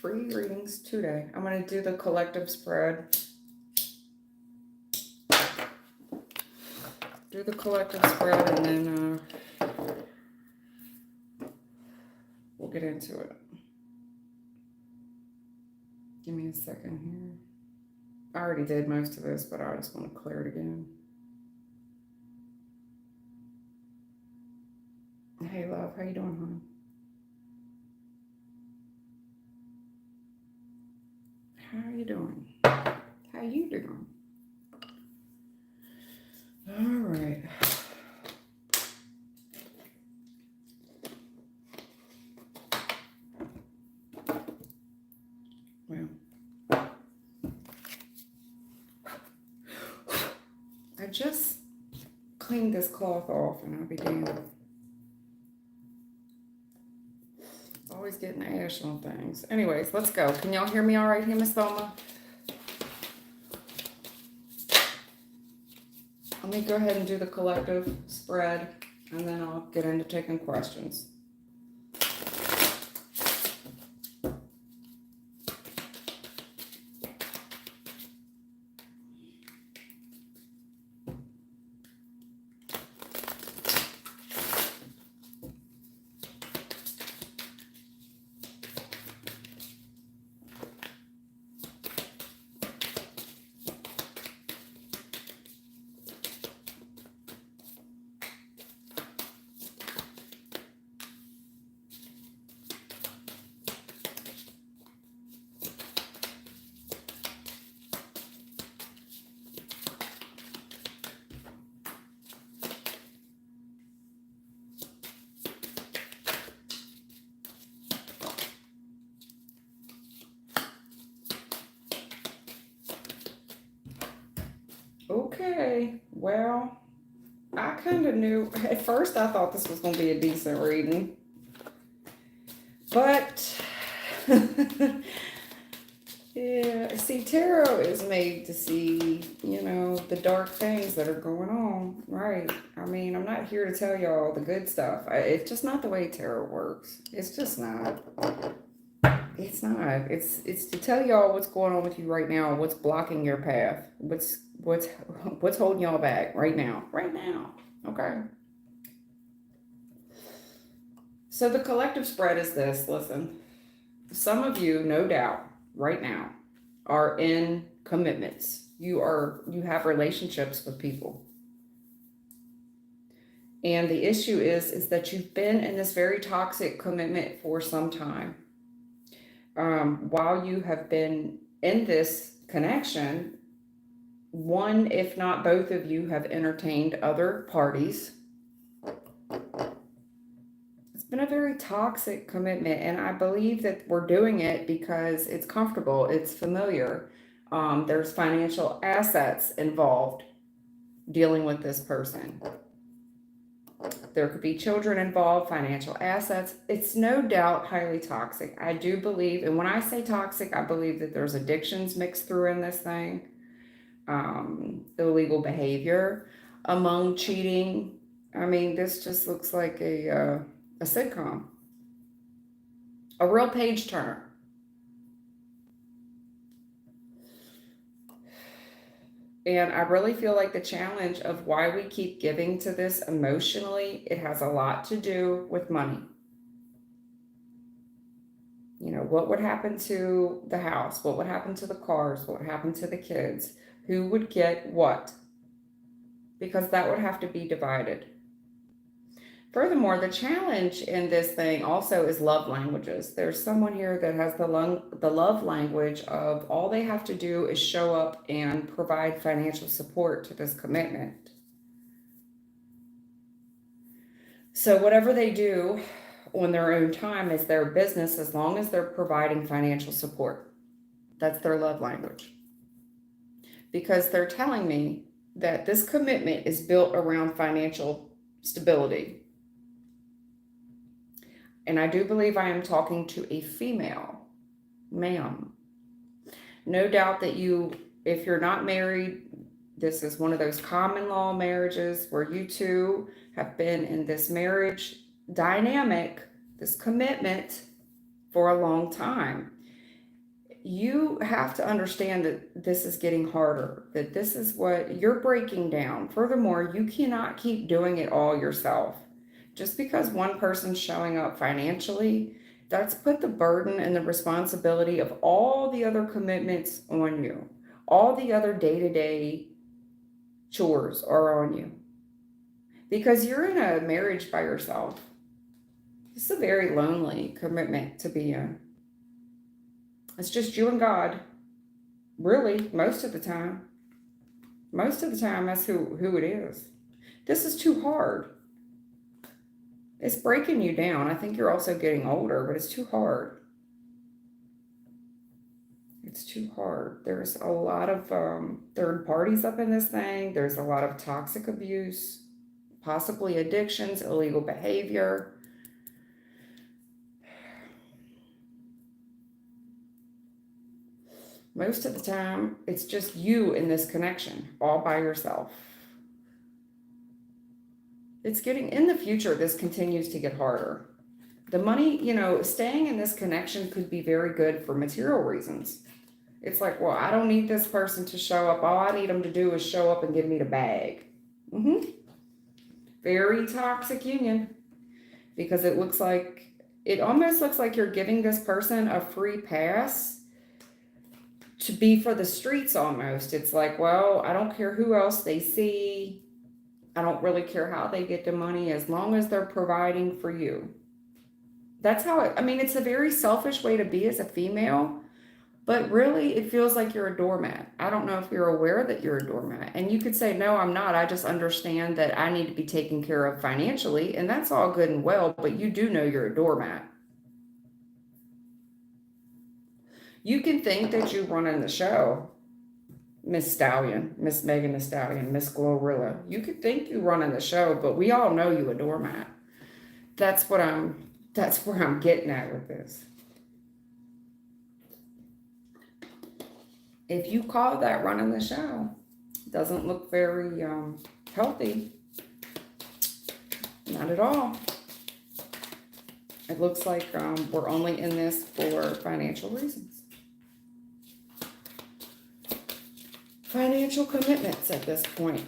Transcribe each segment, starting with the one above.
free readings today. I'm going to do the collective spread. Do the collective spread and then we'll get into it. Give me a second here. I already did most of this, but I just want to clear it again. Hey, love, how you doing, honey? How you doing? How you doing? All right. Well, I just cleaned this cloth off and I'll be damned. Always getting ash on things. Anyways, let's go. Can y'all hear me all right here, Miss Thelma? Let me go ahead and do the collective spread, and then I'll get into taking questions. Okay, well, I kind of knew, at first I thought this was going to be a decent reading, but yeah, see, tarot is made to see, you know, the dark things that are going on, right? I mean, I'm not here to tell y'all the good stuff. It's just not the way tarot works. It's just not. It's not. It's to tell y'all what's going on with you right now, what's blocking your path, what's holding y'all back right now. Okay. So the collective spread is this. Listen, some of you, no doubt, right now, are in commitments. You have relationships with people. And the issue is that you've been in this very toxic commitment for some time. While you have been in this connection, one, if not both of you, have entertained other parties. It's been a very toxic commitment, and I believe that we're doing it because it's comfortable, it's familiar. There's financial assets involved dealing with this person. There could be children involved, financial assets. It's no doubt highly toxic. I do believe, and when I say toxic, I believe that there's addictions mixed through in this thing, illegal behavior among cheating. I mean, this just looks like a sitcom, a real page turner. And I really feel like the challenge of why we keep giving to this emotionally, it has a lot to do with money. You know, what would happen to the house? What would happen to the cars? What would happen to the kids? Who would get what? Because that would have to be divided. Furthermore, the challenge in this thing also is love languages. There's someone here that has the love language of all they have to do is show up and provide financial support to this commitment. So whatever they do on their own time is their business as long as they're providing financial support. That's their love language. Because they're telling me that this commitment is built around financial stability. And I do believe I am talking to a female, ma'am. No doubt that if you're not married, this is one of those common law marriages where you two have been in this marriage dynamic, this commitment for a long time. you have to understand that this is getting harder, that this is what you're breaking down. Furthermore, you cannot keep doing it all yourself. Just because one person's showing up financially, that's put the burden and the responsibility of all the other commitments on you. All the other day-to-day chores are on you because you're in a marriage by yourself. It's a very lonely commitment to be in. It's just you and God, really, most of the time. Most of the time, that's who it is. This is too hard. It's breaking you down. I think you're also getting older, but it's too hard. It's too hard. There's a lot of third parties up in this thing. There's a lot of toxic abuse, possibly addictions, illegal behavior. Most of the time, it's just you in this connection, all by yourself. It's getting, in the future, this continues to get harder. The money, staying in this connection could be very good for material reasons. It's like, well, I don't need this person to show up. All I need them to do is show up and give me the bag. Very toxic union, because it almost looks like you're giving this person a free pass to be for the streets almost. It's like, well, I don't care who else they see. I don't really care how they get the money as long as they're providing for you. That's how it's a very selfish way to be as a female, but really it feels like you're a doormat. I don't know if you're aware that you're a doormat. And you could say, no, I'm not. I just understand that I need to be taken care of financially, and that's all good and well, but you do know you're a doormat. You can think that you're running the show, Miss Stallion, Miss Megan Thee Stallion, Miss Glorilla. You could think you're running the show, but we all know you a doormat. That's where I'm getting at with this. If you call that running the show, it doesn't look very healthy. Not at all. It looks like we're only in this for financial reasons. Financial commitments at this point.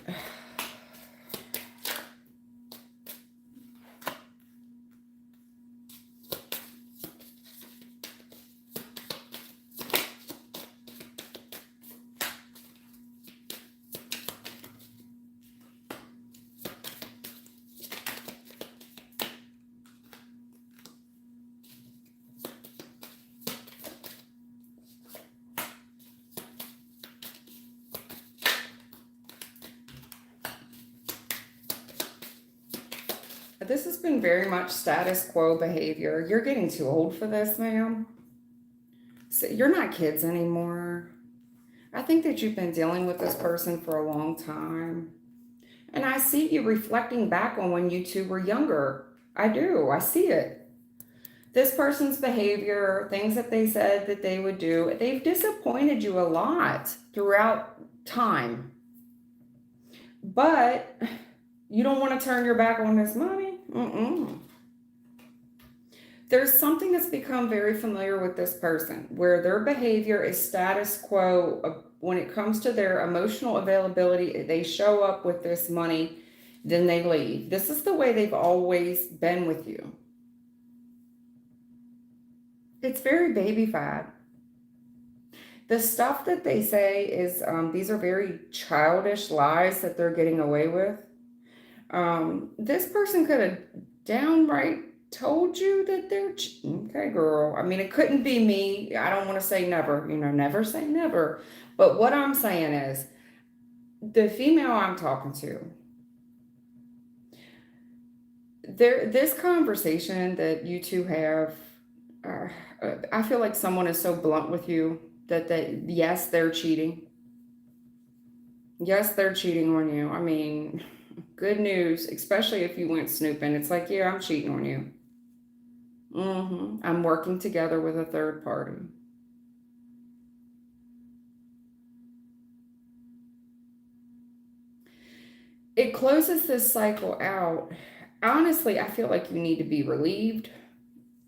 This has been very much status quo behavior. You're getting too old for this, ma'am. So you're not kids anymore. I think that you've been dealing with this person for a long time. And I see you reflecting back on when you two were younger. I do. I see it. This person's behavior, things that they said that they would do, they've disappointed you a lot throughout time. But you don't want to turn your back on this money. There's something that's become very familiar with this person where their behavior is status quo when it comes to their emotional availability. They show up with this money, then they leave. This is the way they've always been with you. It's very baby-fied. The stuff that they say is, these are very childish lies that they're getting away with. This person could have downright told you that they're okay, girl. It couldn't be me. I don't want to say never, never say never. But what I'm saying is, the female I'm talking to, this conversation that you two have, I feel like someone is so blunt with you that yes, they're cheating. Yes, they're cheating on you. Good news, especially if you went snooping. It's like, yeah, I'm cheating on you. I'm working together with a third party. It closes this cycle out. Honestly, I feel like you need to be relieved.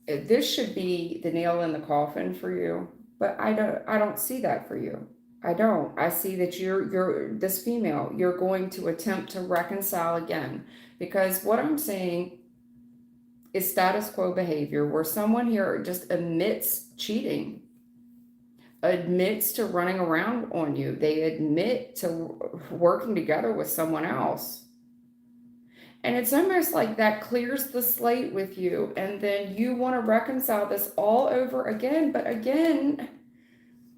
This should be the nail in the coffin for you. But I don't see that for you. I don't. I see that you're this female, you're going to attempt to reconcile again. Because what I'm saying is status quo behavior where someone here just admits cheating, admits to running around on you. They admit to working together with someone else. And it's almost like that clears the slate with you. And then you want to reconcile this all over again. But again,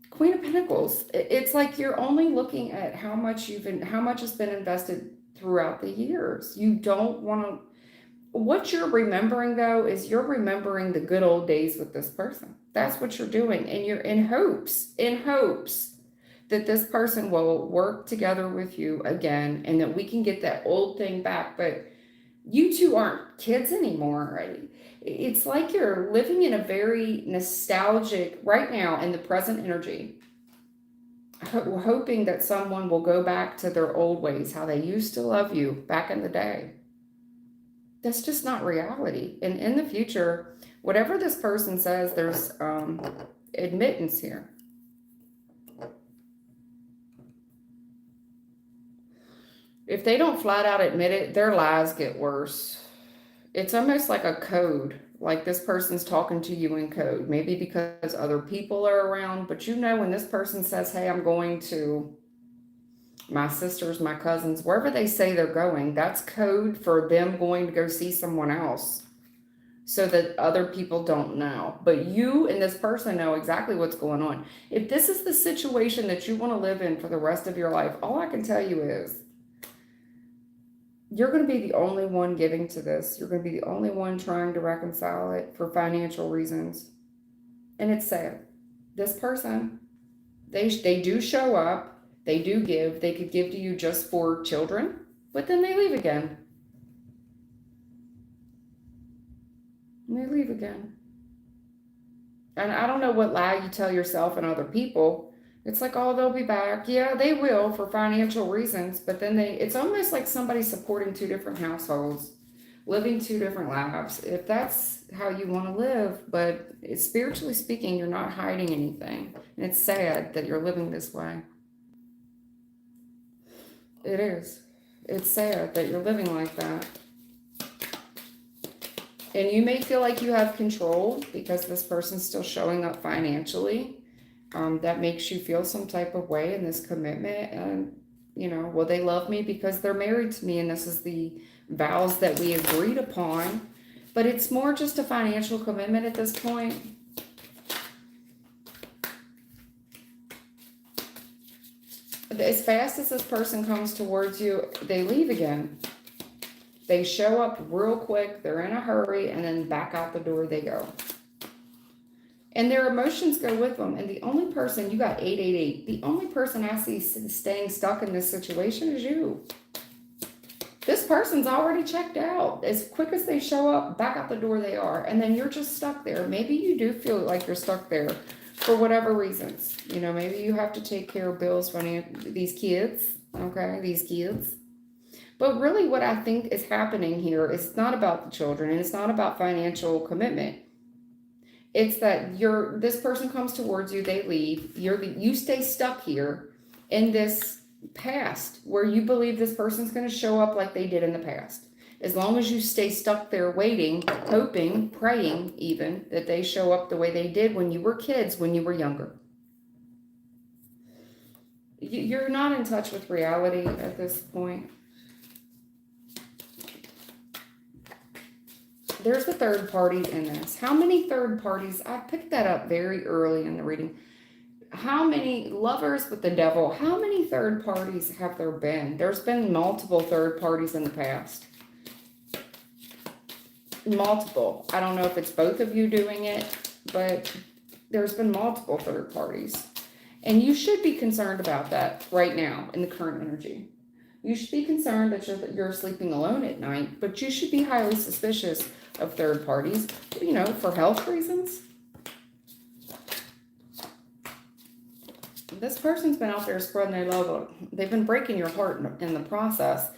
Queen of Pentacles, it's like you're only looking at how much has been invested throughout the years. You don't want to, what you're remembering though is you're remembering the good old days with this person. That's what you're doing. And you're in hopes that this person will work together with you again and that we can get that old thing back. But you two aren't kids anymore, right? It's like you're living in a very nostalgic, right now in the present energy, hoping that someone will go back to their old ways, how they used to love you back in the day. That's just not reality. And in the future, whatever this person says, there's admittance here. If they don't flat out admit it, their lies get worse. It's almost like a code, like this person's talking to you in code, maybe because other people are around, but you know when this person says, hey, I'm going to my sisters, my cousins, wherever they say they're going, that's code for them going to go see someone else so that other people don't know. But you and this person know exactly what's going on. If this is the situation that you want to live in for the rest of your life, all I can tell you is you're going to be the only one giving to this. You're going to be the only one trying to reconcile it for financial reasons. And it's sad. This person, they do show up. They do give. They could give to you just for children, but then they leave again. And they leave again. And I don't know what lie you tell yourself and other people. It's like, oh, they'll be back. Yeah, they will for financial reasons. But then it's almost like somebody supporting two different households, living two different lives. If that's how you want to live, but spiritually speaking, you're not hiding anything. And it's sad that you're living this way. It is. It's sad that you're living like that. And you may feel like you have control because this person's still showing up financially. That makes you feel some type of way in this commitment. And, well, they love me because they're married to me and this is the vows that we agreed upon. But it's more just a financial commitment at this point. As fast as this person comes towards you, they leave again. They show up real quick, they're in a hurry, and then back out the door they go. And their emotions go with them. And the only person, you got 888, the only person I see staying stuck in this situation is you. This person's already checked out. As quick as they show up, back out the door they are. And then you're just stuck there. Maybe you do feel like you're stuck there for whatever reasons. Maybe you have to take care of bills for these kids. Okay, these kids. But really what I think is happening here is not about the children and it's not about financial commitment. It's that this person comes towards you, they leave, you stay stuck here in this past where you believe this person's going to show up like they did in the past. As long as you stay stuck there waiting, hoping, praying even that they show up the way they did when you were kids, when you were younger. You're not in touch with reality at this point. There's a third party in this. How many third parties? I picked that up very early in the reading. How many lovers with the devil? How many third parties have there been? There's been multiple third parties in the past. Multiple. I don't know if it's both of you doing it, but there's been multiple third parties. And you should be concerned about that right now in the current energy. You should be concerned that you're sleeping alone at night, but you should be highly suspicious of third parties, for health reasons. This person's been out there spreading their love. They've been breaking your heart in the process,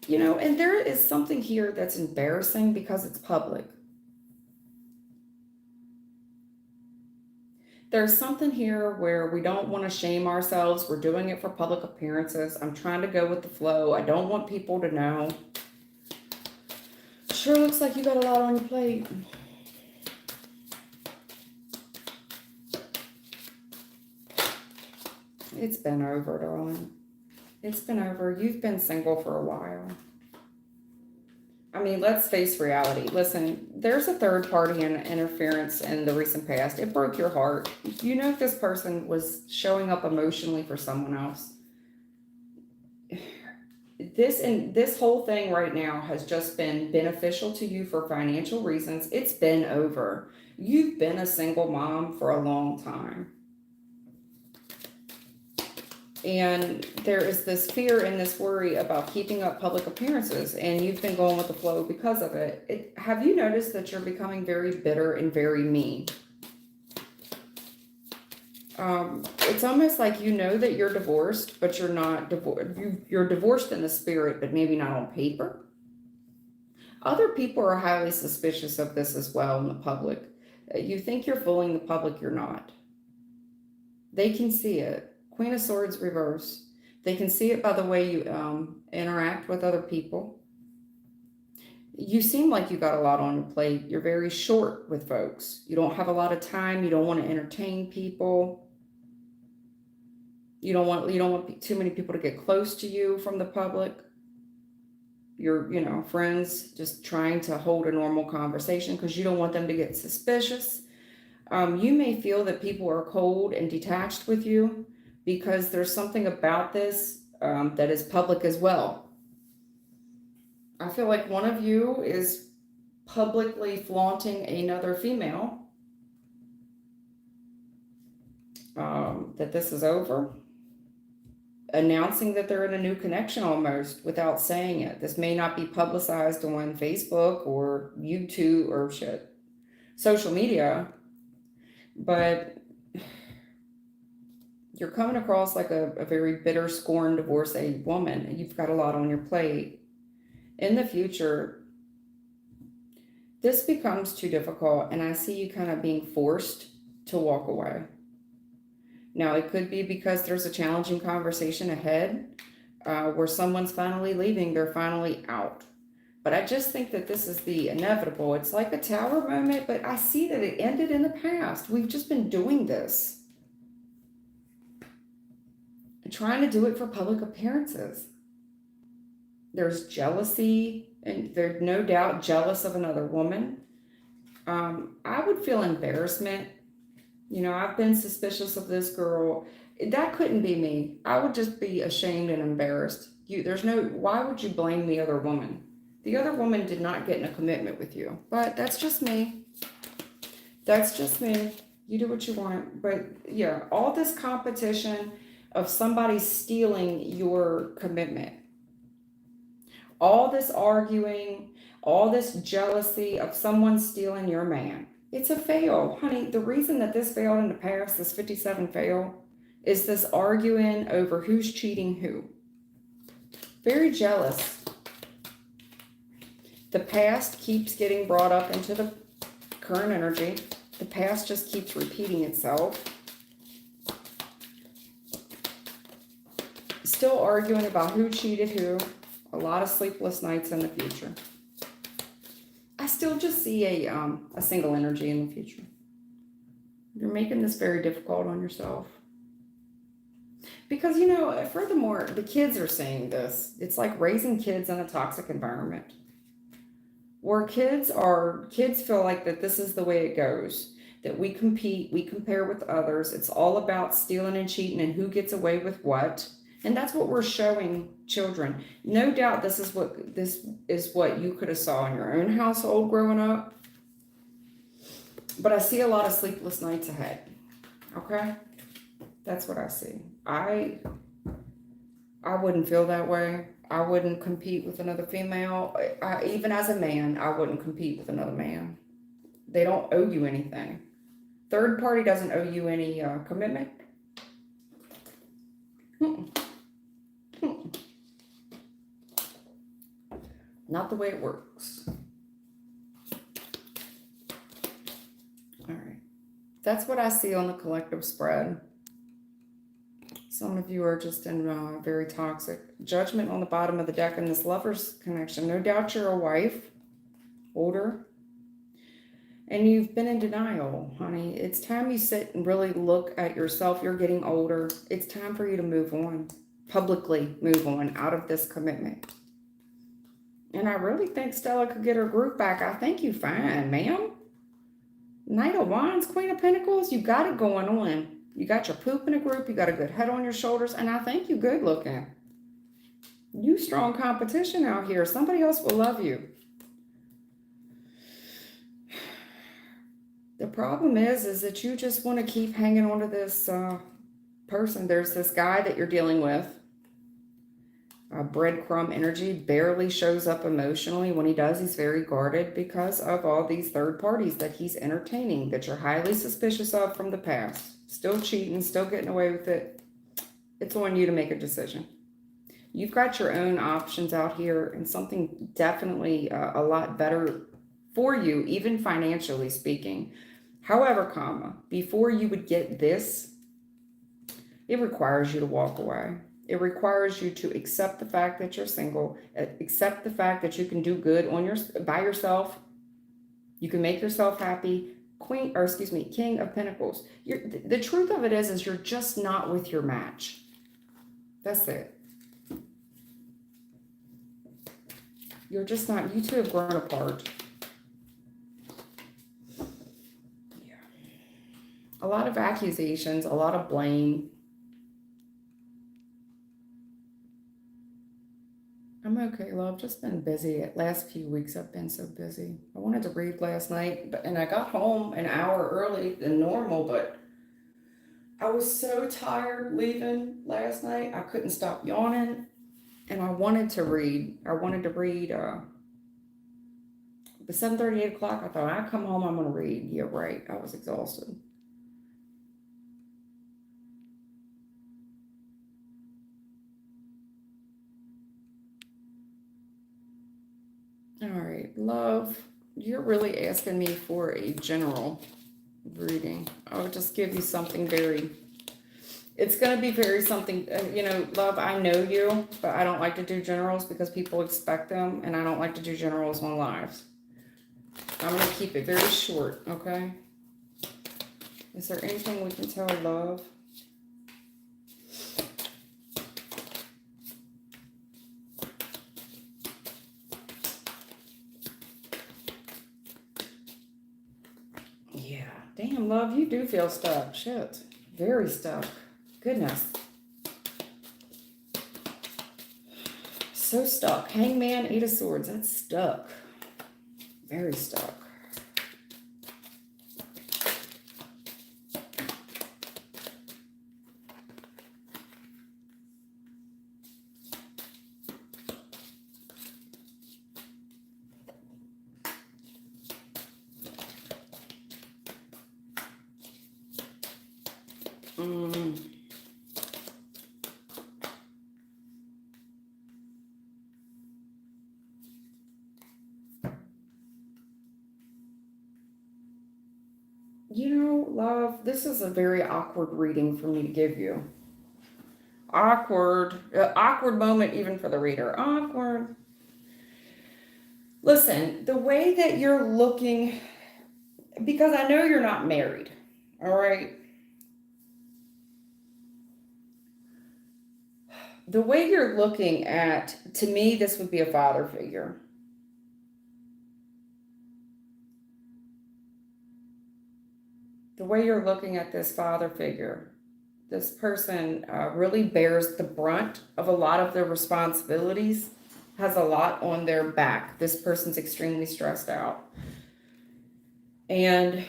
and there is something here that's embarrassing because it's public. There's something here where we don't want to shame ourselves. We're doing it for public appearances. I'm trying to go with the flow. I don't want people to know. Sure looks like you got a lot on your plate. It's been over, darling. It's been over. You've been single for a while. I mean, let's face reality. Listen, there's a third party interference in the recent past. It broke your heart. You know, if this person was showing up emotionally for someone else. This whole thing right now has just been beneficial to you for financial reasons. It's been over. You've been a single mom for a long time. And there is this fear and this worry about keeping up public appearances, and you've been going with the flow because of it. Have you noticed that you're becoming very bitter and very mean? It's almost like you know that you're divorced, but you're not divorced. You're divorced in the spirit, but maybe not on paper. Other people are highly suspicious of this as well in the public. You think you're fooling the public, you're not. They can see it. Queen of Swords reverse. They can see it by the way you interact with other people. You seem like you got a lot on your plate. You're very short with folks. You don't have a lot of time. You don't want to entertain people. You don't want too many people to get close to you from the public. Your friends just trying to hold a normal conversation because you don't want them to get suspicious. You may feel that people are cold and detached with you, because there's something about this that is public as well. I feel like one of you is publicly flaunting another female that this is over, announcing that they're in a new connection almost without saying it. This may not be publicized on Facebook or YouTube or social media, but you're coming across like a very bitter, scorned, divorcee woman. You've got a lot on your plate. In the future, this becomes too difficult, and I see you kind of being forced to walk away. Now, it could be because there's a challenging conversation ahead where someone's finally leaving, they're finally out. But I just think that this is the inevitable. It's like a tower moment, but I see that it ended in the past. We've just been doing this. Trying to do it for public appearances. There's jealousy, and they're no doubt jealous of another woman. I would feel embarrassment. I've been suspicious of this girl. That couldn't be me. I would just be ashamed and embarrassed. Why would you blame the other woman? The other woman did not get in a commitment with you. But that's just me. That's just me. You do what you want. But yeah, all this competition of somebody stealing your commitment. All this arguing, all this jealousy of someone stealing your man. It's a fail. Honey, the reason that this failed in the past, this 57 fail, is this arguing over who's cheating who. Very jealous. The past keeps getting brought up into the current energy. The past just keeps repeating itself. Still arguing about who cheated who. A lot of sleepless nights in the future. I still just see a single energy in the future. You're making this very difficult on yourself. Because, furthermore, the kids are saying this. It's like raising kids in a toxic environment. Where kids feel like that this is the way it goes. That we compete, we compare with others. It's all about stealing and cheating and who gets away with what. And that's what we're showing children. No doubt this is what you could have saw in your own household growing up. But I see a lot of sleepless nights ahead. Okay? That's what I see. I wouldn't feel that way. I wouldn't compete with another female. Even as a man, I wouldn't compete with another man. They don't owe you anything. Third party doesn't owe you any commitment. Not the way it works. All right. That's what I see on the collective spread. Some of you are just in very toxic. Judgment on the bottom of the deck in this lover's connection. No doubt you're a wife, older, and you've been in denial, honey. It's time you sit and really look at yourself. You're getting older. It's time for you to move on. Publicly move on out of this commitment. And I really think Stella could get her group back. I think you fine, ma'am. Knight of Wands, Queen of Pentacles, you got it going on. You got your poop in a group, you got a good head on your shoulders, and I think you good looking. You strong competition out here. Somebody else will love you. The problem is that you just want to keep hanging on to this person. There's this guy that you're dealing with. Breadcrumb energy, barely shows up emotionally. When he does, he's very guarded because of all these third parties that he's entertaining, that you're highly suspicious of from the past. Still cheating, still getting away with it. It's on you to make a decision. You've got your own options out here and something definitely a lot better for you, even financially speaking. However, before you would get this, it requires you to walk away. It requires you to accept the fact that you're single, accept the fact that you can do good by yourself. You can make yourself happy. King of Pentacles. The truth of it is you're just not with your match. That's it. You're just not, you two have grown apart. Yeah. A lot of accusations, a lot of blame. I'm okay, love. Just been busy. Last few weeks I've been so busy. I wanted to read last night, and I got home an hour early than normal, but I was so tired leaving last night. I couldn't stop yawning, and I wanted to read. I wanted to read the 7:30, 8 o'clock. I thought, I come home, I'm going to read. Yeah, right. I was exhausted. All right, love, you're really asking me for a general reading. I'll just give you something it's going to be very something, love, I know you, but I don't like to do generals because people expect them, and I don't like to do generals on lives. I'm going to keep it very short, okay? Is there anything we can tell love? Yeah, damn, love, you do feel stuck. Shit, very stuck. Goodness. So stuck. Hangman, 8 of Swords. That's stuck. Very stuck. Love, this is a very awkward reading for me to give you. Awkward moment even for the reader. Awkward. Listen, the way that you're looking, because I know you're not married, all right? The way you're looking at, to me, this would be a father figure. The way you're looking at this father figure, this person really bears the brunt of a lot of their responsibilities, has a lot on their back. This person's extremely stressed out. And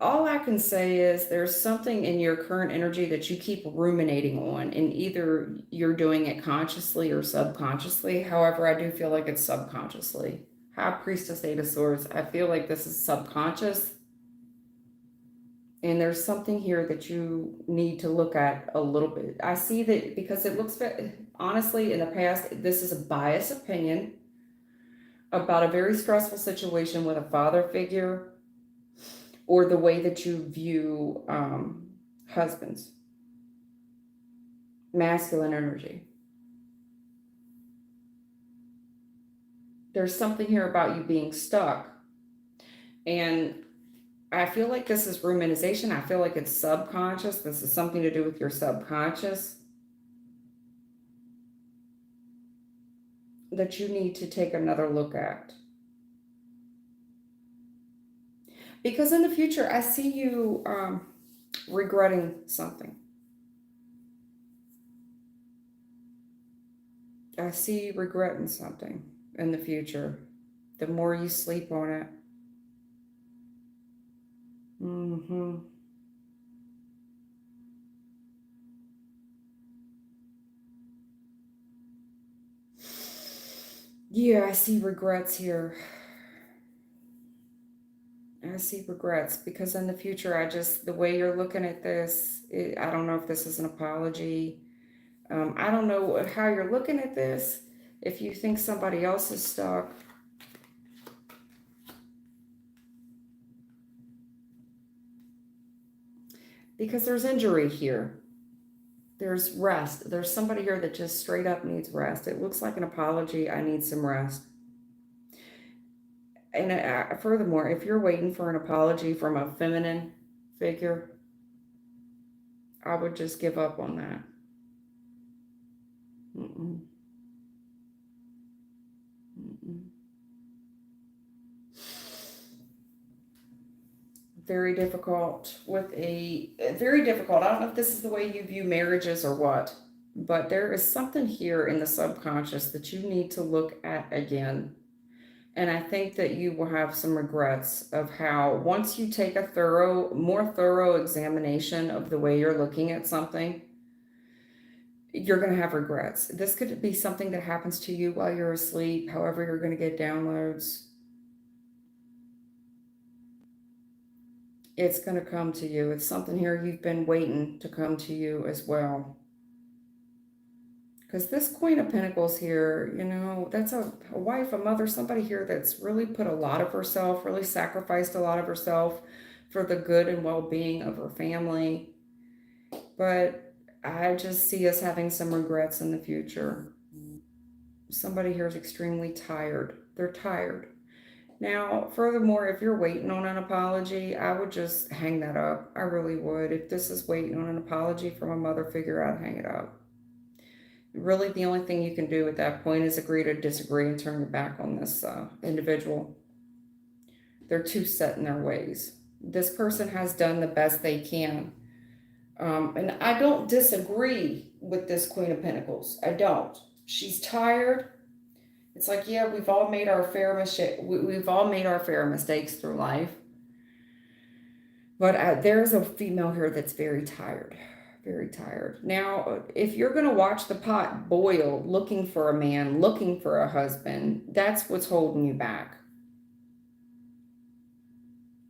all I can say is there's something in your current energy that you keep ruminating on, and either you're doing it consciously or subconsciously. However, I do feel like it's subconsciously. High Priestess, 8 of Swords. I feel like this is subconscious. And there's something here that you need to look at a little bit. I see that because it looks, honestly, in the past, this is a biased opinion about a very stressful situation with a father figure, or the way that you view husbands, masculine energy. There's something here about you being stuck. And I feel like this is rumination. I feel like it's subconscious. This is something to do with your subconscious that you need to take another look at. Because in the future, I see you regretting something. I see you regretting something in the future. The more you sleep on it. Yeah, I see regrets here. I see regrets because in the future, the way you're looking at this, I don't know if this is an apology. I don't know how you're looking at this. If you think somebody else is stuck. Because there's injury here. There's rest. There's somebody here that just straight up needs rest. It looks like an apology. I need some rest. And furthermore, if you're waiting for an apology from a feminine figure, I would just give up on that. Mm-mm. Mm-mm. Very difficult very difficult. I don't know if this is the way you view marriages or what, but there is something here in the subconscious that you need to look at again. And I think that you will have some regrets of how once you take a more thorough examination of the way you're looking at something, you're going to have regrets. This could be something that happens to you while you're asleep, however you're going to get downloads. It's going to come to you. It's something here you've been waiting to come to you as well. Because this Queen of Pentacles here, that's a wife, a mother, somebody here that's really put a lot of herself, really sacrificed a lot of herself for the good and well-being of her family. But I just see us having some regrets in the future. Somebody here is extremely tired. They're tired. Now, furthermore, if you're waiting on an apology, I would just hang that up. I really would. If this is waiting on an apology from a mother figure, I'd hang it up. Really, the only thing you can do at that point is agree to disagree and turn your back on this individual. They're too set in their ways. This person has done the best they can. And I don't disagree with this Queen of Pentacles. I don't. She's tired. It's like, yeah, we've all made our fair mistakes through life. But there's a female here that's very tired. Very tired. Now, if you're going to watch the pot boil, looking for a man, looking for a husband, that's what's holding you back.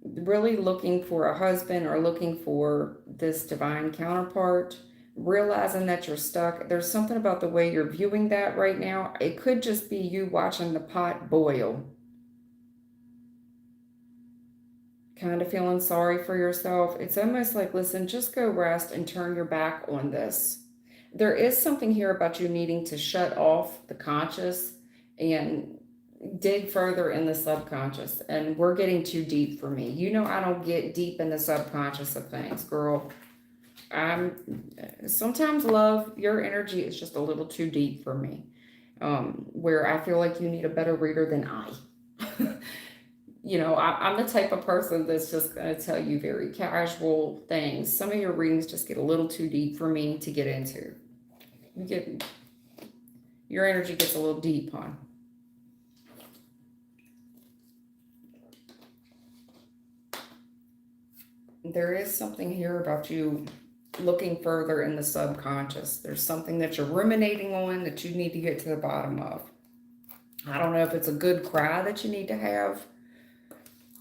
Really looking for a husband or looking for this divine counterpart, realizing that you're stuck. There's something about the way you're viewing that right now. It could just be you watching the pot boil. Kind of feeling sorry for yourself. It's almost like, listen, just go rest and turn your back on this. There is something here about you needing to shut off the conscious and dig further in the subconscious. And we're getting too deep for me. I don't get deep in the subconscious of things, girl. Sometimes, love, your energy is just a little too deep for me. Where I feel like you need a better reader than I. I'm the type of person that's just going to tell you very casual things. Some of your readings just get a little too deep for me to get into. Your energy gets a little deep, hon. There is something here about you looking further in the subconscious. There's something that you're ruminating on that you need to get to the bottom of. I don't know if it's a good cry that you need to have.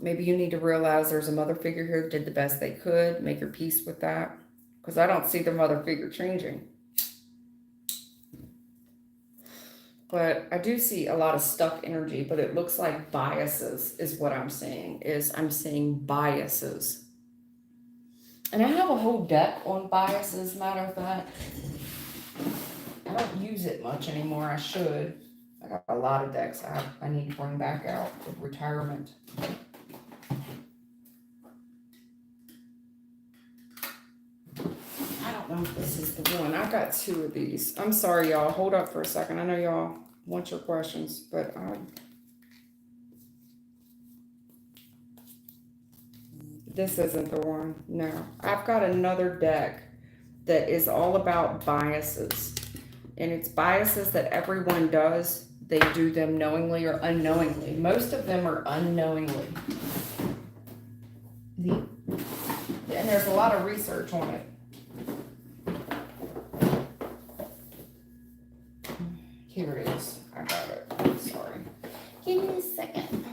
Maybe you need to realize there's a mother figure here that did the best they could. Make your peace with that. Because I don't see the mother figure changing. But I do see a lot of stuck energy, but it looks like biases is what I'm seeing. I'm seeing biases. And I have a whole deck on biases, matter of fact. I don't use it much anymore. I should. I got a lot of decks I need to bring back out with retirement. I don't know if this is the one. I got two of these. I'm sorry, y'all. Hold up for a second. I know y'all want your questions, but this isn't the one. No. I've got another deck that is all about biases. And it's biases that everyone does. They do them knowingly or unknowingly. Most of them are unknowingly. And there's a lot of research on it. Here it is. I got it. I'm sorry. Give me a second.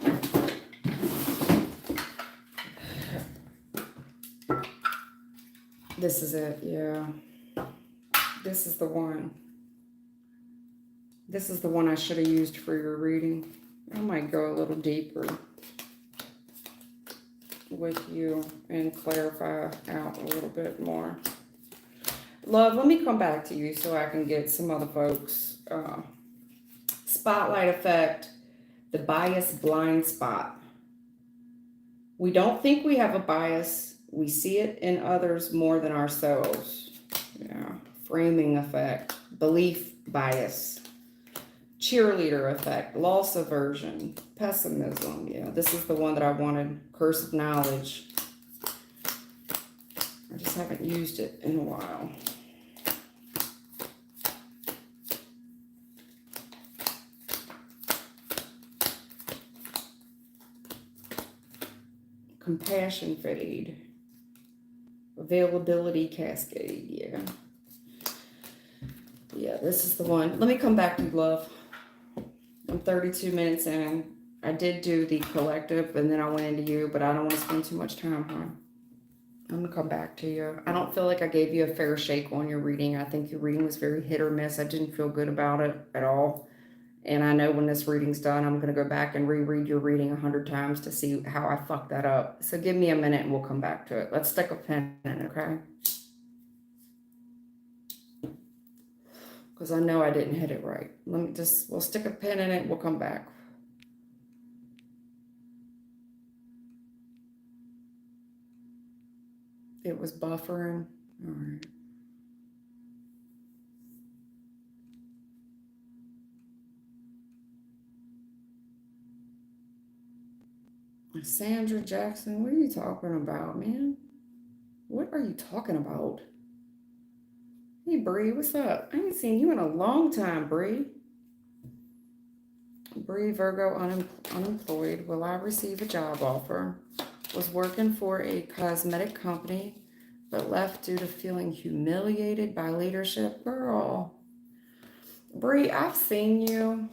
This is it, yeah. This is the one. This is the one I should have used for your reading. I might go a little deeper with you and clarify out a little bit more. Love, let me come back to you so I can get some other folks. Spotlight effect, the bias blind spot. We don't think we have a bias. We see it in others more than ourselves. Yeah. Framing effect, belief bias, cheerleader effect, loss aversion, pessimism. Yeah, this is the one that I wanted. Curse of knowledge. I just haven't used it in a while. Compassion fade. Availability cascade. Yeah. Yeah, this is the one. Let me come back to you, love. I'm 32 minutes in. I did do the collective and then I went into you, but I don't want to spend too much time, hon. I'm going to come back to you. I don't feel like I gave you a fair shake on your reading. I think your reading was very hit or miss. I didn't feel good about it at all. And I know when this reading's done, I'm going to go back and reread your reading 100 times to see how I fucked that up. So give me a minute and we'll come back to it. Let's stick a pin in it, okay? Because I know I didn't hit it right. We'll stick a pin in it. We'll come back. It was buffering. All right. Sandra Jackson, what are you talking about, man? What are you talking about? Hey, Bree, what's up? I ain't seen you in a long time, Bree. Bree, Virgo, unemployed. Will I receive a job offer? Was working for a cosmetic company, but left due to feeling humiliated by leadership. Girl. Bree, I've seen you,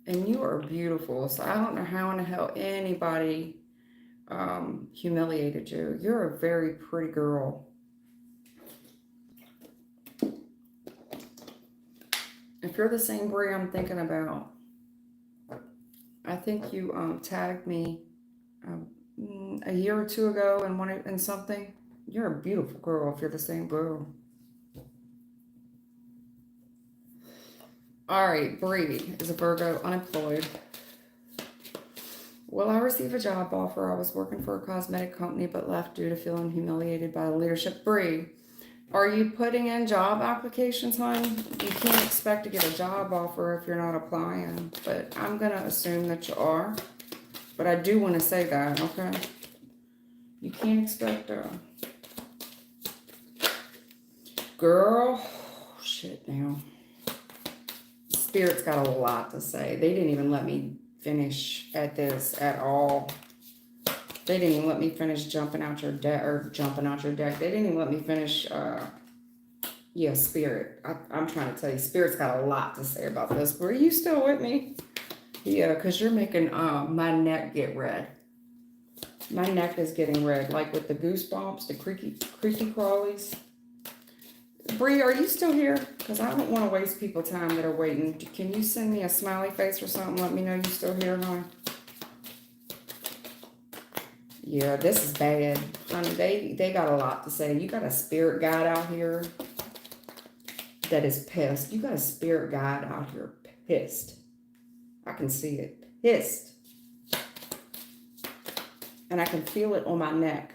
and you are beautiful. So I don't know how in the hell anybody humiliated you. You're a very pretty girl. If you're the same Bree I'm thinking about, I think you tagged me a year or two ago in something. You're a beautiful girl if you're the same girl. All right, Bree is a Virgo, unemployed. Will I receive a job offer? I was working for a cosmetic company but left due to feeling humiliated by the leadership. Bree, are you putting in job applications, hon? You can't expect to get a job offer if you're not applying, but I'm going to assume that you are. But I do want to say that, okay? You can't expect girl, shit now. Spirit's got a lot to say. They didn't even let me finish at this at all. They didn't even let me finish jumping out your deck. They didn't even let me finish, yeah, Spirit. I'm trying to tell you, Spirit's got a lot to say about this. But are you still with me? Yeah, because you're making my neck get red. My neck is getting red, like with the goosebumps, the creaky crawlies. Bree, are you still here? Because I don't want to waste people's time that are waiting. Can you send me a smiley face or something? Let me know you're still here, hon. Yeah, this is bad. Honey, they got a lot to say. You got a spirit guide out here that is pissed. You got a spirit guide out here pissed. I can see it. Pissed. And I can feel it on my neck.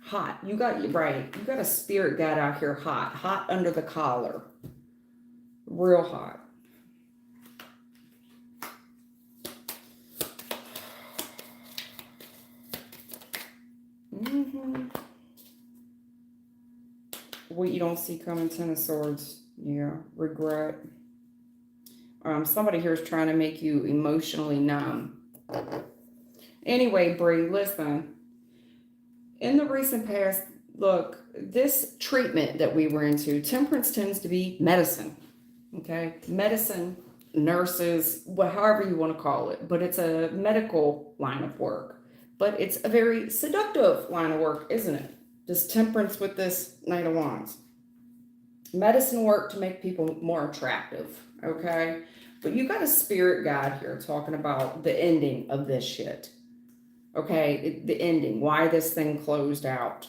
Hot. You got a spirit guide out here hot. Hot under the collar. Real hot. What you don't see coming, Ten of Swords. Yeah, regret. Somebody here is trying to make you emotionally numb. Anyway, Bree, listen. In the recent past, look, this treatment that we were into, temperance tends to be medicine. Okay? Medicine, nurses, however you want to call it. But it's a medical line of work. But it's a very seductive line of work, isn't it? This temperance with this Knight of Wands. Medicine work to make people more attractive, okay? But you got a spirit guide here talking about the ending of this shit. Okay, the ending, why this thing closed out.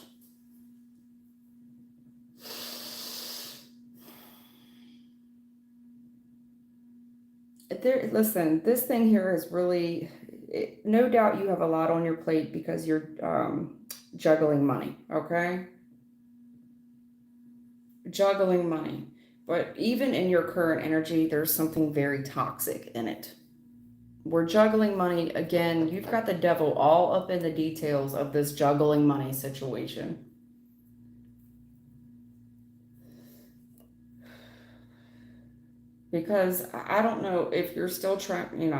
Listen, this thing here is really, no doubt you have a lot on your plate because you're juggling money, okay? Juggling money. But even in your current energy, there's something very toxic in it. We're juggling money. Again, you've got the devil all up in the details of this juggling money situation. Because I don't know if you're still trying,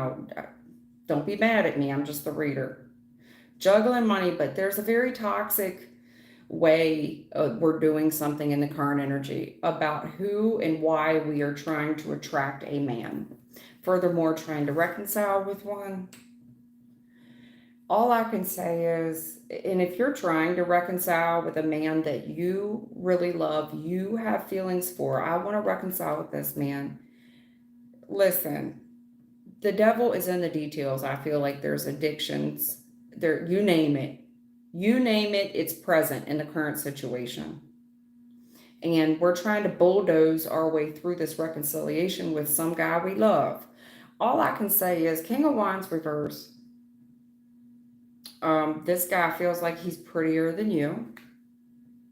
don't be mad at me. I'm just the reader. Juggling money, but there's a very toxic way we're doing something in the current energy about who and why we are trying to attract a man. Furthermore, trying to reconcile with one. All I can say is, and if you're trying to reconcile with a man that you really love, you have feelings for, I want to reconcile with this man. Listen, the devil is in the details. I feel like there's addictions. There, you name it. You name it, it's present in the current situation. And we're trying to bulldoze our way through this reconciliation with some guy we love. All I can say is King of Wands reverse. This guy feels like he's prettier than you.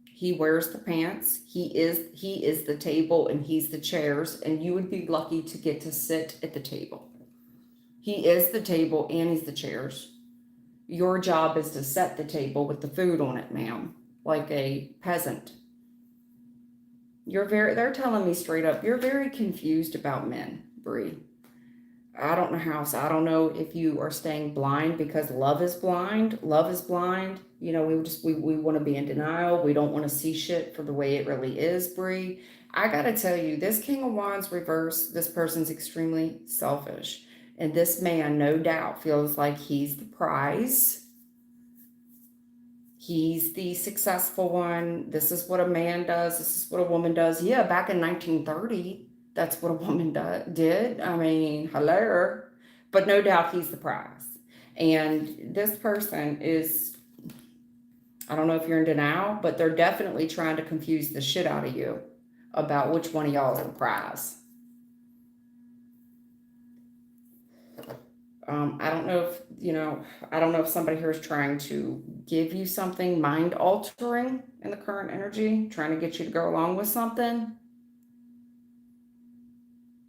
He wears the pants. He is the table and he's the chairs. And you would be lucky to get to sit at the table. He is the table and he's the chairs. Your job is to set the table with the food on it, ma'am, like a peasant. They're telling me straight up, you're very confused about men, Bree. I don't know how, so I don't know if you are staying blind because love is blind. Love is blind. We want to be in denial. We don't want to see shit for the way it really is, Bree. I got to tell you, this King of Wands reverse, this person's extremely selfish. And this man, no doubt, feels like he's the prize. He's the successful one. This is what a man does. This is what a woman does. Yeah, back in 1930, that's what a woman did. I mean, hello. But no doubt he's the prize. And this person is, I don't know if you're in denial, but they're definitely trying to confuse the shit out of you about which one of y'all is the prize. I don't know if somebody here is trying to give you something mind altering in the current energy, trying to get you to go along with something.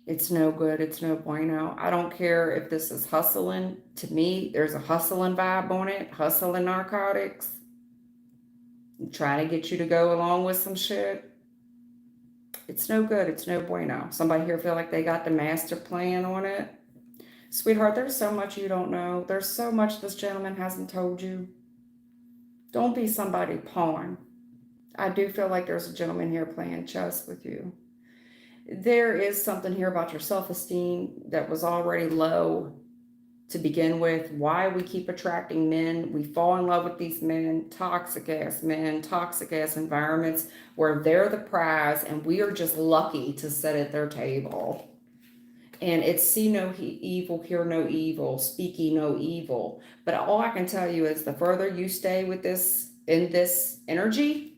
It's no good. It's no bueno. I don't care if this is hustling. To me, there's a hustling vibe on it. Hustling narcotics. Trying to get you to go along with some shit. It's no good. It's no bueno. Somebody here feel like they got the master plan on it. Sweetheart, there's so much you don't know. There's so much this gentleman hasn't told you. Don't be somebody pawn. I do feel like there's a gentleman here playing chess with you. There is something here about your self-esteem that was already low to begin with, why we keep attracting men. We fall in love with these men, toxic ass men, toxic ass environments where they're the prize and we are just lucky to sit at their table. And it's see no evil, hear no evil, speak ye no evil. But all I can tell you is the further you stay with this, in this energy,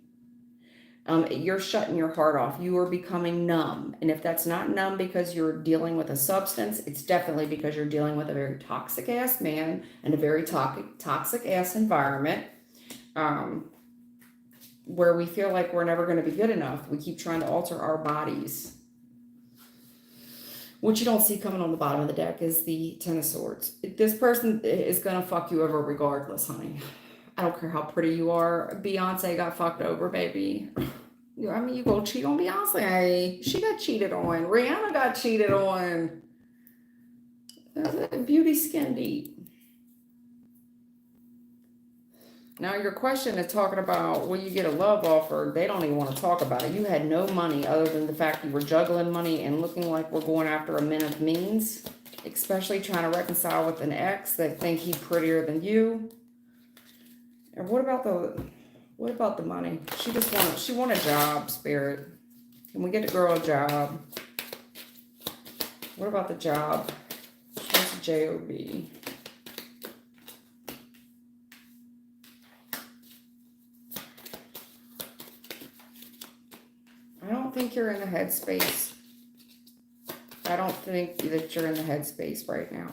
you're shutting your heart off. You are becoming numb. And if that's not numb because you're dealing with a substance, it's definitely because you're dealing with a very toxic ass man and a very toxic ass environment, where we feel like we're never going to be good enough. We keep trying to alter our bodies. What you don't see coming on the bottom of the deck is the Ten of Swords. This person is going to fuck you over regardless, honey. I don't care how pretty you are. Beyonce got fucked over, baby. I mean, you go cheat on Beyonce. She got cheated on. Rihanna got cheated on. Beauty skin deep. Now your question is talking about, will you get a love offer? They don't even want to talk about it. You had no money other than the fact you were juggling money and looking like we're going after a man of means, especially trying to reconcile with an ex that think he's prettier than you. And what about the money? She want a job, Spirit. Can we get the girl a job? What about the job? She wants a job. I don't think you're in the headspace. I don't think that you're in the headspace right now.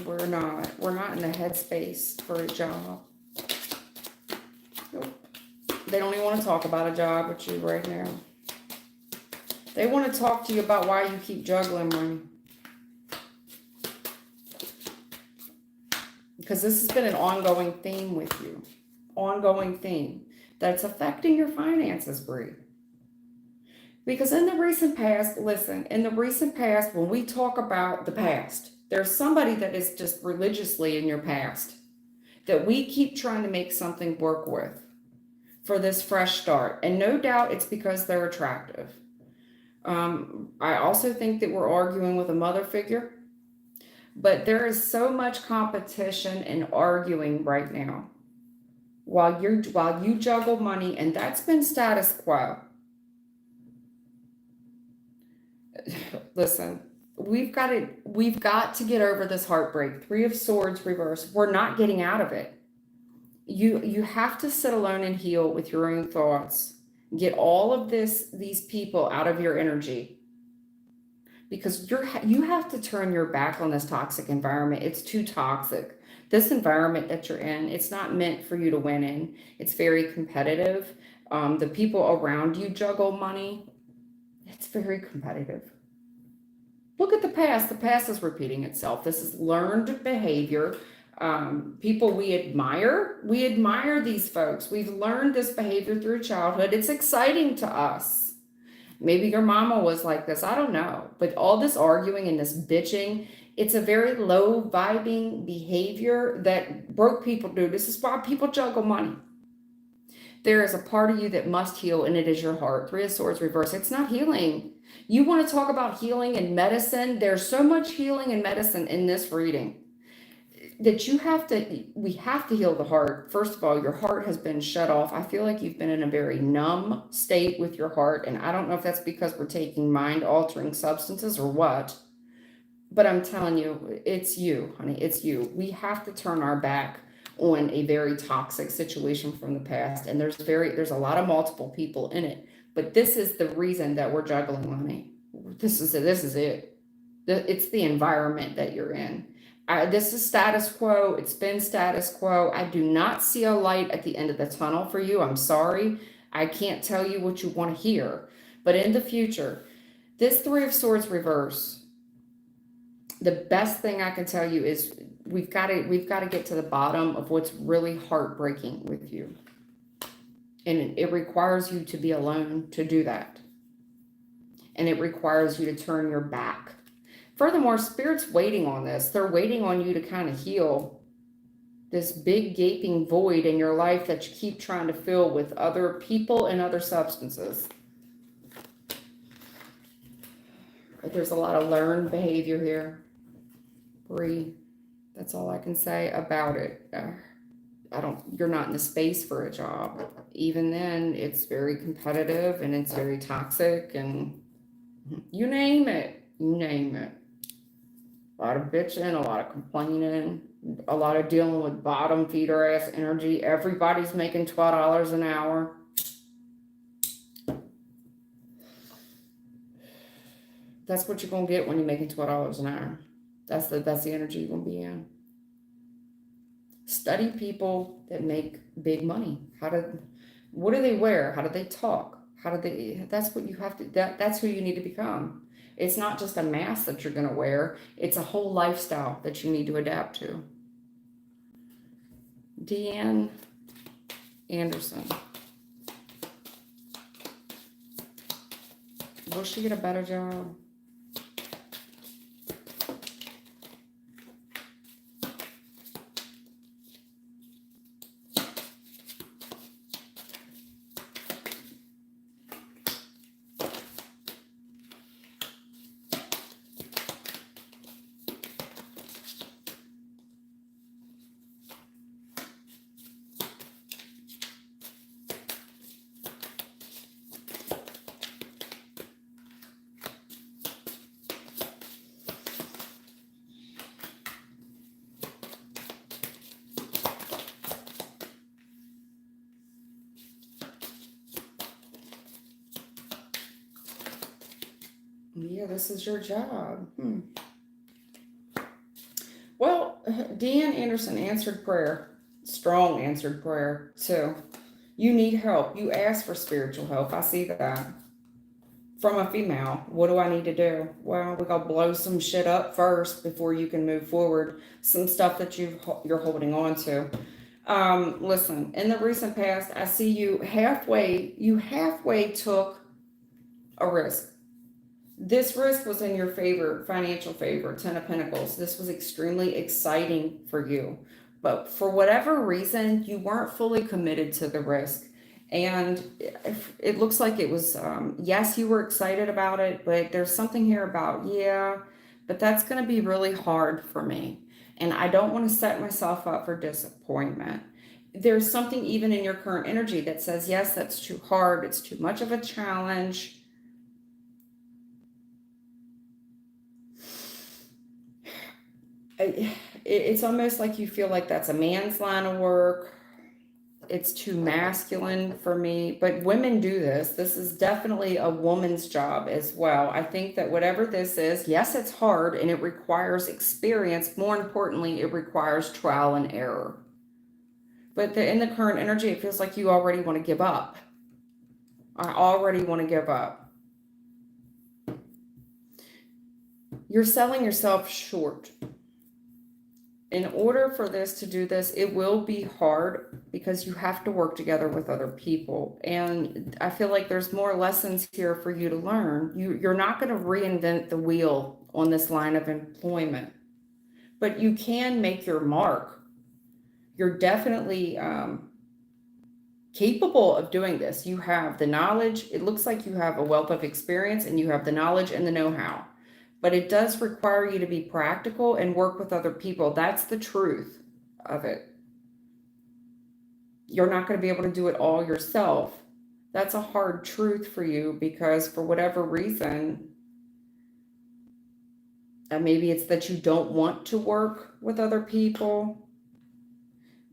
We're not in the headspace for a job. Nope. They don't even want to talk about a job with you right now. They want to talk to you about why you keep juggling money. Because this has been an ongoing theme with you. Ongoing theme. That's affecting your finances, Bree. Because in the recent past, listen, in the recent past, when we talk about the past, there's somebody that is just religiously in your past that we keep trying to make something work with for this fresh start. And no doubt it's because they're attractive. I also think that we're arguing with a mother figure, but there is so much competition and arguing right now while you juggle money, and that's been status quo. Listen, we've got to get over this heartbreak. Three of Swords reverse. We're not getting out of it. You have to sit alone and heal with your own thoughts. Get all of these people out of your energy, because you have to turn your back on this toxic environment. It's too toxic. This environment that you're in, it's not meant for you to win in. It's very competitive. The people around you juggle money. It's very competitive. Look at the past. The past is repeating itself. This is learned behavior. People we admire these folks. We've learned this behavior through childhood. It's exciting to us. Maybe your mama was like this. I don't know. But all this arguing and this bitching, it's a very low vibing behavior that broke people do. This is why people juggle money. There is a part of you that must heal, and it is your heart. Three of Swords reverse. It's not healing. You want to talk about healing and medicine? There's so much healing and medicine in this reading that we have to heal the heart. First of all, your heart has been shut off. I feel like you've been in a very numb state with your heart, and I don't know if that's because we're taking mind-altering substances or what, but I'm telling you, it's you, honey. It's you. We have to turn our back on a very toxic situation from the past, and there's a lot of multiple people in it, but this is the reason that we're juggling money. This is it. It's the environment that you're in. This is status quo. It's been status quo. I do not see a light at the end of the tunnel for you. I'm sorry. I can't tell you what you want to hear, but in the future, this Three of Swords reverse, the best thing I can tell you is we've got to get to the bottom of what's really heartbreaking with you. And it requires you to be alone to do that. And it requires you to turn your back. Furthermore, Spirit's waiting on this. They're waiting on you to kind of heal this big gaping void in your life that you keep trying to fill with other people and other substances. There's a lot of learned behavior here, Bree. That's all I can say about it. You're not in the space for a job. Even then, it's very competitive and it's very toxic and you name it. You name it. A lot of bitching, a lot of complaining, a lot of dealing with bottom feeder ass energy. Everybody's making $12 an hour. That's what you're gonna get when you're making $12 an hour. That's the energy you're gonna be in. Study people that make big money. What do they wear? How do they talk? That's what you have to, that's who you need to become. It's not just a mask that you're gonna wear, it's a whole lifestyle that you need to adapt to. Deian Anderson. Will she get a better job? Yeah, this is your job. Well, Deian Anderson answered prayer. Strong answered prayer, too. You need help. You ask for spiritual help. I see that. From a female. What do I need to do? Well, we gotta blow some shit up first before you can move forward. Some stuff that you're holding on to. Listen, in the recent past, I see you halfway took a risk. This risk was in your favor, financial favor, Ten of Pentacles. This was extremely exciting for you. But for whatever reason, you weren't fully committed to the risk. And it looks like it was, yes, you were excited about it, but there's something here about, yeah, but that's going to be really hard for me. And I don't want to set myself up for disappointment. There's something even in your current energy that says, yes, that's too hard. It's too much of a challenge. It's almost like you feel like that's a man's line of work. It's too masculine for me, but women do this. This is definitely a woman's job as well. I think that whatever this is, yes, it's hard and it requires experience. More importantly, it requires trial and error. But in the current energy, it feels like you already want to give up. I already want to give up. You're selling yourself short. In order for this to do this, it will be hard because you have to work together with other people. And I feel like there's more lessons here for you to learn. You're not going to reinvent the wheel on this line of employment, but you can make your mark. You're definitely capable of doing this. You have the knowledge. It looks like you have a wealth of experience and you have the knowledge and the know-how. But it does require you to be practical and work with other people. That's the truth of it. You're not going to be able to do it all yourself. That's a hard truth for you because for whatever reason, maybe it's that you don't want to work with other people.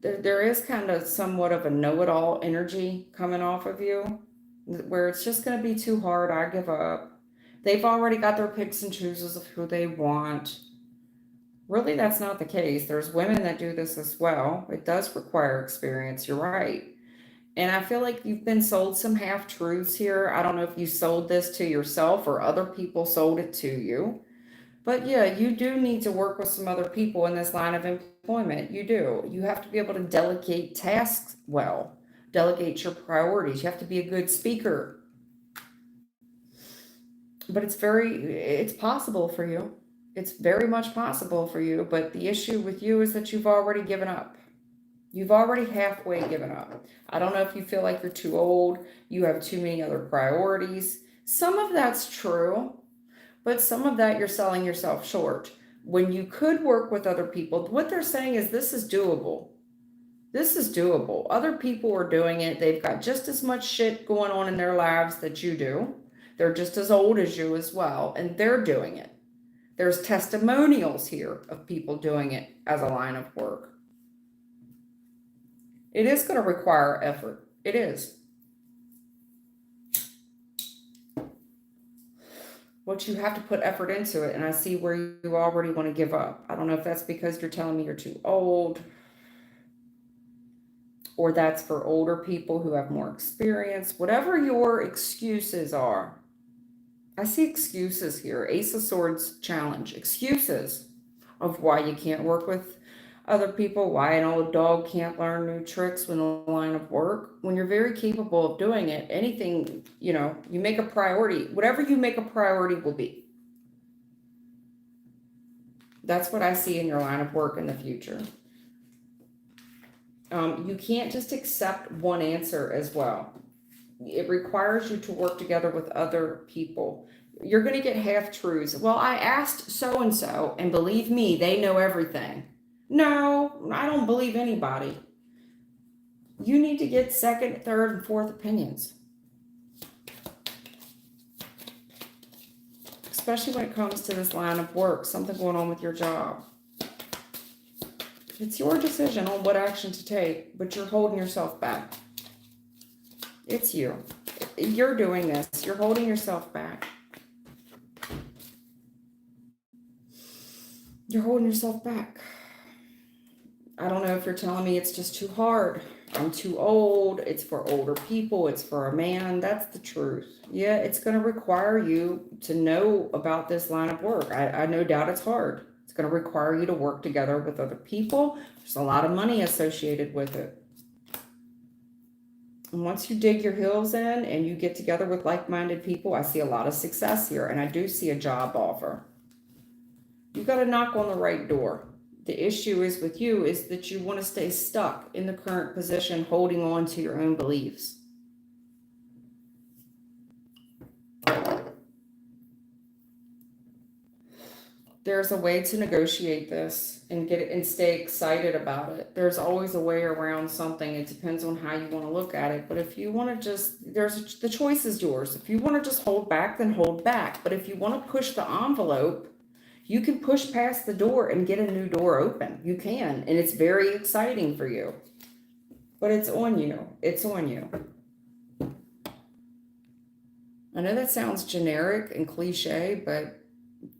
There is kind of somewhat of a know-it-all energy coming off of you where it's just going to be too hard. I give up. They've already got their picks and chooses of who they want. Really, that's not the case. There's women that do this as well. It does require experience. You're right. And I feel like you've been sold some half-truths here. I don't know if you sold this to yourself or other people sold it to you. But yeah, you do need to work with some other people in this line of employment. You do. You have to be able to delegate tasks well. Delegate your priorities. You have to be a good speaker. But it's possible for you. It's very much possible for you. But the issue with you is that you've already given up. You've already halfway given up. I don't know if you feel like you're too old. You have too many other priorities. Some of that's true. But some of that you're selling yourself short. When you could work with other people, what they're saying is this is doable. This is doable. Other people are doing it. They've got just as much shit going on in their lives that you do. They're just as old as you as well, and they're doing it. There's testimonials here of people doing it as a line of work. It is going to require effort. It is. But you have to put effort into it, and I see where you already want to give up. I don't know if that's because you're telling me you're too old, or that's for older people who have more experience. Whatever your excuses are. I see excuses here. Ace of Swords challenge. Excuses of why you can't work with other people, why an old dog can't learn new tricks when a line of work. When you're very capable of doing it, anything, you make a priority. Whatever you make a priority will be. That's what I see in your line of work in the future. You can't just accept one answer as well. It requires you to work together with other people. You're going to get half-truths. Well, I asked so-and-so, and believe me, they know everything. No, I don't believe anybody. You need to get second, third, and fourth opinions. Especially when it comes to this line of work, something going on with your job. It's your decision on what action to take, but you're holding yourself back. It's you. You're doing this. You're holding yourself back. You're holding yourself back. I don't know if you're telling me it's just too hard. I'm too old. It's for older people. It's for a man. That's the truth. Yeah, it's going to require you to know about this line of work. I no doubt it's hard. It's going to require you to work together with other people. There's a lot of money associated with it. And once you dig your heels in and you get together with like-minded people, I see a lot of success here. And I do see a job offer. You got to knock on the right door. The issue is with you is that you want to stay stuck in the current position, holding on to your own beliefs. There's a way to negotiate this and get it and stay excited about it. There's always a way around something. It depends on how you want to look at it. But if you want to the choice is yours. If you want to just hold back, then hold back. But if you want to push the envelope, you can push past the door and get a new door open. You can, and it's very exciting for you. But it's on you. It's on you. I know that sounds generic and cliche, but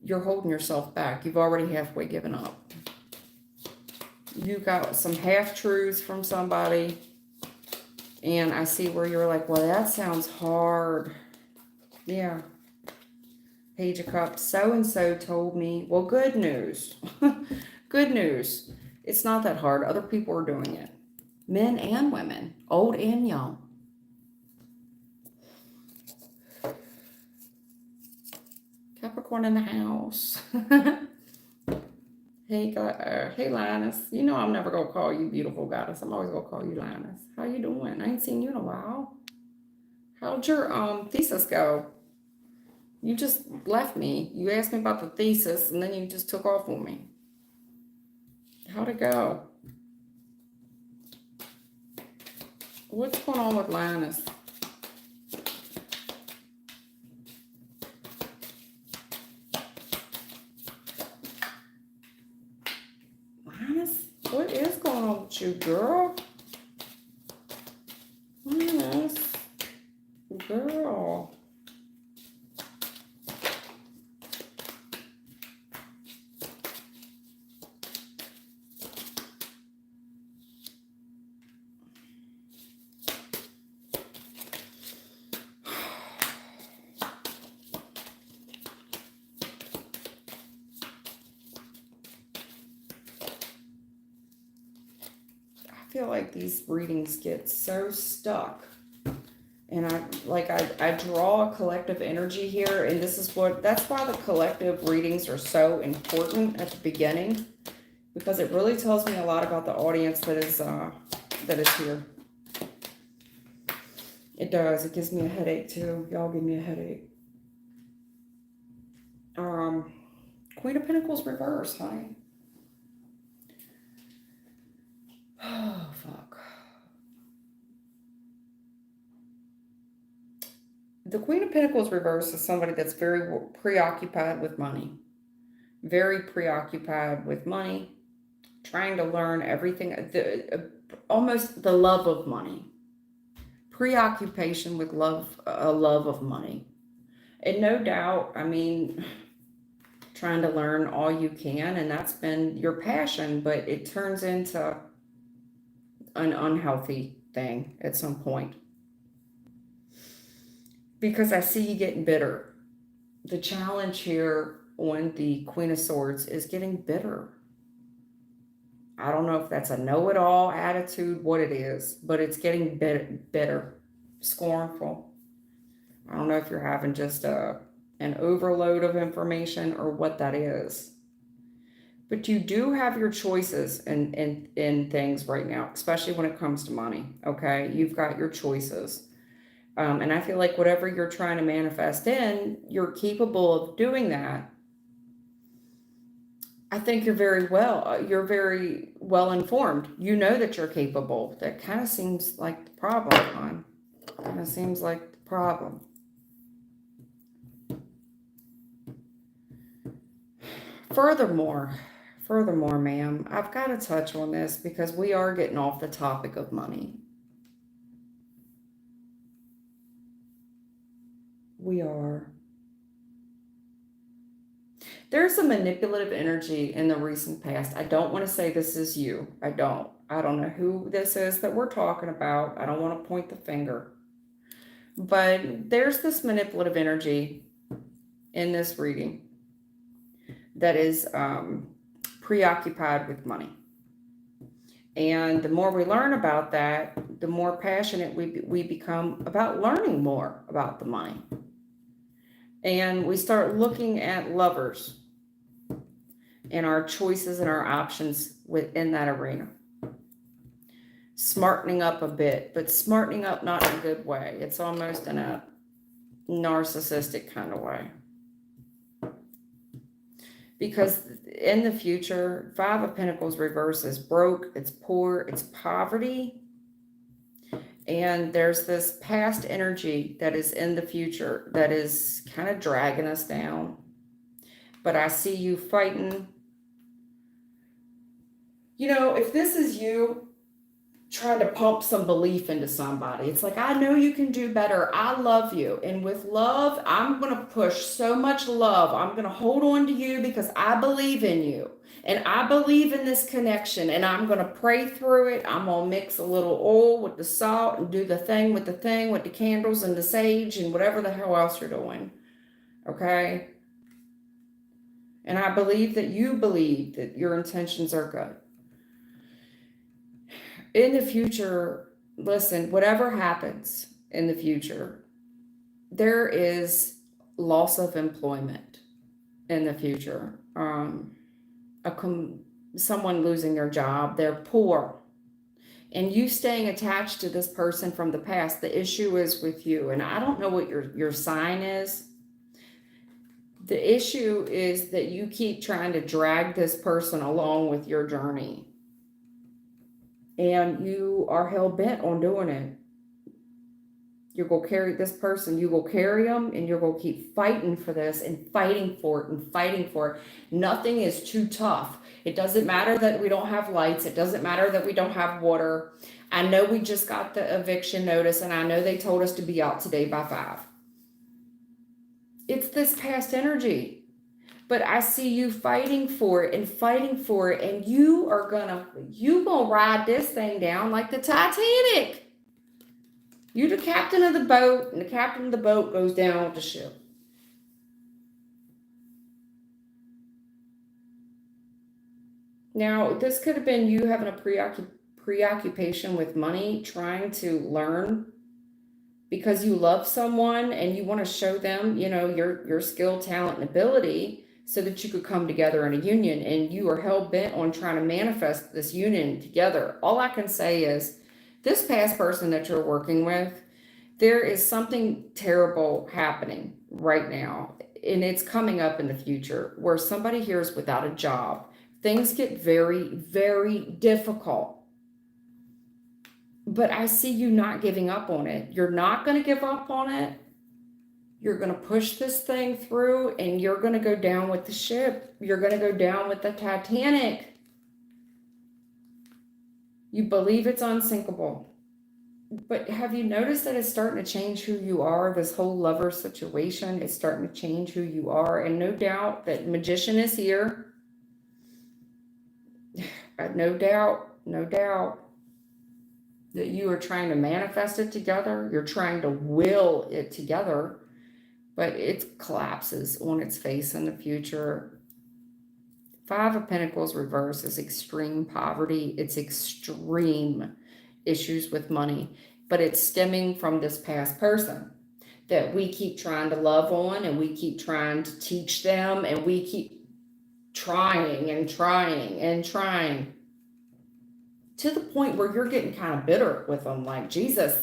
you're holding yourself back. You've already halfway given up. You got some half-truths from somebody, and I see where you're like, well, that sounds hard. Yeah. Page of Cups, so-and-so told me. Well, good news. Good news. It's not that hard. Other people are doing it. Men and women, old and young. Capricorn in the house. Hey, Lionus. You know I'm never going to call you beautiful goddess. I'm always going to call you Lionus. How you doing? I ain't seen you in a while. How'd your thesis go? You just left me. You asked me about the thesis, and then you just took off on me. How'd it go? What's going on with Lionus? Lionus, what is going on with you, girl? Lionus, girl. I feel like these readings get so stuck, and I draw a collective energy here, and that's why the collective readings are so important at the beginning, because it really tells me a lot about the audience that is here. It does. It gives me a headache too. Y'all give me a headache. All Queen of Pentacles reverse, honey. Oh, fuck. The Queen of Pentacles reverse is somebody that's very preoccupied with money. Very preoccupied with money. Trying to learn everything. Almost the love of money. Preoccupation with love, a love of money. And no doubt, I mean, trying to learn all you can, and that's been your passion, but it turns into an unhealthy thing at some point. Because I see you getting bitter. The challenge here on the Queen of Swords is getting bitter. I don't know if that's a know-it-all attitude, what it is, but it's getting bitter, scornful. I don't know if you're having just an overload of information or what that is. But you do have your choices in things right now, especially when it comes to money, okay? You've got your choices. And I feel like whatever you're trying to manifest in, you're capable of doing that. I think you're very well informed. You know that you're capable. That kind of seems like the problem, hon. Kind of seems like the problem. Furthermore, ma'am, I've got to touch on this because we are getting off the topic of money. We are. There's a manipulative energy in the recent past. I don't want to say this is you. I don't know who this is that we're talking about. I don't want to point the finger. But there's this manipulative energy in this reading that is preoccupied with money. And the more we learn about that, the more passionate we become about learning more about the money. And we start looking at lovers and our choices and our options within that arena. Smartening up a bit, but smartening up not in a good way. It's almost in a narcissistic kind of way. Because in the future, Five of Pentacles reverse is broke, it's poor, it's poverty. And there's this past energy that is in the future that is kind of dragging us down. But I see you fighting. You know, if this is you trying to pump some belief into somebody, it's like, I know you can do better. I love you. And with love, I'm going to push so much love. I'm going to hold on to you because I believe in you. And I believe in this connection. And I'm going to pray through it. I'm going to mix a little oil with the salt and do the thing with the candles and the sage and whatever the hell else you're doing. Okay? And I believe that you believe that your intentions are good. In the future, listen, whatever happens in the future, there is loss of employment in the future. Someone losing their job, they're poor. And you staying attached to this person from the past, the issue is with you. And I don't know what your sign is. The issue is that you keep trying to drag this person along with your journey. And you are hell-bent on doing it. You're going to carry this person, you will carry them, and you're going to keep fighting for this and fighting for it and fighting for it. Nothing is too tough. It doesn't matter that we don't have lights. It doesn't matter that we don't have water. I know we just got the eviction notice, and I know they told us to be out today by 5. It's this past energy. But I see you fighting for it, and you gonna ride this thing down like the Titanic. You're the captain of the boat, and the captain of the boat goes down with the ship. Now, this could have been you having a preoccupation with money, trying to learn because you love someone and you want to show them, you know, your skill, talent, and ability, so that you could come together in a union, and you are hell-bent on trying to manifest this union together. All I can say is, this past person that you're working with, there is something terrible happening right now. and it's coming up in the future, where somebody here is without a job. Things get very, very difficult. But I see you not giving up on it. You're not going to give up on it. You're going to push this thing through, and you're going to go down with the ship. You're going to go down with the Titanic. You believe it's unsinkable. But have you noticed that it's starting to change who you are? This whole lover situation is starting to change who you are. And no doubt that magician is here. No doubt that you are trying to manifest it together. You're trying to will it together, but it collapses on its face in the future. Five of Pentacles reverse is extreme poverty. It's extreme issues with money, but it's stemming from this past person that we keep trying to love on, and we keep trying to teach them, and we keep trying and trying and trying, to the point where you're getting kind of bitter with them, like, Jesus,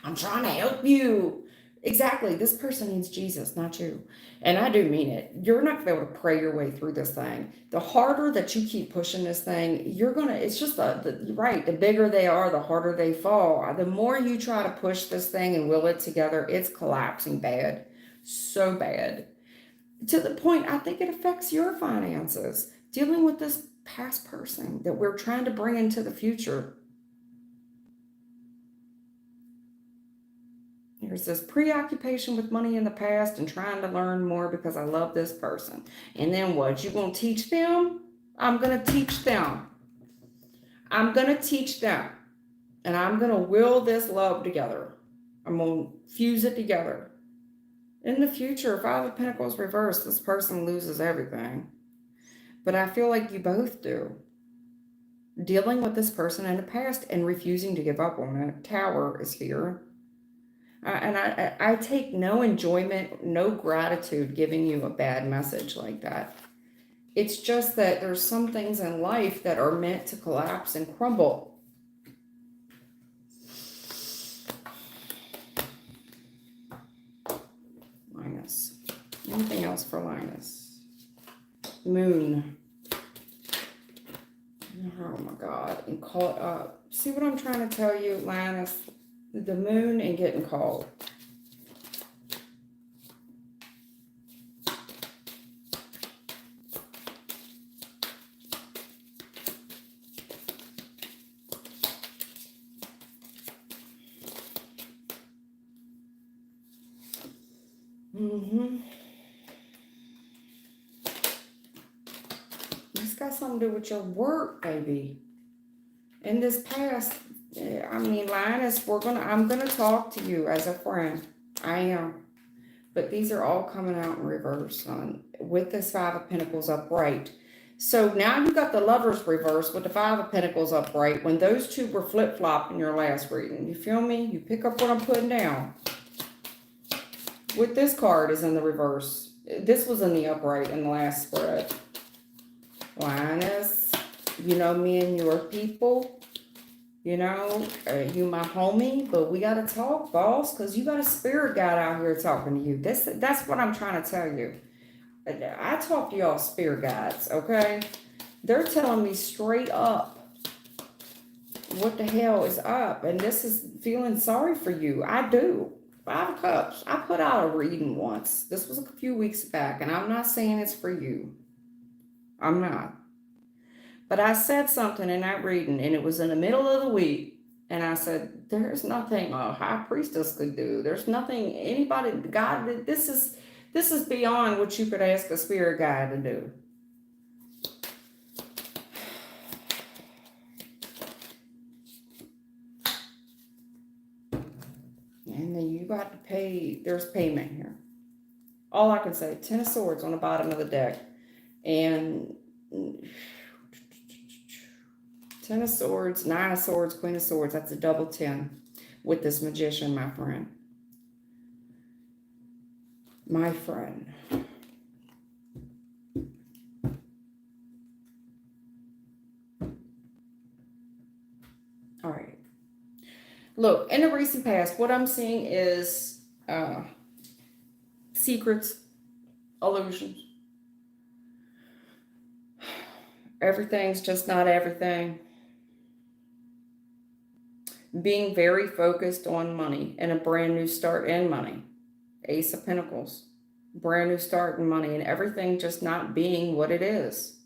I'm trying to help you. Exactly. This person needs Jesus, not you. And I do mean it. You're not going to be able to pray your way through this thing. The harder that you keep pushing this thing, it's just right. The bigger they are, the harder they fall. The more you try to push this thing and will it together, it's collapsing bad. So bad. To the point, I think it affects your finances. Dealing with this past person that we're trying to bring into the future. There's this preoccupation with money in the past and trying to learn more because I love this person. And then what? You gonna teach them? I'm gonna teach them. I'm gonna teach them. And I'm gonna will this love together. I'm gonna fuse it together. In the future, Five of Pentacles reversed, this person loses everything. But I feel like you both do. Dealing with this person in the past and refusing to give up on it. Tower is here. And I take no enjoyment, no gratitude giving you a bad message like that. It's just that there's some things in life that are meant to collapse and crumble. Linus. Anything else for Linus? Moon. Oh my God. And caught up. See what I'm trying to tell you, Lionus? The moon and getting called. It's got something to do with your work, baby. In this past, I mean, Lionus, I'm gonna talk to you as a friend. I am. But these are all coming out in reverse, with this Five of Pentacles upright. So now you got the Lovers reverse with the Five of Pentacles upright, when those two were flip-flop in your last reading. You feel me? You pick up what I'm putting down. With this card is in the reverse. This was in the upright in the last spread. Lionus, you know me and your people. You know, you my homie, but we got to talk, boss, because you got a spirit guide out here talking to you. That's what I'm trying to tell you. I talk to y'all spirit guides, okay? They're telling me straight up what the hell is up, and this is feeling sorry for you. I do. Five of Cups. I put out a reading once. This was a few weeks back, and I'm not saying it's for you. I'm not. But I said something in that reading, and it was in the middle of the week, and I said, there's nothing a high priestess could do. There's nothing anybody, God, this is beyond what you could ask a spirit guide to do. And then you got to pay, there's payment here. All I can say, 10 of Swords on the bottom of the deck. And 10 of Swords, 9 of Swords, Queen of Swords. That's a double 10 with this Magician, my friend. My friend. All right. Look, in the recent past, what I'm seeing is secrets, illusions. Everything's just not everything. Being very focused on money and a brand new start in money. Ace of Pentacles. Brand new start in money and everything just not being what it is.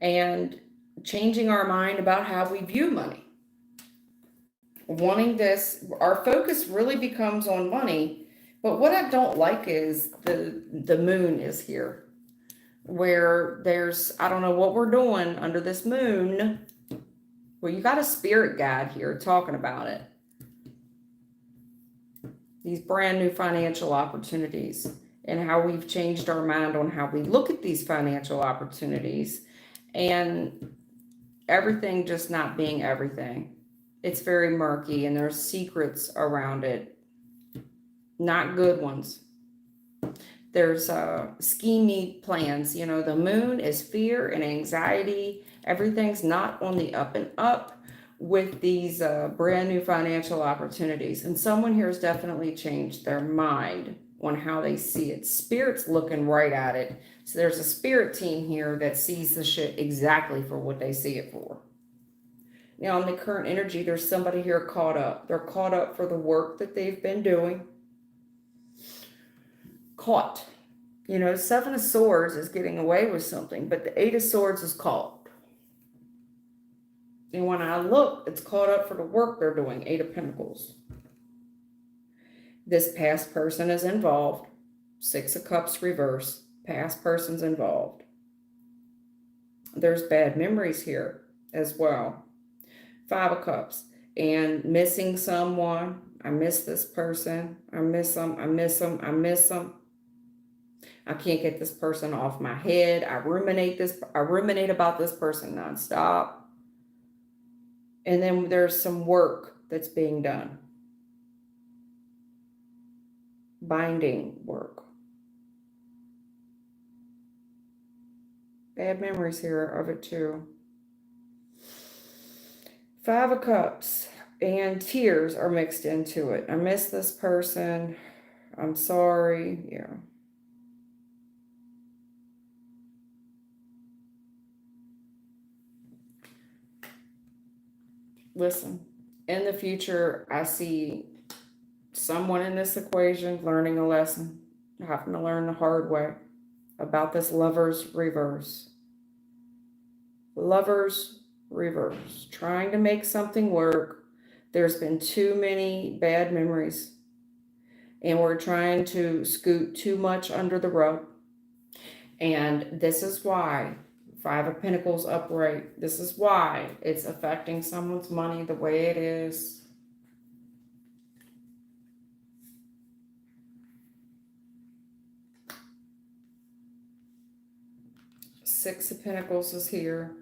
And changing our mind about how we view money. Wanting this, our focus really becomes on money. But what I don't like is the moon is here. Where there's, I don't know what we're doing under this moon. Well, you got a spirit guide here talking about it. These brand new financial opportunities and how we've changed our mind on how we look at these financial opportunities and everything just not being everything. It's very murky and there's secrets around it. Not good ones. There's scheming plans. You know, the moon is fear and anxiety. Everything's not on the up and up with these brand new financial opportunities. And someone here has definitely changed their mind on how they see it. Spirit's looking right at it. So there's a spirit team here that sees the shit exactly for what they see it for. Now, in the current energy, there's somebody here caught up. They're caught up for the work that they've been doing. Caught. You know, Seven of Swords is getting away with something, but the Eight of Swords is caught. And when I look, it's caught up for the work they're doing. Eight of Pentacles. This past person is involved. Six of Cups reverse. Past person's involved. There's bad memories here as well. Five of Cups. And missing someone. I miss this person. I miss them. I miss them. I miss them. I can't get this person off my head. I ruminate about this person nonstop. And then there's some work that's being done. Binding work. Bad memories here of it too. Five of Cups. And tears are mixed into it. I miss this person. I'm sorry. Yeah. Listen, in the future, I see someone in this equation learning a lesson, having to learn the hard way about this Lovers reverse. Lovers reverse. Trying to make something work. There's been too many bad memories. And we're trying to scoot too much under the rug. And this is why. Five of Pentacles upright. This is why it's affecting someone's money the way it is. Six of Pentacles is here.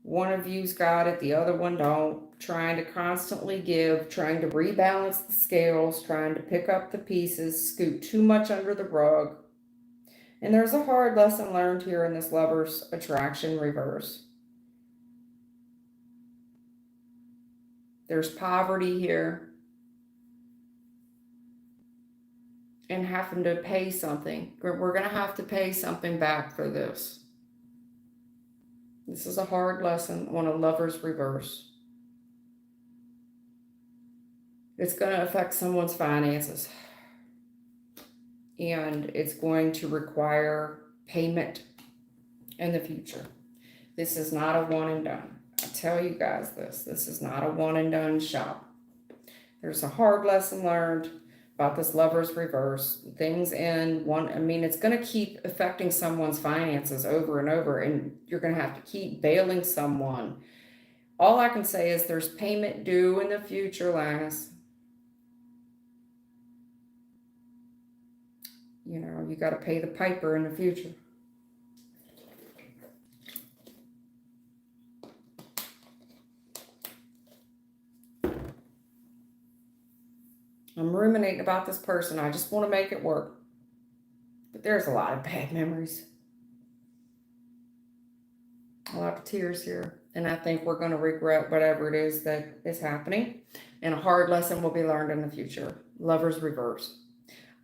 One of you's got it, the other one don't. Trying to constantly give, trying to rebalance the scales, trying to pick up the pieces, scoot too much under the rug. And there's a hard lesson learned here in this Lovers attraction reverse. There's poverty here. And having to pay something. We're going to have to pay something back for this. This is a hard lesson on a Lovers reverse. It's going to affect someone's finances. And it's going to require payment in the future. This is not a one and done. I tell you guys this. This is not a one and done shop. There's a hard lesson learned about this Lovers reverse. Things in one, I mean, it's going to keep affecting someone's finances over and over, and you're going to have to keep bailing someone. All I can say is there's payment due in the future, Lionus. You know, you got to pay the piper in the future. I'm ruminating about this person. I just want to make it work. But there's a lot of bad memories. A lot of tears here. And I think we're going to regret whatever it is that is happening. And a hard lesson will be learned in the future. Lovers reverse.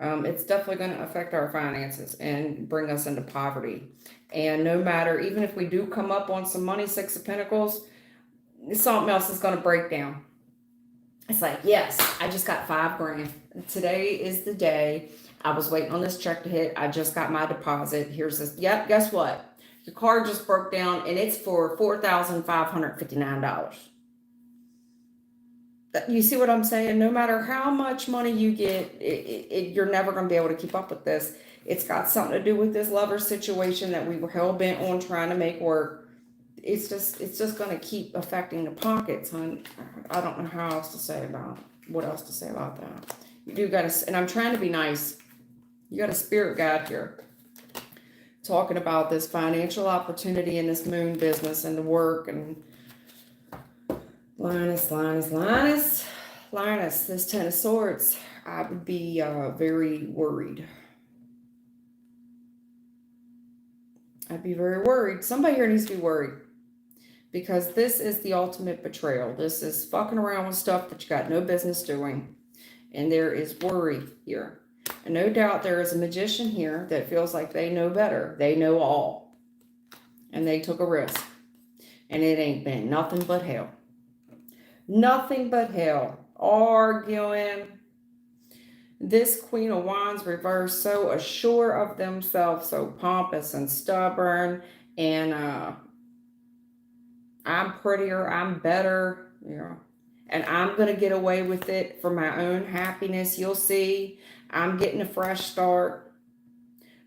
It's definitely going to affect our finances and bring us into poverty. And no matter, even if we do come up on some money, Six of Pentacles, something else is going to break down. It's like, yes, I just got $5,000. Today is the day. I was waiting on this check to hit. I just got my deposit. Here's this. Yep, guess what? Your card just broke down and it's for $4,559. You see what I'm saying? No matter how much money you get, you're never going to be able to keep up with this. It's got something to do with this lover situation that we were hell bent on trying to make work. It's just going to keep affecting the pockets, hon. I don't know how else to say about what else to say about that. You do got to, and I'm trying to be nice. You got a spirit guide here talking about this financial opportunity in this moon business and the work and Lionus, this Ten of Swords. I would be very worried. I'd be very worried. Somebody here needs to be worried. Because this is the ultimate betrayal. This is fucking around with stuff that you got no business doing. And there is worry here. And no doubt there is a magician here that feels like they know better. They know all. And they took a risk. And it ain't been nothing but hell. Nothing but hell. Arguing. This Queen of Wands reversed, so assured of themselves, so pompous and stubborn. And I'm prettier, I'm better, and I'm going to get away with it for my own happiness. You'll see, I'm getting a fresh start.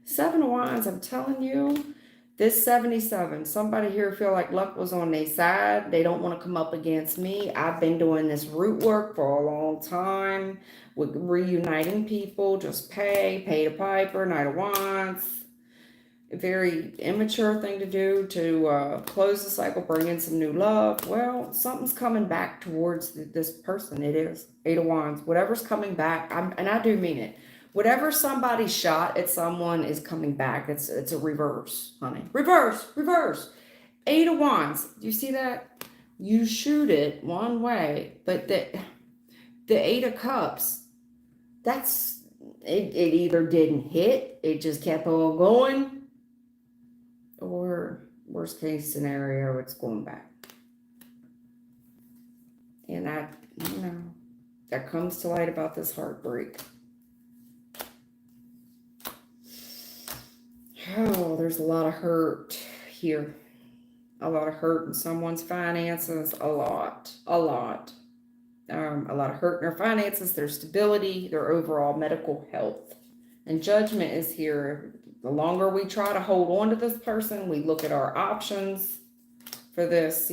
Seven of Wands, I'm telling you, this 77, somebody here feel like luck was on their side. They don't want to come up against me. I've been doing this root work for a long time with reuniting people, just pay the piper, Knight of Wands. A very immature thing to do to close the cycle, bring in some new love. Well, something's coming back towards this person. It is Eight of Wands. Whatever's coming back, and I do mean it. Whatever somebody shot at someone is coming back. It's a reverse, honey. Reverse. Eight of Wands. Do you see that? You shoot it one way, but the Eight of Cups, that's it either didn't hit, it just kept on going. Or worst case scenario, it's going back. And that, that comes to light about this heartbreak. Oh, there's a lot of hurt here. A lot of hurt in someone's finances. A lot. A lot of hurt in their finances, their stability, their overall medical health. And judgment is here. The longer we try to hold on to this person, we look at our options for this,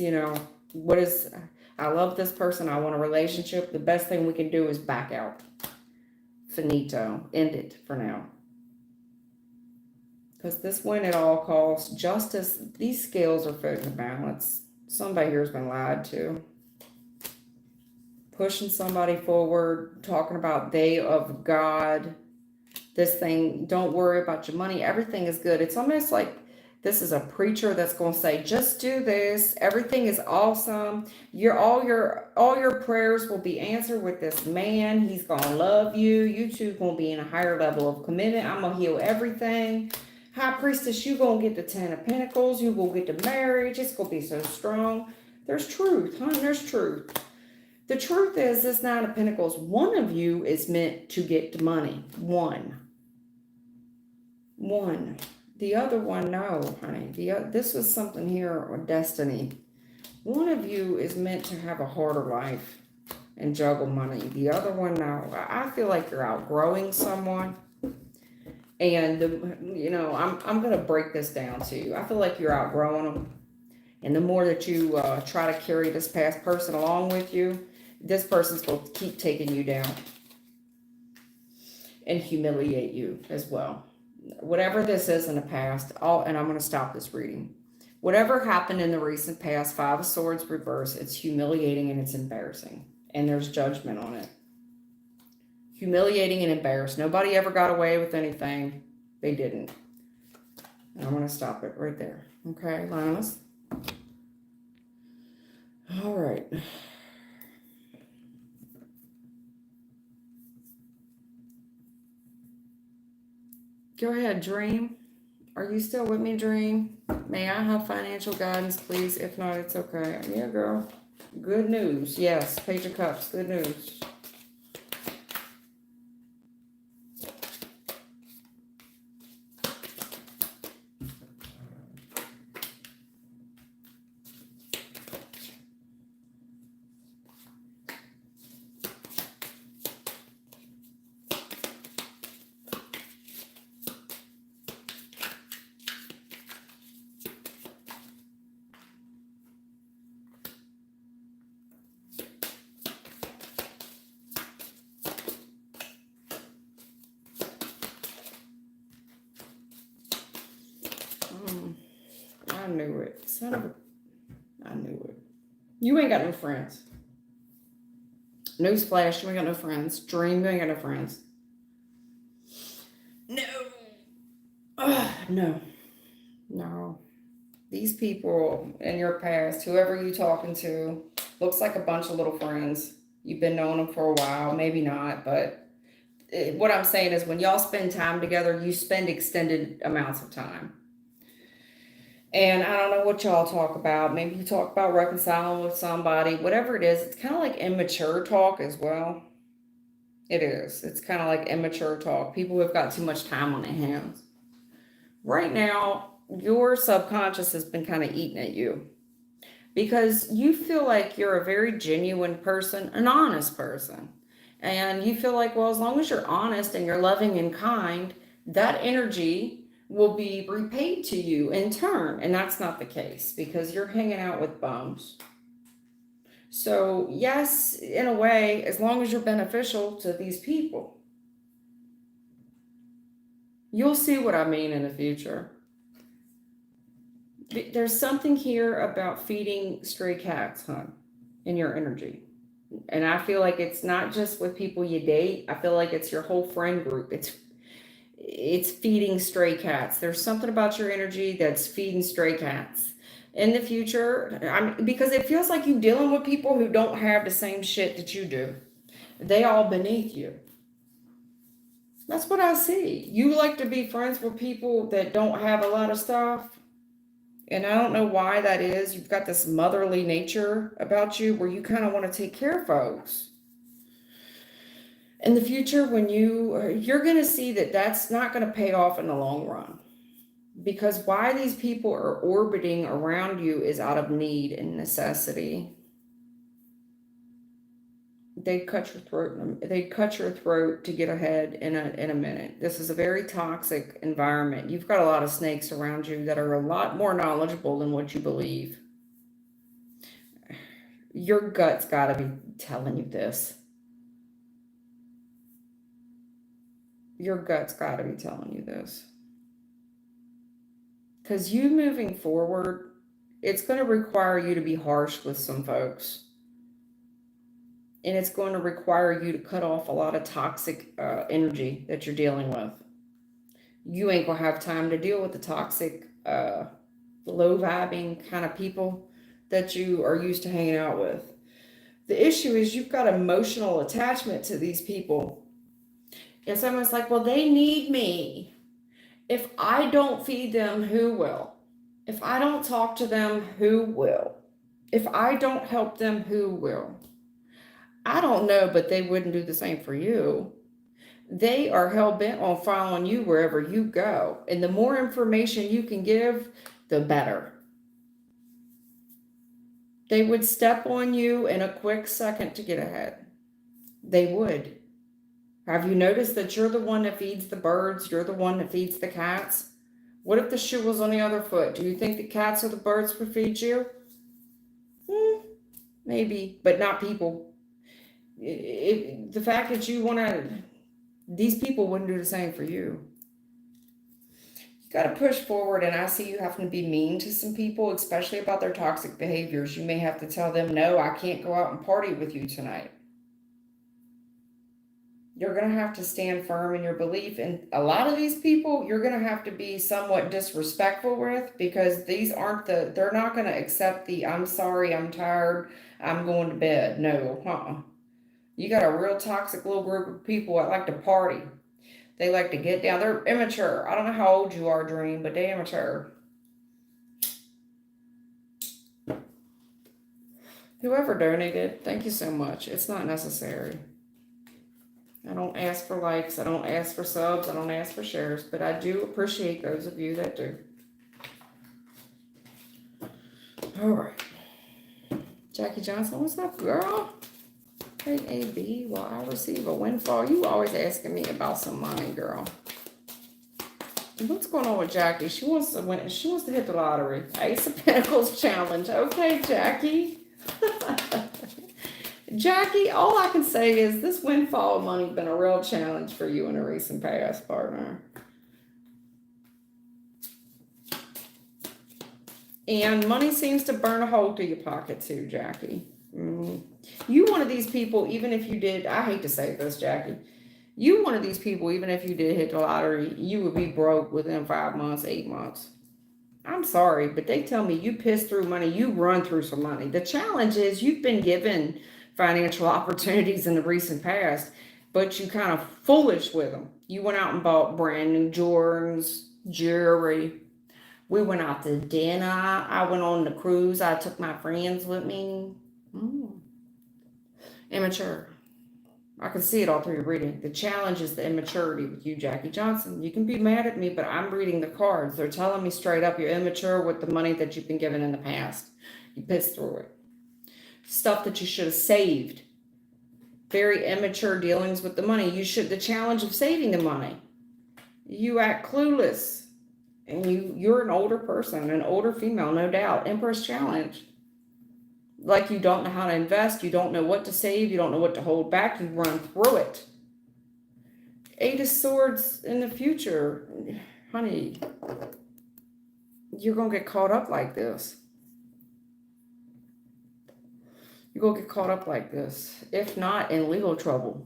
I love this person, I want a relationship. The best thing we can do is back out. Finito. End it for now. Because this win at all costs, justice, these scales are fit in balance. Somebody here has been lied to. Pushing somebody forward, talking about they of God. This thing, don't worry about your money. Everything is good. It's almost like this is a preacher that's going to say, just do this. Everything is awesome. All your prayers will be answered with this man. He's going to love you. You two going to be in a higher level of commitment. I'm going to heal everything. High Priestess, you going to get the Ten of Pentacles. You will get the marriage. It's going to be so strong. There's truth, honey. There's truth. The truth is this Nine of Pentacles, one of you is meant to get the money. One. The other one, no, honey. This was something here, or destiny. One of you is meant to have a harder life and juggle money. The other one, no. I feel like you're outgrowing someone. And, I'm going to break this down to you. I feel like you're outgrowing them. And the more that you try to carry this past person along with you, this person's going to keep taking you down and humiliate you as well. Whatever this is in the past, and I'm going to stop this reading. Whatever happened in the recent past, Five of Swords reverse, it's humiliating and it's embarrassing. And there's judgment on it. Humiliating and embarrassed. Nobody ever got away with anything. They didn't. And I'm going to stop it right there. Okay, Lionus? All right. Go ahead, Dream. Are you still with me, Dream? May I have financial guidance, please? If not, it's okay. Yeah, girl. Good news. Yes, Page of Cups. Good news. I knew it. Son of a... I knew it. You ain't got no friends. Newsflash, you ain't got no friends. Dream, you ain't got no friends. No. No. No. These people in your past, whoever you talking to, looks like a bunch of little friends. You've been knowing them for a while, maybe not, but what I'm saying is when y'all spend time together, you spend extended amounts of time. And I don't know what y'all talk about. Maybe you talk about reconciling with somebody, whatever it is. It's kind of like immature talk as well. It is. It's kind of like immature talk. People who have got too much time on their hands. Right now, your subconscious has been kind of eating at you because you feel like you're a very genuine person, an honest person. And you feel like, well, as long as you're honest and you're loving and kind, that energy will be repaid to you in turn. And that's not the case because you're hanging out with bums. So, yes, in a way, as long as you're beneficial to these people, you'll see what I mean in the future. There's something here about feeding stray cats, hon, in your energy. And I feel like it's not just with people you date. I feel like it's your whole friend group. It's feeding stray cats. There's something about your energy that's feeding stray cats. In the future, because it feels like you're dealing with people who don't have the same shit that you do. They all beneath you. That's what I see. You like to be friends with people that don't have a lot of stuff. And I don't know why that is. You've got this motherly nature about you where you kind of want to take care of folks. In the future, when you're going to see that that's not going to pay off in the long run. Because why these people are orbiting around you is out of need and necessity. They'd cut your throat. They'd cut your throat to get ahead in a minute. This is a very toxic environment. You've got a lot of snakes around you that are a lot more knowledgeable than what you believe. Your gut's got to be telling you this. Your gut's got to be telling you this. Because you moving forward, it's going to require you to be harsh with some folks. And it's going to require you to cut off a lot of toxic energy that you're dealing with. You ain't going to have time to deal with the toxic, low vibing kind of people that you are used to hanging out with. The issue is you've got emotional attachment to these people. It's almost like, well, they need me. If I don't feed them, who will? If I don't talk to them, who will? If I don't help them, who will? I don't know, but they wouldn't do the same for you. They are hell-bent on following you wherever you go. And the more information you can give, the better. They would step on you in a quick second to get ahead. They would. Have you noticed that you're the one that feeds the birds? You're the one that feeds the cats? What if the shoe was on the other foot? Do you think the cats or the birds would feed you? Maybe, but not people. The fact that you want to, these people wouldn't do the same for you. You got to push forward, and I see you having to be mean to some people, especially about their toxic behaviors. You may have to tell them, no, I can't go out and party with you tonight. You're going to have to stand firm in your belief. And a lot of these people, you're going to have to be somewhat disrespectful with because they're not going to accept the, I'm sorry, I'm tired, I'm going to bed. No, You got a real toxic little group of people that like to party. They like to get down. They're immature. I don't know how old you are, Dream, but they're immature. Whoever donated, thank you so much. It's not necessary. I don't ask for likes. I don't ask for subs. I don't ask for shares. But I do appreciate those of you that do. All right. Jackie Johnson, what's up, girl? KAB, will I receive a windfall? You always asking me about some money, girl. What's going on with Jackie? She wants to win. She wants to hit the lottery. Ace of Pentacles challenge. Okay, Jackie. Jackie, all I can say is this windfall of money has been a real challenge for you in a recent past, partner. And money seems to burn a hole through your pocket too, Jackie. You one of these people, even if you did, I hate to say this, Jackie. You one of these people, even if you did hit the lottery, you would be broke within 5 months, 8 months. I'm sorry, but they tell me you piss through money, you run through some money. The challenge is you've been given financial opportunities in the recent past, but you kind of foolish with them. You went out and bought brand new Jordans, jewelry. We went out to dinner. I went on the cruise. I took my friends with me. Immature. I can see it all through your reading. The challenge is the immaturity with you, Jackie Johnson. You can be mad at me, but I'm reading the cards. They're telling me straight up you're immature with the money that you've been given in the past. You pissed through it. Stuff that you should have saved. Very immature dealings with the money. The challenge of saving the money. You act clueless. And you're an older person, an older female, no doubt. Empress challenge. Like you don't know how to invest. You don't know what to save. You don't know what to hold back. You run through it. 8 of Swords in the future. Honey, you're going to get caught up like this. You're going to get caught up like this. If not, in legal trouble.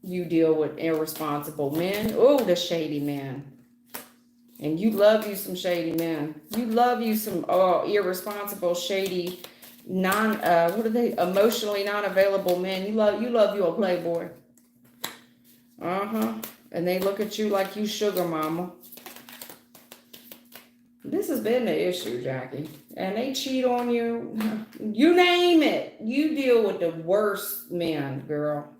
You deal with irresponsible men. Oh, the shady men. And you love you some shady men. You love you some irresponsible, shady, emotionally non-available men. You love you a playboy. And they look at you like you sugar mama. This has been the issue, Jackie. And they cheat on you. You name it. You deal with the worst men, girl.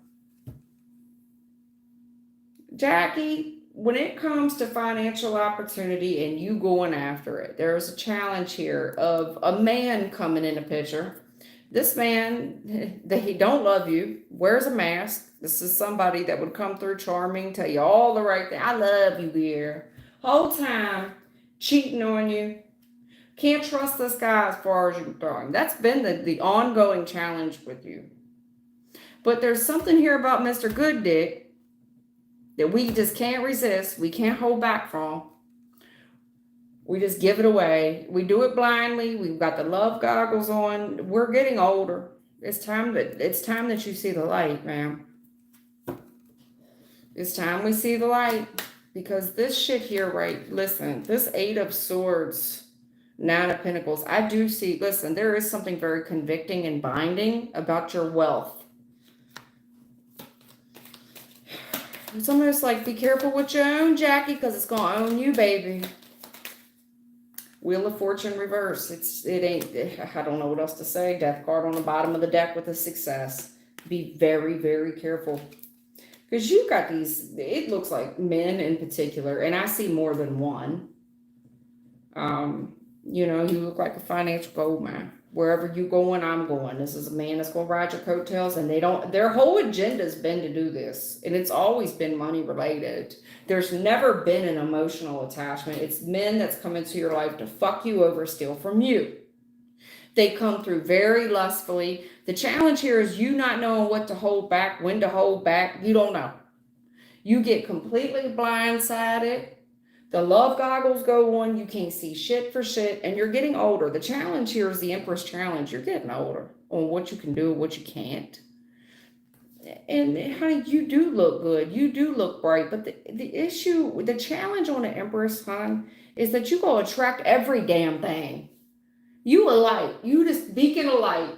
Jackie, when it comes to financial opportunity and you going after it, there's a challenge here of a man coming in the picture. This man, he don't love you, wears a mask. This is somebody that would come through charming, tell you all the right thing. I love you, dear. Whole time cheating on you. Can't trust this guy as far as you can throw him. That's been the ongoing challenge with you. But there's something here about Mr. Good Dick that we just can't resist. We can't hold back from. We just give it away. We do it blindly. We've got the love goggles on. We're getting older. It's time that you see the light, ma'am. It's time we see the light. Because this shit here, right? Listen, this 8 of Swords, 9 of Pentacles, I do see, listen, there is something very convicting and binding about your wealth. It's almost like, be careful what you own, Jackie, because it's going to own you, baby. Wheel of Fortune reverse. I don't know what else to say. Death card on the bottom of the deck with a success. Be very, very careful. Because you got these, it looks like men in particular, and I see more than one. You look like a financial gold mine. Wherever you going, I'm going. This is a man that's going to ride your coattails, and their whole agenda has been to do this. And it's always been money related. There's never been an emotional attachment. It's men that's come into your life to fuck you over, steal from you. They come through very lustfully. The challenge here is you not knowing what to hold back, when to hold back. You don't know. You get completely blindsided. The love goggles go on. You can't see shit for shit. And you're getting older. The challenge here is the Empress challenge. You're getting older on what you can do and what you can't. And honey, you do look good. You do look bright. But the challenge on the Empress, hon, is that you go attract every damn thing. You a light. You just beacon of light.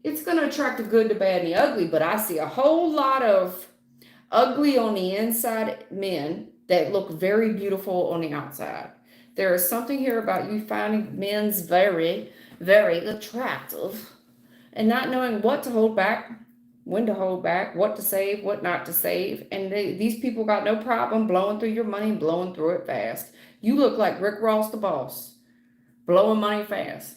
It's going to attract the good, the bad, and the ugly, but I see a whole lot of ugly on the inside men that look very beautiful on the outside. There is something here about you finding men's very, very attractive and not knowing what to hold back, when to hold back, what to save, what not to save. And these people got no problem blowing through your money, blowing through it fast. You look like Rick Ross the boss, blowing money fast.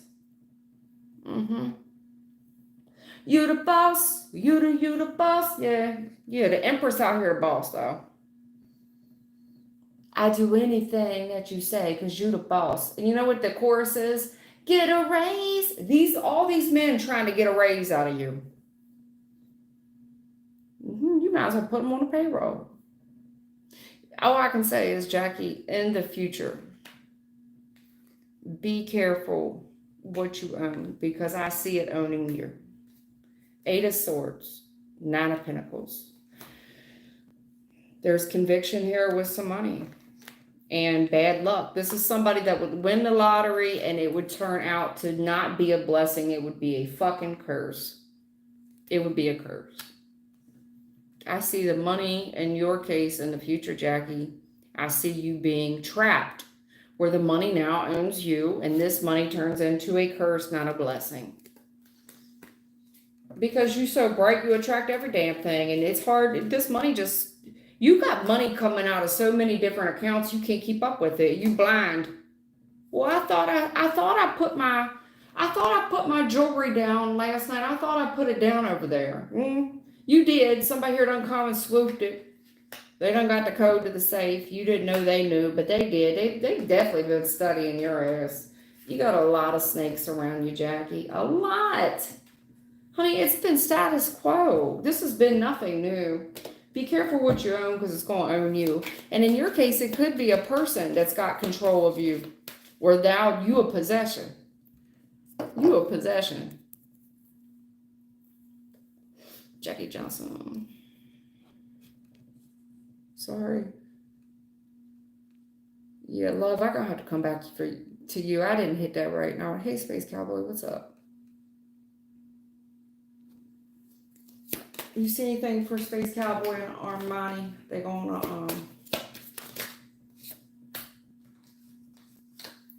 You the boss, you the boss, yeah. Yeah, the Empress out here boss though. I do anything that you say because you the boss. And you know what the chorus is? Get a raise. All these men trying to get a raise out of you. You might as well put them on the payroll. All I can say is, Jackie, in the future, be careful what you own because I see it owning you. 8 of Swords, 9 of Pentacles. There's conviction here with some money and bad luck. This is somebody that would win the lottery and it would turn out to not be a blessing. It would be a fucking curse. It would be a curse. I see the money in your case in the future, Jackie. I see you being trapped where the money now owns you and this money turns into a curse, not a blessing. Because you're so bright, you attract every damn thing. And it's hard. This money just, you got money coming out of so many different accounts, you can't keep up with it. You blind. Well, I thought I put my jewelry down last night. I thought I put it down over there. You did. Somebody here done come and swooped it. They done got the code to the safe. You didn't know they knew, but they did. They definitely been studying your ass. You got a lot of snakes around you, Jackie. A lot. Honey, it's been status quo. This has been nothing new. Be careful what you own because it's going to own you. And in your case, it could be a person that's got control of you. Or now you a possession. You a possession. Jackie Johnson. Sorry. Yeah, love, I'm going to have to come back to you. I didn't hit that right now. Hey, Space Cowboy, what's up? You see anything for Space Cowboy and Armani? They're gonna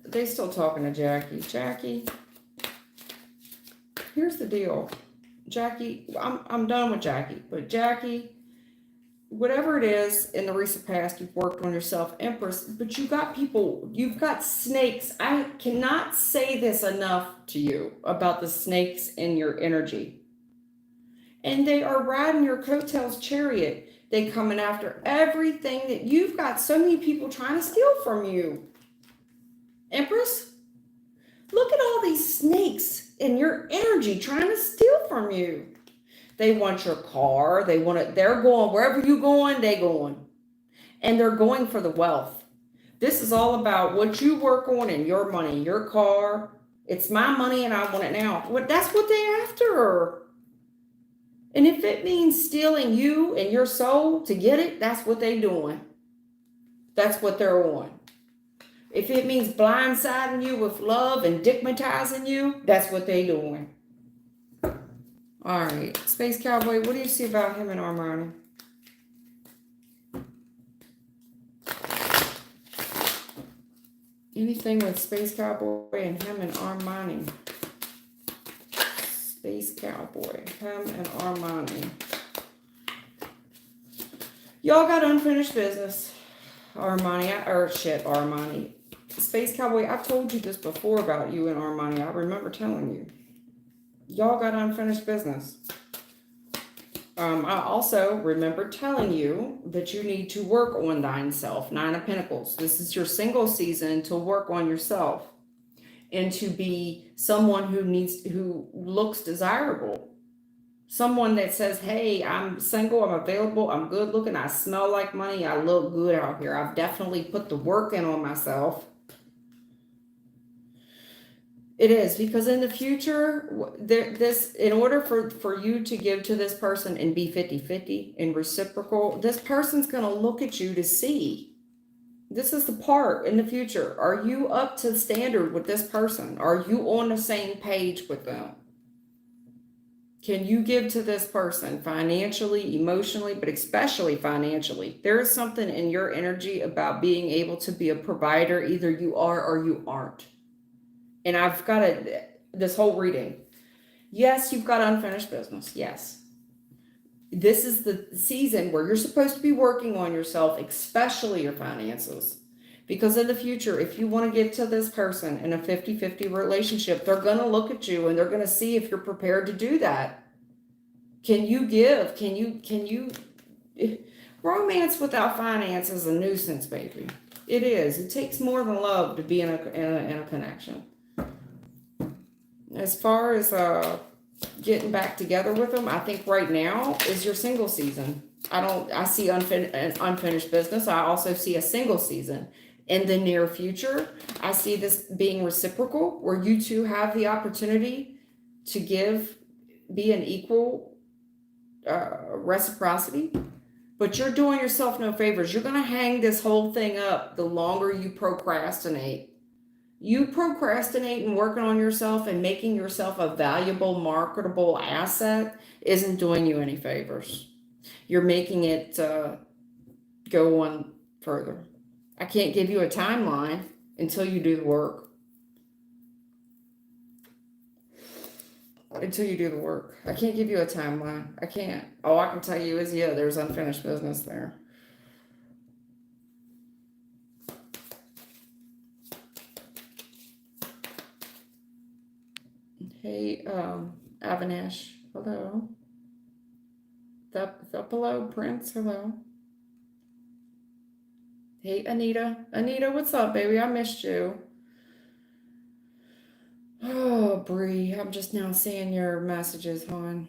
they still talking to Jackie. Jackie, here's the deal. Jackie, I'm done with Jackie, but Jackie, whatever it is in the recent past, you've worked on yourself, Empress, but you got people, you've got snakes. I cannot say this enough to you about the snakes in your energy. And they are riding your coattails chariot. They coming after everything that you've got so many people trying to steal from you. Empress, look at all these snakes in your energy trying to steal from you. They want your car. They're going, wherever you going, they going. And they're going for the wealth. This is all about what you work on and your money, your car. It's my money and I want it now. That's what they're after. And if it means stealing you and your soul to get it, that's what they're doing. That's what they're on. If it means blindsiding you with love and digmatizing you, that's what they're doing. All right. Space Cowboy, what do you see about him and Armani? Anything with Space Cowboy and him and Armani? Space Cowboy, him and Armani. Y'all got unfinished business. Armani. Space Cowboy, I've told you this before about you and Armani. I remember telling you. Y'all got unfinished business. I also remember telling you that you need to work on thine self. 9 of Pentacles. This is your single season to work on yourself. And to be someone who looks desirable. Someone that says, hey, I'm single, I'm available, I'm good looking, I smell like money, I look good out here. I've definitely put the work in on myself. It is, because in the future, in order for you to give to this person and be 50-50 and reciprocal, this person's going to look at you to see. This is the part in the future. Are you up to standard with this person? Are you on the same page with them? Can you give to this person financially, emotionally, but especially financially? There is something in your energy about being able to be a provider. Either you are or you aren't. And I've got this whole reading. Yes, you've got unfinished business. Yes. This is the season where you're supposed to be working on yourself, especially your finances. Because in the future, if you want to give to this person in a 50-50 relationship, they're going to look at you and they're going to see if you're prepared to do that. Can you give? Can you romance without finance is a nuisance, baby. It is. It takes more than love to be in a connection. As far as getting back together with them, I think right now is your single season. I see unfinished business. I also see a single season. In the near future, I see this being reciprocal, where you two have the opportunity to be an equal reciprocity. But you're doing yourself no favors. You're going to hang this whole thing up the longer you procrastinate. You procrastinate and working on yourself and making yourself a valuable, marketable asset isn't doing you any favors. You're making it go on further. I can't give you a timeline until you do the work. Until you do the work. I can't give you a timeline. I can't. All I can tell you is, yeah, there's unfinished business there. Hey, Avinash, hello. Up below, Prince, hello. Hey, Anita. Anita, what's up, baby? I missed you. Oh, Bree, I'm just now seeing your messages, hon.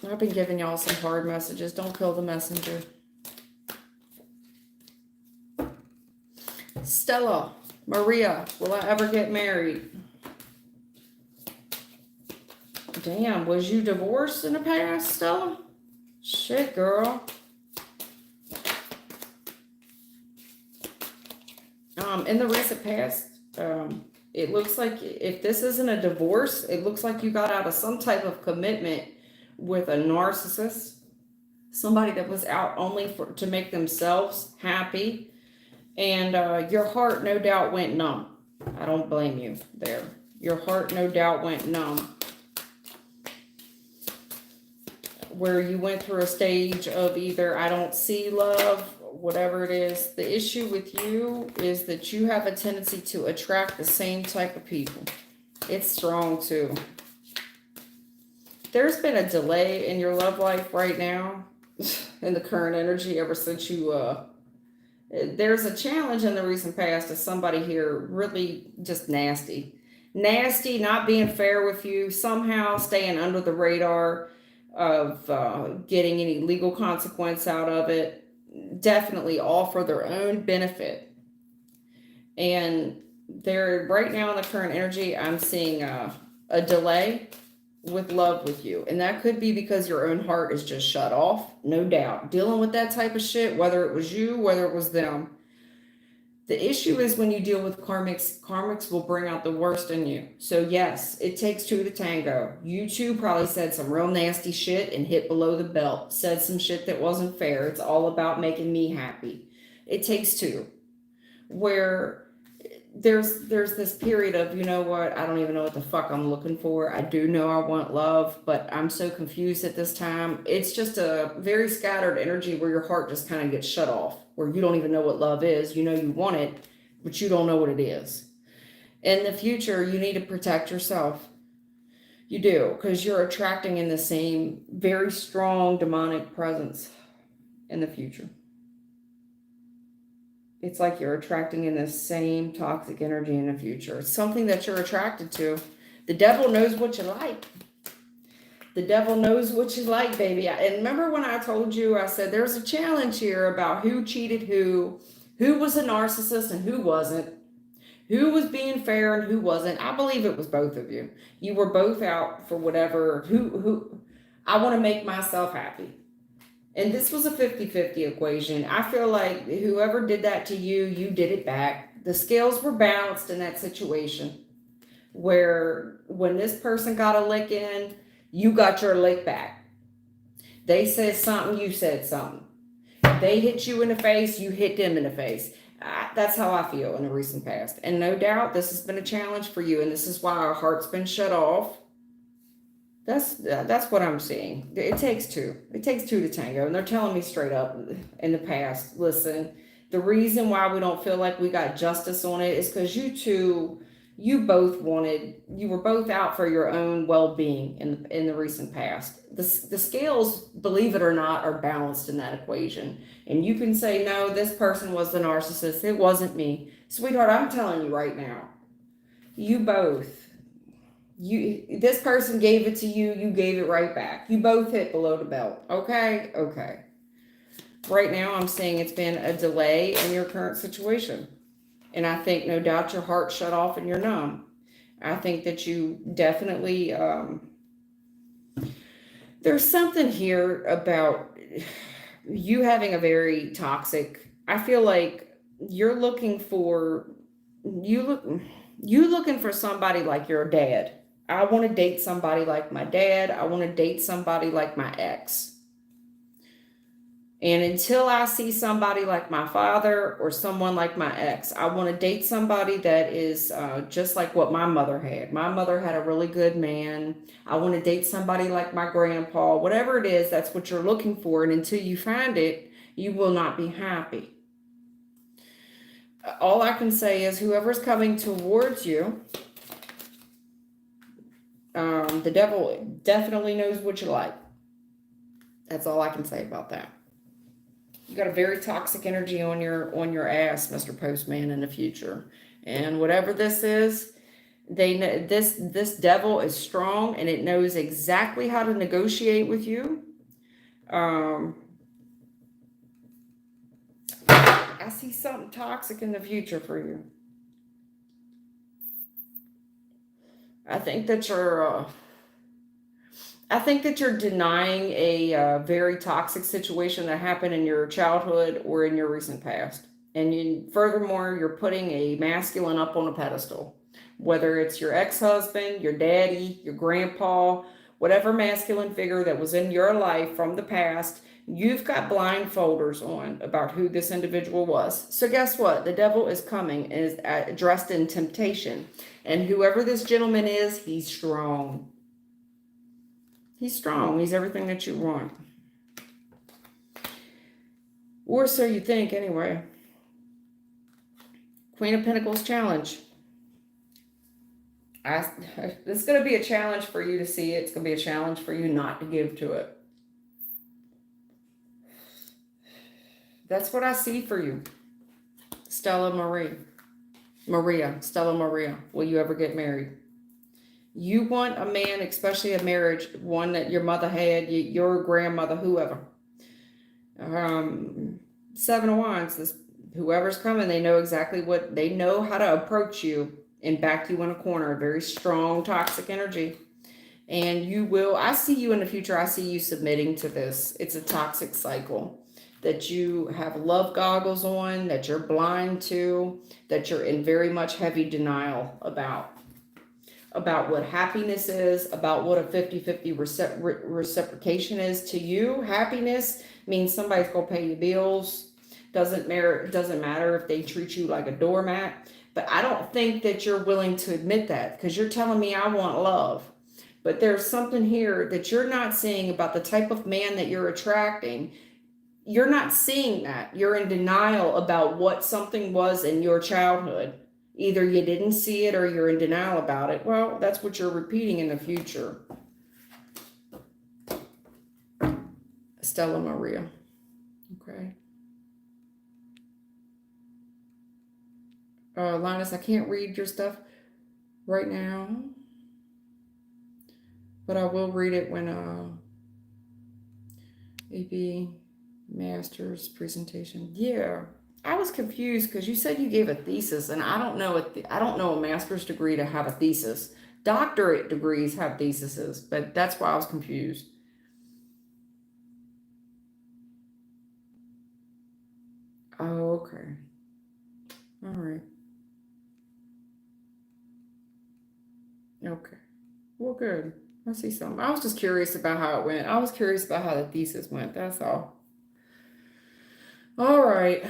I've been giving y'all some hard messages. Don't kill the messenger. Stella Maria, will I ever get married? Damn, was you divorced in the past, Stella? Shit, girl. In the recent past, it looks like if this isn't a divorce, it looks like you got out of some type of commitment with a narcissist, somebody that was out only to make themselves happy, and your heart no doubt went numb. I don't blame you there. Your heart no doubt went numb, where you went through a stage of either I don't see love, whatever it is. The issue with you is that you have a tendency to attract the same type of people. It's strong too. There's been a delay in your love life right now in the current energy ever since you there's a challenge in the recent past of somebody here really just nasty, not being fair with you, somehow staying under the radar of getting any legal consequence out of it, definitely all for their own benefit. And they're right now in the current energy, I'm seeing a delay with love with you, and that could be because your own heart is just shut off, no doubt, dealing with that type of shit, whether it was you, whether it was them. The issue is when you deal with karmics will bring out the worst in you. So yes, it takes two to tango. You two probably said some real nasty shit and hit below the belt, said some shit that wasn't fair. It's all about making me happy. It takes two, where there's this period of, you know what, I don't even know what the fuck I'm looking for. I do know I want love, but I'm so confused at this time. It's just a very scattered energy where your heart just kind of gets shut off, where you don't even know what love is. You know you want it, but you don't know what it is. In the future, you need to protect yourself. You do, because you're attracting in the same very strong demonic presence in the future. It's like you're attracting in the same toxic energy in the future. It's something that you're attracted to. The devil knows what you like. The devil knows what you like, baby. And remember when I told you, I said there's a challenge here about who cheated who was a narcissist and who wasn't, who was being fair and who wasn't. I believe it was both of you. You were both out for whatever, who I want to make myself happy. And this was a 50-50 equation. I feel like whoever did that to you, you did it back. The scales were balanced in that situation where when this person got a lick in, you got your lick back. They said something, you said something. They hit you in the face, you hit them in the face. That's how I feel in the recent past. And no doubt this has been a challenge for you, and this is why our heart's been shut off. That's what I'm seeing. It takes two. It takes two to tango. And they're telling me straight up in the past, listen, the reason why we don't feel like we got justice on it is because you were both out for your own well-being in the recent past. The scales, believe it or not, are balanced in that equation. And you can say, no, this person was the narcissist. It wasn't me. Sweetheart, I'm telling you right now, you both. This person gave it to you, you gave it right back. You both hit below the belt. Okay. Right now I'm saying it's been a delay in your current situation. And I think no doubt your heart shut off and you're numb. I think that you definitely there's something here about you having a very toxic, I feel like you're looking for looking for somebody like your dad. I want to date somebody like my dad. I want to date somebody like my ex. And until I see somebody like my father or someone like my ex, I want to date somebody that is just like what my mother had. My mother had a really good man. I want to date somebody like my grandpa. Whatever it is, that's what you're looking for. And until you find it, you will not be happy. All I can say is whoever's coming towards you, the devil definitely knows what you like. That's all I can say about that. You got a very toxic energy on your ass, Mr. Postman, in the future. And whatever this is, this devil is strong and it knows exactly how to negotiate with you. I see something toxic in the future for you. I think that you're denying a very toxic situation that happened in your childhood or in your recent past. And furthermore, you're putting a masculine up on a pedestal. Whether it's your ex-husband, your daddy, your grandpa, whatever masculine figure that was in your life from the past, you've got blindfolders on about who this individual was. So guess what? The devil is coming and is dressed in temptation. And whoever this gentleman is, he's strong. He's strong. He's everything that you want. Or so you think, anyway. Queen of Pentacles challenge. It's going to be a challenge for you to see it. It's going to be a challenge for you not to give to it. That's what I see for you. Stella Maria. Stella Maria. Will you ever get married? You want a man, especially a marriage, one that your mother had, your grandmother, whoever. Seven of Wands, whoever's coming, they know exactly they know how to approach you and back you in a corner. A very strong, toxic energy. And I see you in the future, I see you submitting to this. It's a toxic cycle that you have love goggles on, that you're blind to, that you're in very much heavy denial about what happiness is, about what a 50-50 reciprocation is to you. Happiness means somebody's going to pay your bills. Doesn't matter if they treat you like a doormat. But I don't think that you're willing to admit that, because you're telling me I want love. But there's something here that you're not seeing about the type of man that you're attracting. You're not seeing that. You're in denial about what something was in your childhood. Either you didn't see it or you're in denial about it. Well, that's what you're repeating in the future. Stella Maria. Okay. Linus, I can't read your stuff right now, but I will read it when AP Master's presentation. Yeah. I was confused because you said you gave a thesis, and I don't know a master's degree to have a thesis. Doctorate degrees have theses, but that's why I was confused. Oh, okay. All right. Okay. Well, good. I see something. I was just curious about how it went. I was curious about how the thesis went. That's all. All right.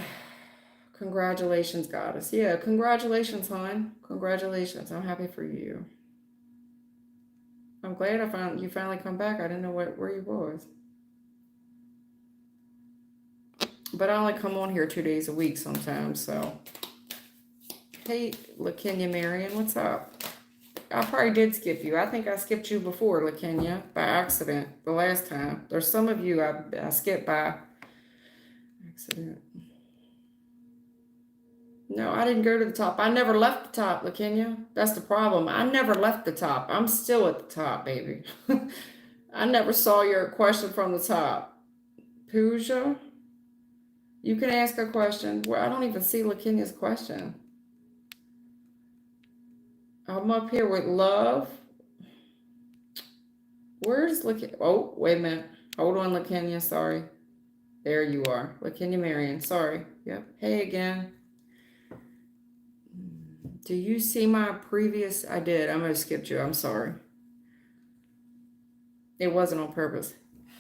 Congratulations, goddess. Yeah, congratulations, hon. Congratulations. I'm happy for you. I'm glad I found you finally come back. I didn't know where you was. But I only come on here 2 days a week sometimes, so. Hey, LaKenya Marion, what's up? I probably did skip you. I think I skipped you before, LaKenya, by accident the last time. There's some of you I skipped by accident. No, I didn't go to the top. I never left the top, LaKenya. That's the problem. I never left the top. I'm still at the top, baby. I never saw your question from the top. Pooja, you can ask a question. Well, I don't even see LaKenya's question. I'm up here with love. Where's LaKenya? Oh, wait a minute. Hold on, LaKenya. Sorry. There you are. LaKenya Marion. Sorry. Yep. Hey again. Do you see my previous? I did. I'm going to skip you. I'm sorry. It wasn't on purpose.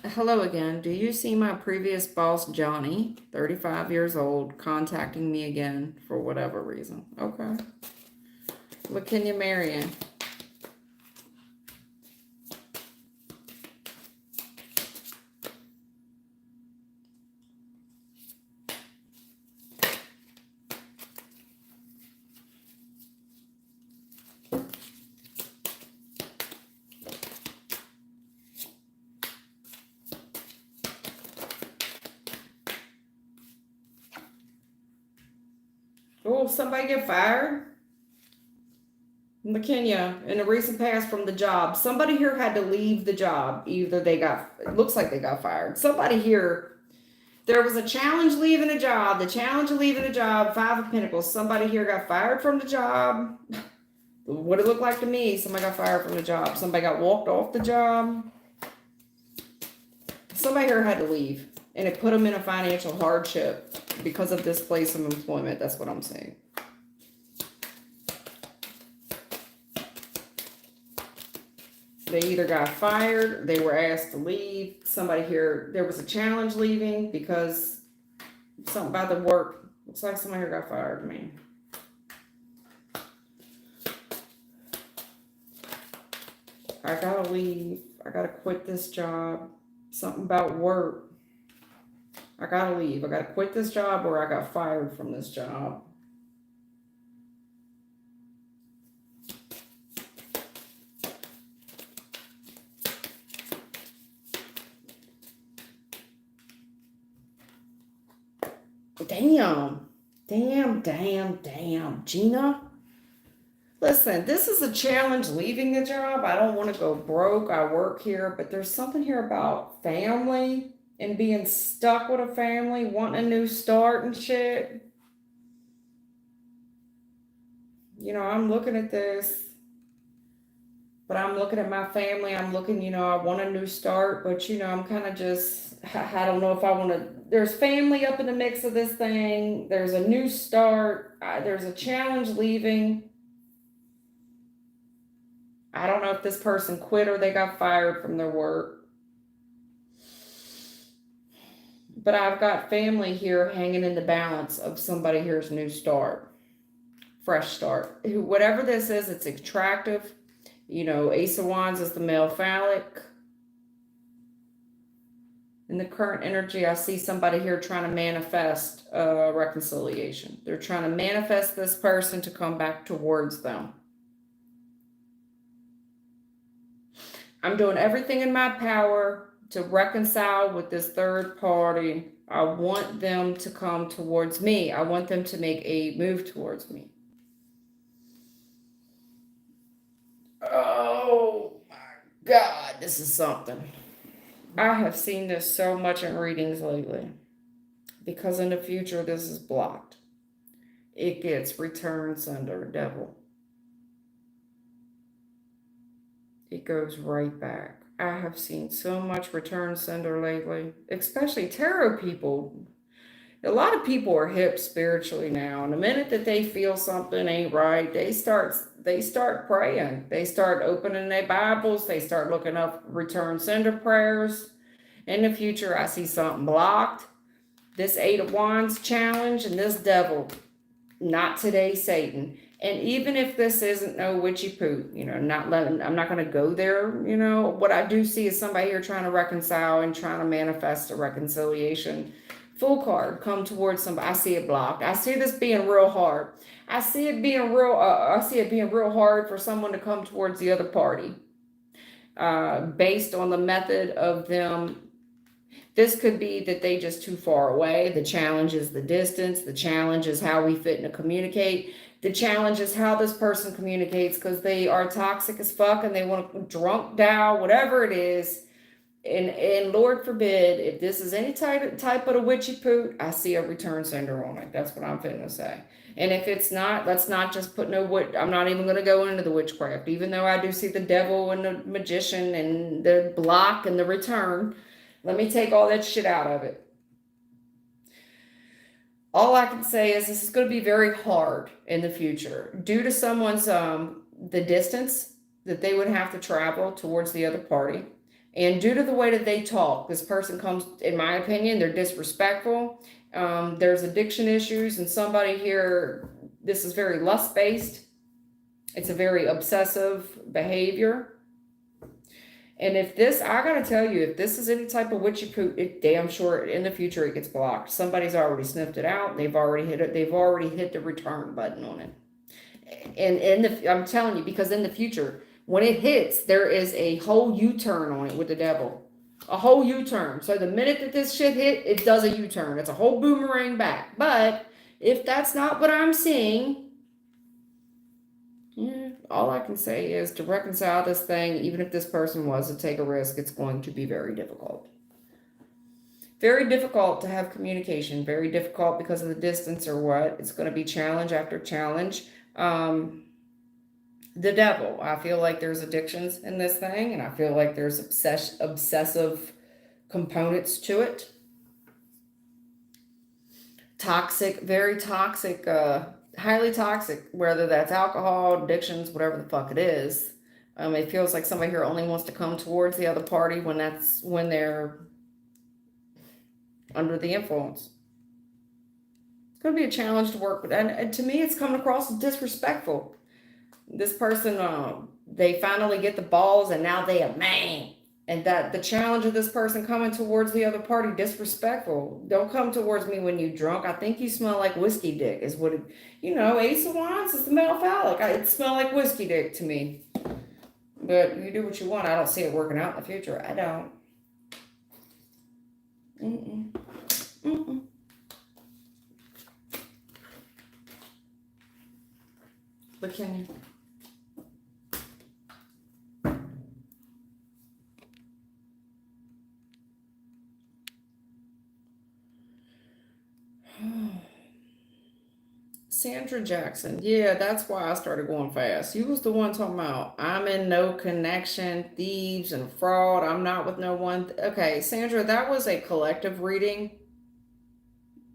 Hello again. Do you see my previous boss, Johnny, 35 years old, contacting me again for whatever reason? Okay. LaKenya Marion. Oh, somebody get fired? LaKenya, in the recent past from the job, somebody here had to leave the job. Either it looks like they got fired. Somebody here, there was a challenge leaving a job. The challenge of leaving a job, Five of Pentacles. Somebody here got fired from the job. What it looked like to me, somebody got fired from the job. Somebody got walked off the job. Somebody here had to leave. And it put them in a financial hardship because of this place of employment. That's what I'm saying. They either got fired, they were asked to leave. Somebody here, there was a challenge leaving because something about the work. Looks like somebody here got fired to me. I gotta leave. I gotta quit this job. Something about work. I gotta leave. I gotta quit this job or I got fired from this job. Damn. Gina, listen, this is a challenge leaving the job. I don't want to go broke. I work here, but there's something here about family and being stuck with a family, wanting a new start and shit. You know, I'm looking at this, but I'm looking at my family. I'm looking, I want a new start, but, I'm kind of just, I don't know if I want to. There's family up in the mix of this thing. There's a new start. There's a challenge leaving. I don't know if this person quit or they got fired from their work. But I've got family here hanging in the balance of somebody here's new start. Fresh start. Whatever this is, it's attractive. Ace of Wands is the male phallic. In the current energy, I see somebody here trying to manifest reconciliation. They're trying to manifest this person to come back towards them. I'm doing everything in my power to reconcile with this third party. I want them to come towards me. I want them to make a move towards me. Oh my God, this is something. I have seen this so much in readings lately because in the future this is blocked. It gets return sender devil. It goes right back. I have seen so much return sender lately, especially tarot people. A lot of people are hip spiritually now, and the minute that they feel something ain't right, they start start praying. They start opening their Bibles. They start looking up return sender prayers. In the future, I see something blocked. This Eight of Wands challenge and this devil, not today, Satan. And even if this isn't no witchy poo, I'm not going to go there. What I do see is somebody here trying to reconcile and trying to manifest a reconciliation. Full card, come towards somebody. I see it blocked. I see this being real hard. I see it being real hard for someone to come towards the other party, based on the method of them. This could be that they just too far away. The challenge is the distance. The challenge is how we fit and communicate. The challenge is how this person communicates, because they are toxic as fuck and they want to drunk dial, whatever it is. And Lord forbid, if this is any type of a witchy poot, I see a return sender on it. That's what I'm finna say. And if it's not, let's not just put no witch. I'm not even going to go into the witchcraft, even though I do see the devil and the magician and the block and the return. Let me take all that shit out of it. All I can say is this is going to be very hard in the future due to someone's, the distance that they would have to travel towards the other party. And due to the way that they talk, this person comes, in my opinion, they're disrespectful. There's addiction issues, and somebody here, this is very lust-based. It's a very obsessive behavior. And if this, I gotta tell you, if this is any type of witchy poot, damn sure in the future it gets blocked. Somebody's already sniffed it out. They've already hit it. They've already hit the return button on it. And I'm telling you, because in the future, when it hits, there is a whole U-turn on it with the devil. A whole U-turn. So the minute that this shit hit, it does a U-turn. It's a whole boomerang back. But if that's not what I'm seeing, all I can say is to reconcile this thing, even if this person was to take a risk, it's going to be very difficult. Very difficult to have communication. Very difficult because of the distance or what. It's going to be challenge after challenge. The devil. I feel like there's addictions in this thing, and I feel like there's obsessive components to it. Toxic, very toxic, highly toxic, whether that's alcohol, addictions, whatever the fuck it is. It feels like somebody here only wants to come towards the other party when they're under the influence. It's going to be a challenge to work with. And to me, it's coming across as disrespectful. This person, they finally get the balls and now they a man. And that the challenge of this person coming towards the other party, disrespectful. Don't come towards me when you drunk. I think you smell like whiskey dick is what it, Ace of Wands is the male phallic. It smells like whiskey dick to me. But you do what you want. I don't see it working out in the future. I don't. Look, can you? Sandra Jackson. Yeah, that's why I started going fast. You was the one talking about I'm in no connection, thieves and fraud. I'm not with no one. Okay, Sandra, that was a collective reading.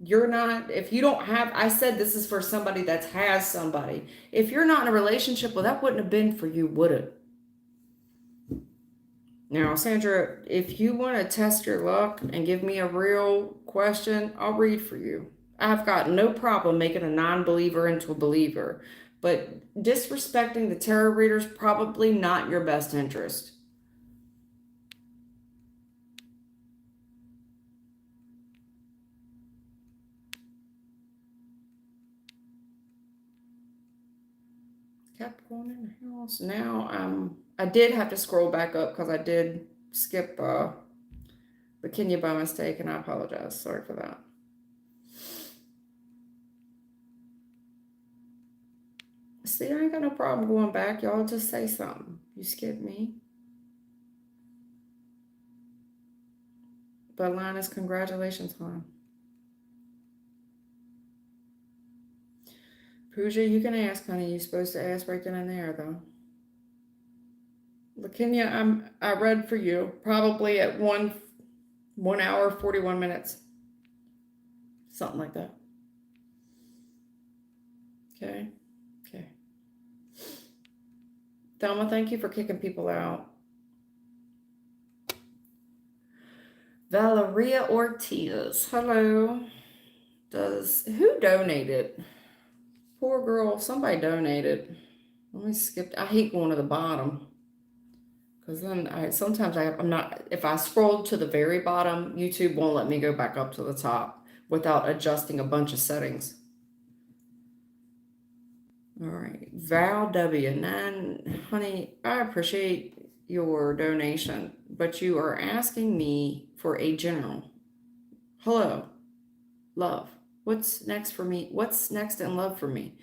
You're not, if you don't have, I said this is for somebody that has somebody. If you're not in a relationship, well, that wouldn't have been for you, would it? Now, Sandra, if you want to test your luck and give me a real question, I'll read for you. I've got no problem making a non-believer into a believer, but disrespecting the tarot reader is probably not your best interest. Capricorn in the house. Now, I did have to scroll back up because I did skip the Kenya by mistake, and I apologize. Sorry for that. See, I ain't got no problem going back. Y'all just say something. You skipped me. But Lionus, congratulations, hon. Pooja, you can ask, honey. You're supposed to ask right then and there, though. Kenya, I read for you probably at 1 hour, 41 minutes. Something like that. Okay. Thelma, thank you for kicking people out. Valeria Ortiz. Hello. Who donated? Poor girl. Somebody donated. Let me skip. I hate going to the bottom. Because then I'm not, if I scroll to the very bottom, YouTube won't let me go back up to the top without adjusting a bunch of settings. All right. Val W9, honey, I appreciate your donation, but you are asking me for a general. Hello, love. What's next for me? What's next in love for me?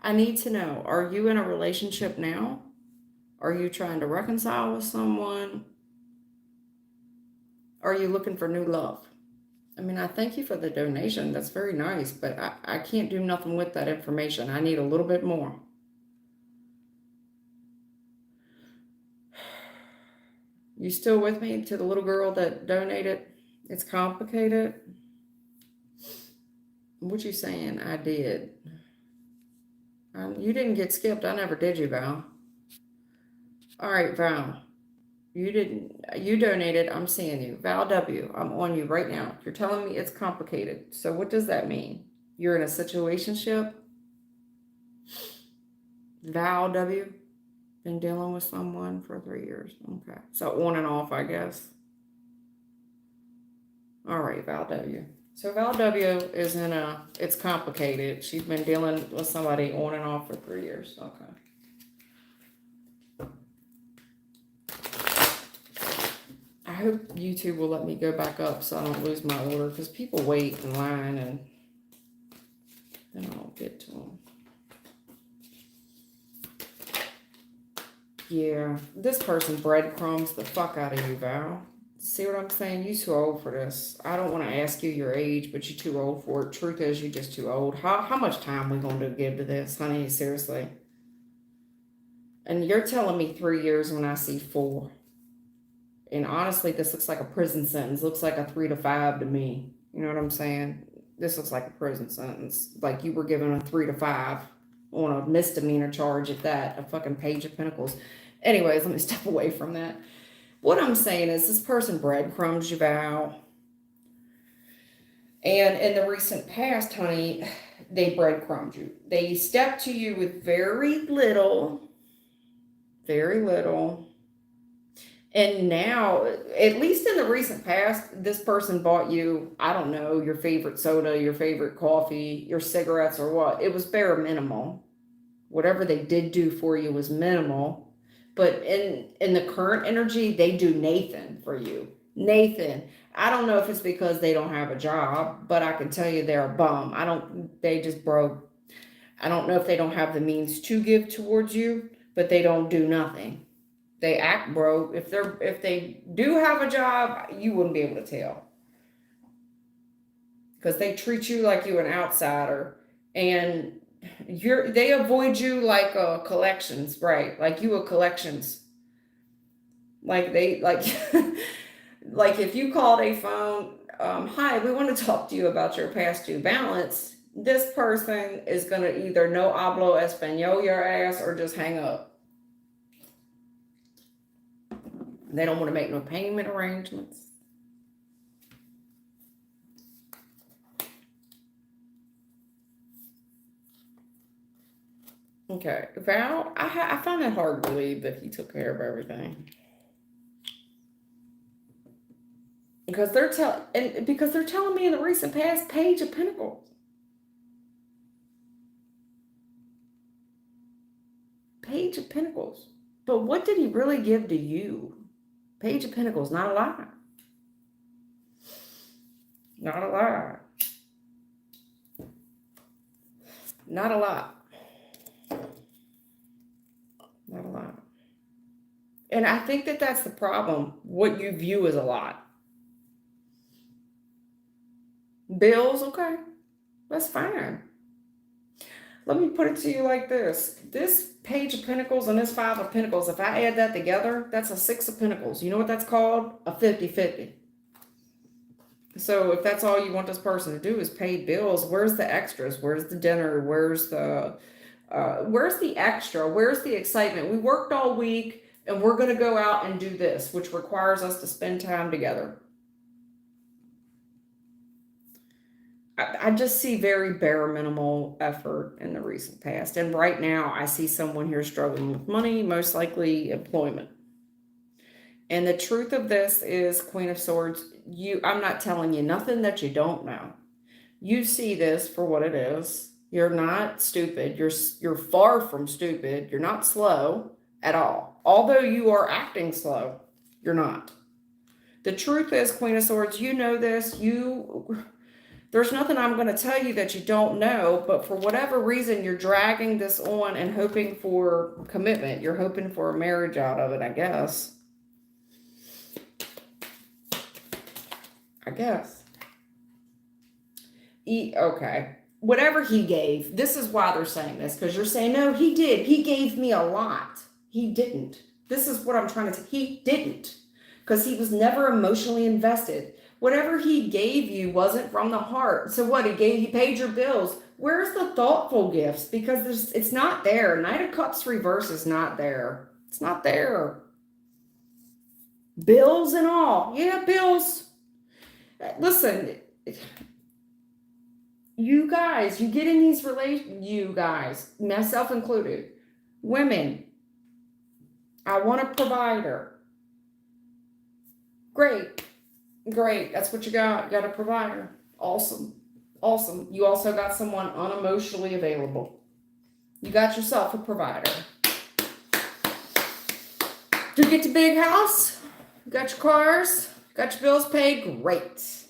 I need to know, are you in a relationship now? Are you trying to reconcile with someone? Are you looking for new love? I mean, I thank you for the donation. That's very nice, but I can't do nothing with that information. I need a little bit more. You still with me to the little girl that donated? It's complicated. What you saying? I did. You didn't get skipped. I never did you, Val. All right, Val. You didn't. You donated. I'm seeing you. Val W. I'm on you right now. You're telling me it's complicated. So what does that mean? You're in a situationship? Val W. Been dealing with someone for 3 years. Okay. So on and off, I guess. All right, Val W. So Val W is it's complicated. She's been dealing with somebody on and off for 3 years. Okay. I hope YouTube will let me go back up so I don't lose my order, because people wait in line and then I don't get to them. Yeah, this person breadcrumbs the fuck out of you, Val. See what I'm saying? You too old for this. I don't want to ask you your age, but you're too old for it. Truth is, you're just too old. How much time we going to give to this, honey? Seriously. And you're telling me 3 years when I see 4. And honestly, this looks like a prison sentence. Looks like a 3 to 5 to me. You know what I'm saying? This looks like a prison sentence. Like you were given a 3 to 5 on a misdemeanor charge at that. A fucking Page of Pentacles. Anyways, let me step away from that. What I'm saying is this person breadcrumbs you, Val. And in the recent past, honey, they breadcrumbed you. They stepped to you with very little. Very little. And now, at least in the recent past, this person bought you, I don't know, your favorite soda, your favorite coffee, your cigarettes, or what. It was bare minimal. Whatever they did do for you was minimal. But in the current energy, they do Nathan for you. Nathan. I don't know if it's because they don't have a job, but I can tell you they're a bum. They just broke. I don't know if they don't have the means to give towards you, but they don't do nothing. They act broke. If they do have a job, you wouldn't be able to tell, because they treat you like you're an outsider, and they avoid you like collections, right? Like you a collections. Like they like like if you called a phone, hi, we want to talk to you about your past due balance. This person is gonna either no hablo español your ass or just hang up. They don't want to make no payment arrangements. Okay, Val, I find it hard to believe that he took care of everything. Because they're telling me in the recent past, Page of Pentacles. Page of Pentacles. But what did he really give to you? Page of Pentacles, not a lot. Not a lot. Not a lot. Not a lot. And I think that that's the problem. What you view as a lot. Bills, okay. That's fine. Let me put it to you like this. This Page of Pentacles and this 5 of Pentacles, if I add that together, that's a 6 of Pentacles. You know what that's called? A 50-50. So if that's all you want this person to do is pay bills, where's the extras? Where's the dinner? Where's the Where's the extra? Where's the excitement? We worked all week and we're going to go out and do this, which requires us to spend time together. I just see very bare minimal effort in the recent past. And right now, I see someone here struggling with money, most likely employment. And the truth of this is, Queen of Swords, I'm not telling you nothing that you don't know. You see this for what it is. You're not stupid. You're far from stupid. You're not slow at all. Although you are acting slow, you're not. The truth is, Queen of Swords, you know this. There's nothing I'm going to tell you that you don't know, but for whatever reason, you're dragging this on and hoping for commitment. You're hoping for a marriage out of it, I guess. Okay. Whatever he gave, this is why they're saying this, because you're saying, no, he did. He gave me a lot. He didn't. This is what I'm trying to say. He didn't, because he was never emotionally invested. Whatever he gave you wasn't from the heart. So what? He paid your bills. Where's the thoughtful gifts? Because it's not there. Knight of Cups reverse is not there. It's not there. Bills and all. Yeah, bills. Listen, you guys, you get in these relations, you guys, myself included, women, I want a provider. Great. That's what you got. You got a provider. Awesome. You also got someone unemotionally available. You got yourself a provider. Do you get the big house? You got your cars? Got your bills paid? Great.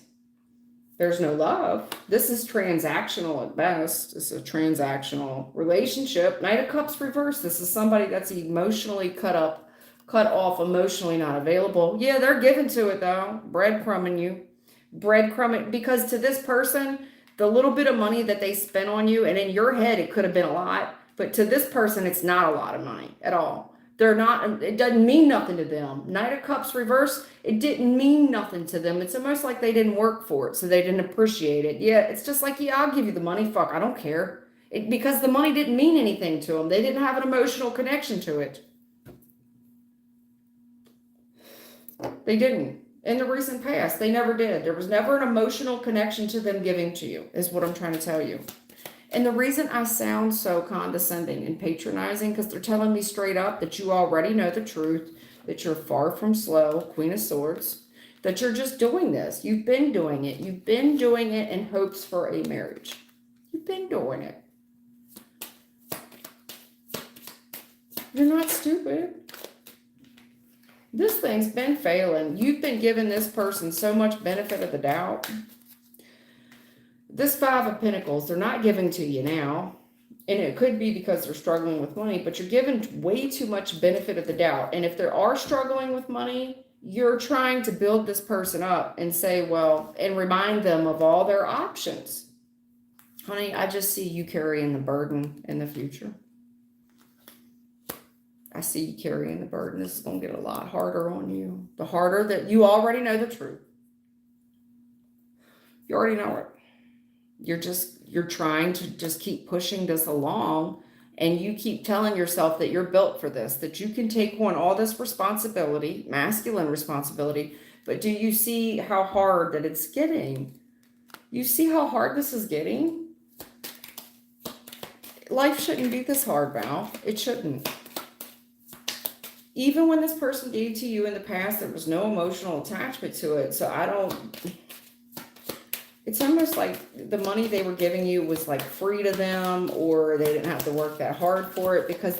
There's no love. This is transactional at best. This is a transactional relationship. Knight of Cups reverse. This is somebody that's emotionally cut off, emotionally not available. Yeah, they're giving to it though. Breadcrumbing you. Because to this person, the little bit of money that they spent on you, and in your head it could have been a lot, but to this person it's not a lot of money at all. It doesn't mean nothing to them. Knight of Cups reverse, it didn't mean nothing to them. It's almost like they didn't work for it, so they didn't appreciate it. Yeah, it's just like, yeah, I'll give you the money. Fuck, I don't care. Because the money didn't mean anything to them. They didn't have an emotional connection to it. They didn't. In the recent past, they never did. There was never an emotional connection to them giving to you, is what I'm trying to tell you. And the reason I sound so condescending and patronizing, because they're telling me straight up that you already know the truth, that you're far from slow, Queen of Swords, that you're just doing this. You've been doing it. You've been doing it in hopes for a marriage. You've been doing it. You're not stupid. This thing's been failing. You've been giving this person so much benefit of the doubt. This Five of Pentacles, they're not giving to you now. And it could be because they're struggling with money, but you're giving way too much benefit of the doubt. And if they are struggling with money, you're trying to build this person up and say, well, and remind them of all their options. Honey, I just see you carrying the burden in the future. I see you carrying the burden. This is going to get a lot harder on you. The harder that you already know the truth. You already know it. You're trying to just keep pushing this along, and you keep telling yourself that you're built for this, that you can take on all this responsibility, masculine responsibility, but do you see how hard that it's getting? You see how hard this is getting? Life shouldn't be this hard, Val. It shouldn't. Even when this person gave to you in the past, there was no emotional attachment to it, so it's almost like the money they were giving you was like free to them, or they didn't have to work that hard for it, because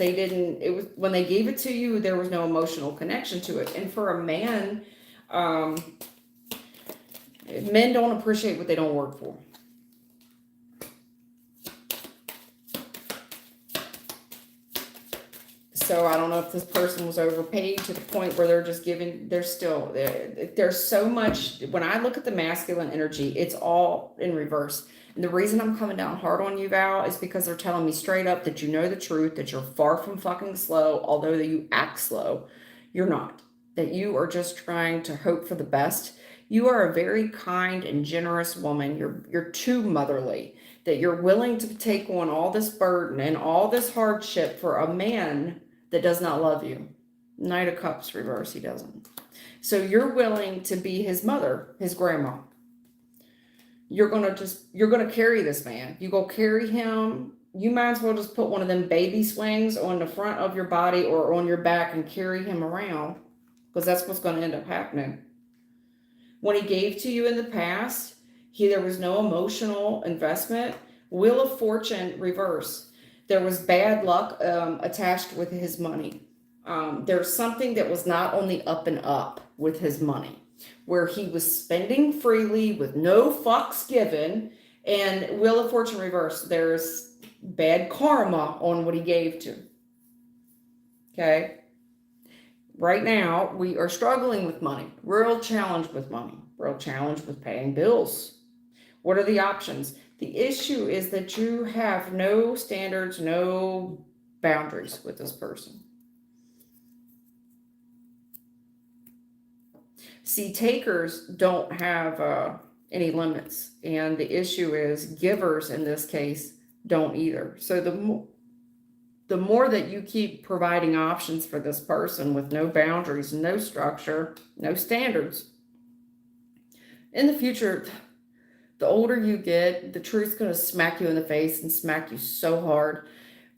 when they gave it to you, there was no emotional connection to it. And for a man, men don't appreciate what they don't work for. So I don't know if this person was overpaid to the point where they're just giving, there's so much. When I look at the masculine energy, it's all in reverse. And the reason I'm coming down hard on you, Val, is because they're telling me straight up that you know the truth, that you're far from fucking slow, although you act slow, you're not. That you are just trying to hope for the best. You are a very kind and generous woman. You're too motherly. that you're willing to take on all this burden and all this hardship for a man that does not love you. Knight of Cups reverse, he doesn't. So you're willing to be his mother, his grandma. You're gonna carry this man. You go carry him. You might as well just put one of them baby swings on the front of your body or on your back and carry him around, because that's what's going to end up happening. When he gave to you in the past, there was no emotional investment. Wheel of Fortune reverse. There was bad luck attached with his money. There's something that was not on the up and up with his money, where he was spending freely with no fucks given. And Wheel of Fortune reverse, there's bad karma on what he gave to. Okay? Right now, we are struggling with money. Real challenge with money. Real challenge with paying bills. What are the options? The issue is that you have no standards, no boundaries with this person. See, takers don't have any limits. And the issue is givers, in this case, don't either. So the more that you keep providing options for this person with no boundaries, no structure, no standards, in the future, the older you get, the truth's going to smack you in the face and smack you so hard.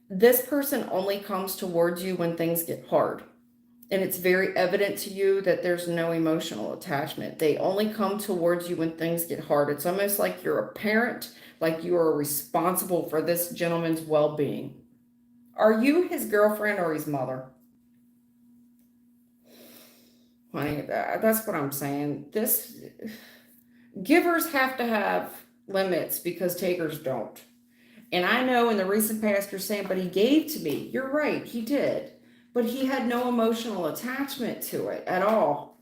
This person only comes towards you when things get hard. And it's very evident to you that there's no emotional attachment. They only come towards you when things get hard. It's almost like you're a parent, like you are responsible for this gentleman's well-being. Are you his girlfriend or his mother? Honey, that's what I'm saying. Givers have to have limits because takers don't. And I know in the recent past you're saying, but he gave to me. You're right, he did. But he had no emotional attachment to it at all.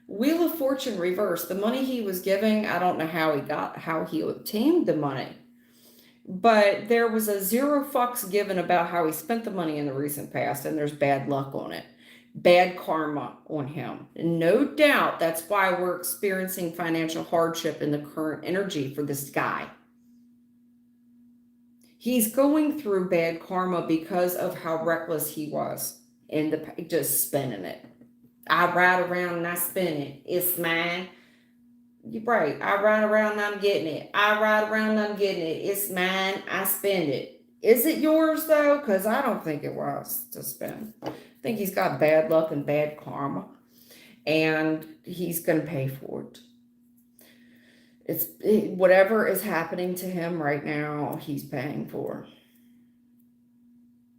Wheel of Fortune reverse. The money he was giving, I don't know how he obtained the money. But there was a zero fucks given about how he spent the money in the recent past, and there's bad luck on it. Bad karma on him. And no doubt that's why we're experiencing financial hardship in the current energy for this guy. He's going through bad karma because of how reckless he was and just spending it. I ride around and I spend it. It's mine. You're right. I ride around and I'm getting it. I ride around and I'm getting it. It's mine. I spend it. Is it yours though? Because I don't think it was to spend. I think he's got bad luck and bad karma. And he's going to pay for it. Whatever is happening to him right now, he's paying for.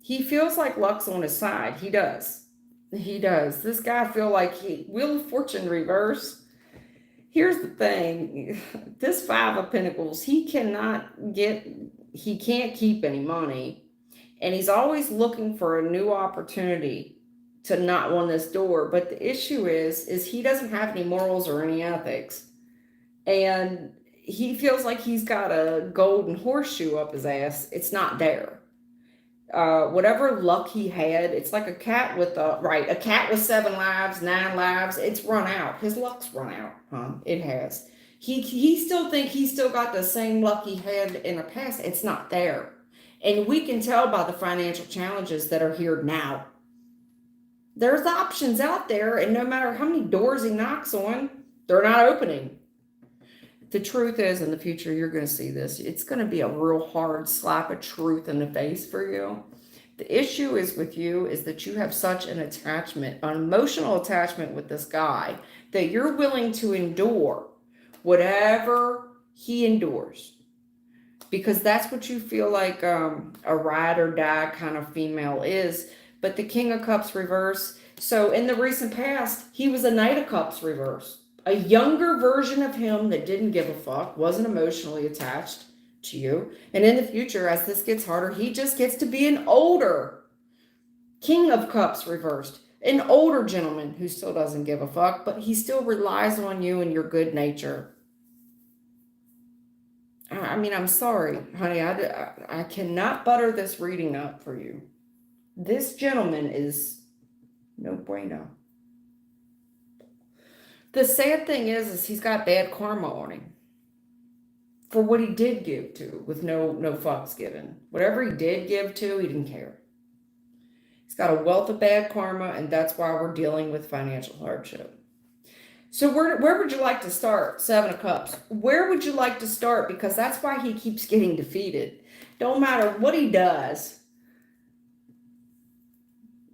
He feels like luck's on his side. He does. He does. This guy feel like Wheel of Fortune reverse. Here's the thing. This Five of Pentacles, he can't keep any money. And he's always looking for a new opportunity to knock on this door. But the issue is he doesn't have any morals or any ethics. And he feels like he's got a golden horseshoe up his ass. It's not there. Whatever luck he had, it's like a cat with 7 lives, 9 lives. It's run out. His luck's run out, huh? It has. He still think he's still got the same luck he had in the past. It's not there. And we can tell by the financial challenges that are here now. There's options out there, and no matter how many doors he knocks on, they're not opening. The truth is, in the future, you're going to see this. It's going to be a real hard slap of truth in the face for you. The issue is with you is that you have such an attachment, an emotional attachment with this guy, that you're willing to endure whatever he endures. Because that's what you feel like a ride or die kind of female is. But the King of Cups reverse. So in the recent past, he was a Knight of Cups reverse. A younger version of him that didn't give a fuck, wasn't emotionally attached to you. And in the future, as this gets harder, he just gets to be an older King of Cups reversed. An older gentleman who still doesn't give a fuck, but he still relies on you and your good nature. I mean, I'm sorry, honey. I cannot butter this reading up for you. This gentleman is no bueno. The sad thing is he's got bad karma on him. for what he did give to, with no fucks given. Whatever he did give to, he didn't care. He's got a wealth of bad karma, and that's why we're dealing with financial hardship. So where would you like to start? Seven of Cups. Where would you like to start? Because that's why he keeps getting defeated. Don't matter what he does.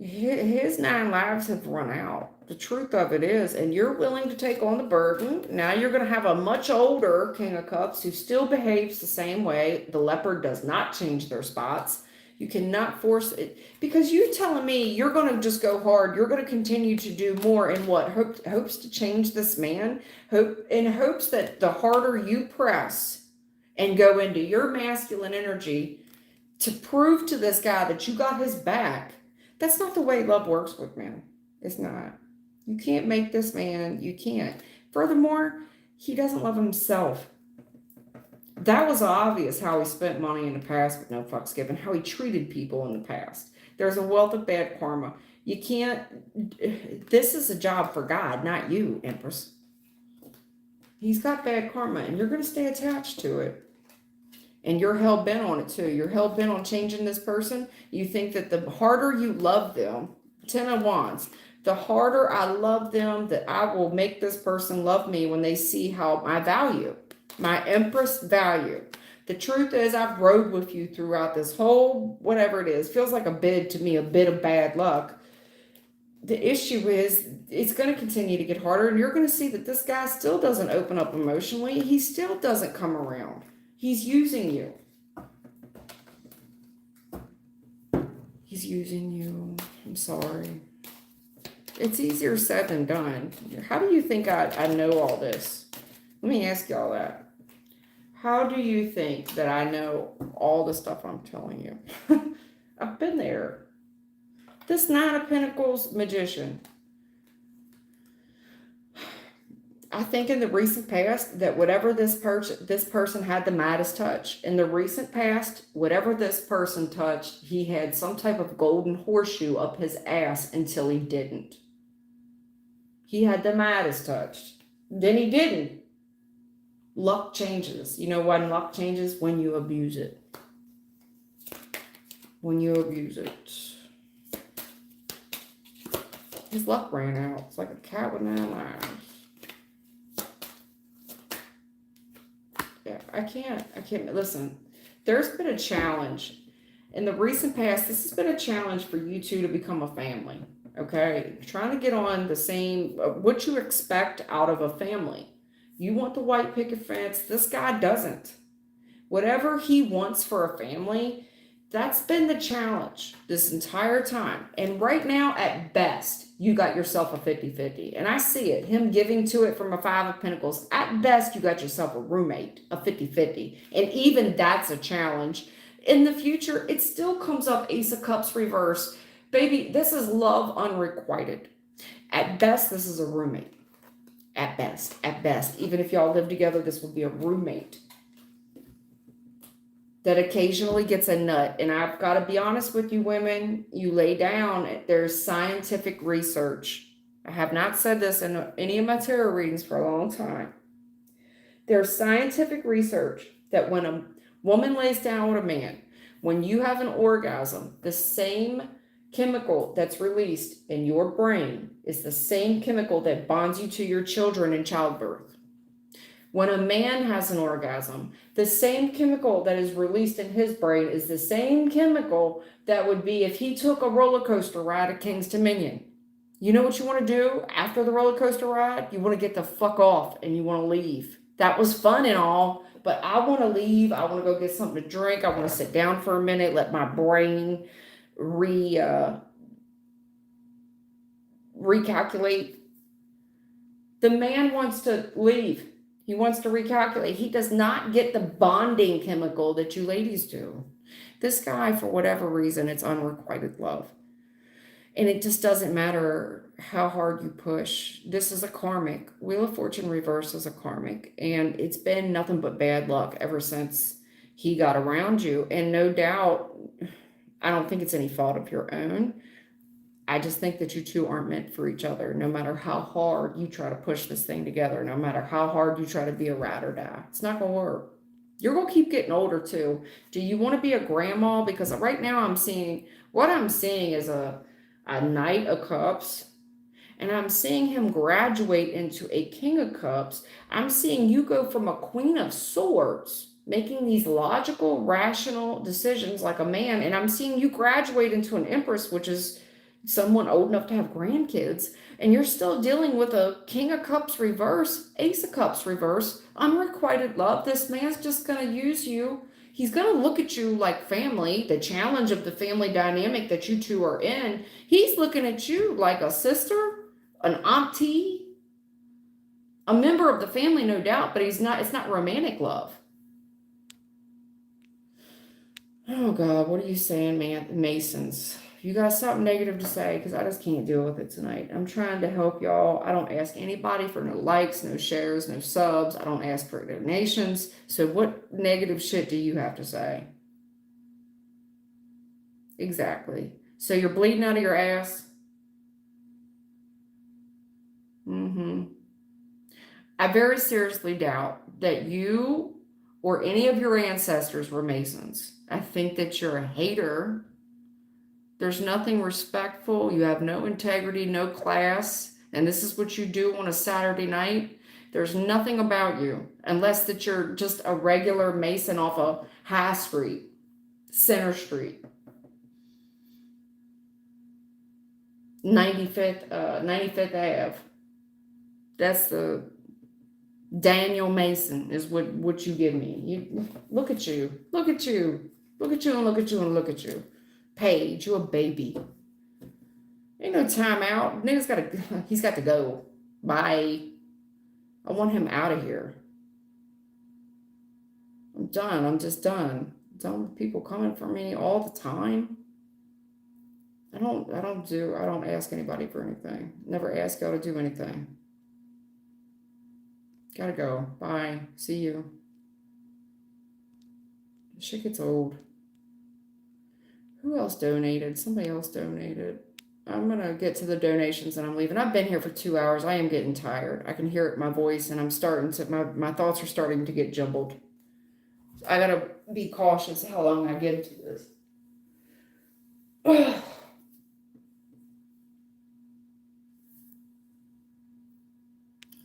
His 9 lives have run out. The truth of it is, and you're willing to take on the burden. Now you're going to have a much older King of Cups who still behaves the same way. The leopard does not change their spots. You cannot force it, because you're telling me you're going to just go hard. You're going to continue to do more in what? Hopes to change this man? In hopes that the harder you press and go into your masculine energy to prove to this guy that you got his back. That's not the way love works with men. It's not. You can't make this man. You can't. Furthermore, he doesn't love himself. That was obvious how he spent money in the past with no fucks given, how he treated people in the past. There's a wealth of bad karma. You can't, this is a job for God, not you, Empress. He's got bad karma, and you're going to stay attached to it. And you're hell-bent on it, too. You're hell-bent on changing this person. You think that the harder you love them, 10 of Wands, the harder I love them, that I will make this person love me when they see how my value, my Empress value. The truth is, I've rode with you throughout this whole, whatever it is, feels like a bid to me, a bit of bad luck. The issue is, it's going to continue to get harder, and you're going to see that this guy still doesn't open up emotionally. He still doesn't come around. He's using you. He's using you. I'm sorry. It's easier said than done. How do you think I know all this? Let me ask y'all that. How do you think that I know all the stuff I'm telling you? I've been there. This 9 of Pentacles magician. I think in the recent past that whatever this person had the Midas touch. In the recent past, whatever this person touched, he had some type of golden horseshoe up his ass until he didn't. He had the Midas touch. Then he didn't. Luck changes. You know when luck changes? When you abuse it. When you abuse it. His luck ran out. It's like a cat with 9 lives. Yeah, I can't, listen, there's been a challenge. In the recent past, this has been a challenge for you two to become a family, okay? Trying to get on the same, what you expect out of a family. You want the white picket fence, this guy doesn't. Whatever he wants for a family, that's been the challenge this entire time. And right now, at best, you got yourself a 50-50. And I see it, him giving to it from a 5 of Pentacles. At best, you got yourself a roommate, a 50-50. And even that's a challenge. In the future, it still comes up Ace of Cups reverse. Baby, this is love unrequited. At best, this is a roommate. At best. Even if y'all live together, this will be a roommate that occasionally gets a nut. And I've got to be honest with you women, you lay down, there's scientific research. I have not said this in any of my tarot readings for a long time. There's scientific research that when a woman lays down with a man, when you have an orgasm, the same chemical that's released in your brain is the same chemical that bonds you to your children in childbirth. When a man has an orgasm, the same chemical that is released in his brain is the same chemical that would be if he took a roller coaster ride at King's Dominion. You know what you want to do after the roller coaster ride? You want to get the fuck off and you want to leave. That was fun and all, but I want to leave. I want to go get something to drink. I want to sit down for a minute, let my brain recalculate. The man wants to leave. He wants to recalculate. He does not get the bonding chemical that you ladies do. This guy, for whatever reason, it's unrequited love. And it just doesn't matter how hard you push. This is a karmic. Wheel of Fortune reverse is a karmic. And it's been nothing but bad luck ever since he got around you. And no doubt, I don't think it's any fault of your own. I just think that you two aren't meant for each other, no matter how hard you try to push this thing together, no matter how hard you try to be a ride or die. It's not going to work. You're going to keep getting older too. Do you want to be a grandma? Because right now what I'm seeing is a Knight of Cups, and I'm seeing him graduate into a King of Cups. I'm seeing you go from a Queen of Swords, making these logical, rational decisions like a man, and I'm seeing you graduate into an Empress, which is someone old enough to have grandkids, and you're still dealing with a King of Cups reverse, Ace of Cups reverse, unrequited love. This man's just going to use you. He's going to look at you like family, the challenge of the family dynamic that you two are in. He's looking at you like a sister, an auntie, a member of the family, no doubt, but it's not romantic love. Oh God, what are you saying, man? Masons. You got something negative to say? Because I just can't deal with it tonight. I'm trying to help y'all. I don't ask anybody for no likes, no shares, no subs. I don't ask for donations. So what negative shit do you have to say? Exactly. So you're bleeding out of your ass? I very seriously doubt that you or any of your ancestors were Masons. I think that you're a hater. There's nothing respectful. You have no integrity, no class, and this is what you do on a Saturday night. There's nothing about you unless that you're just a regular Mason off of High Street, Center Street, 95th Ave. That's the Daniel Mason is what you give me. You look at you, look at you, look at you, and look at you, and look at you. Paige, you a baby. Ain't no time out. Nigga's he's got to go. Bye. I want him out of here. I'm done. I'm just done. Done with people coming for me all the time. I don't ask anybody for anything. Never ask y'all to do anything. Gotta go. Bye. See you. Shit gets old. Who else donated? Somebody else donated. I'm going to get to the donations and I'm leaving. I've been here for 2 hours. I am getting tired. I can hear it in my voice and I'm starting to, my thoughts are starting to get jumbled. I got to be cautious how long I get into this.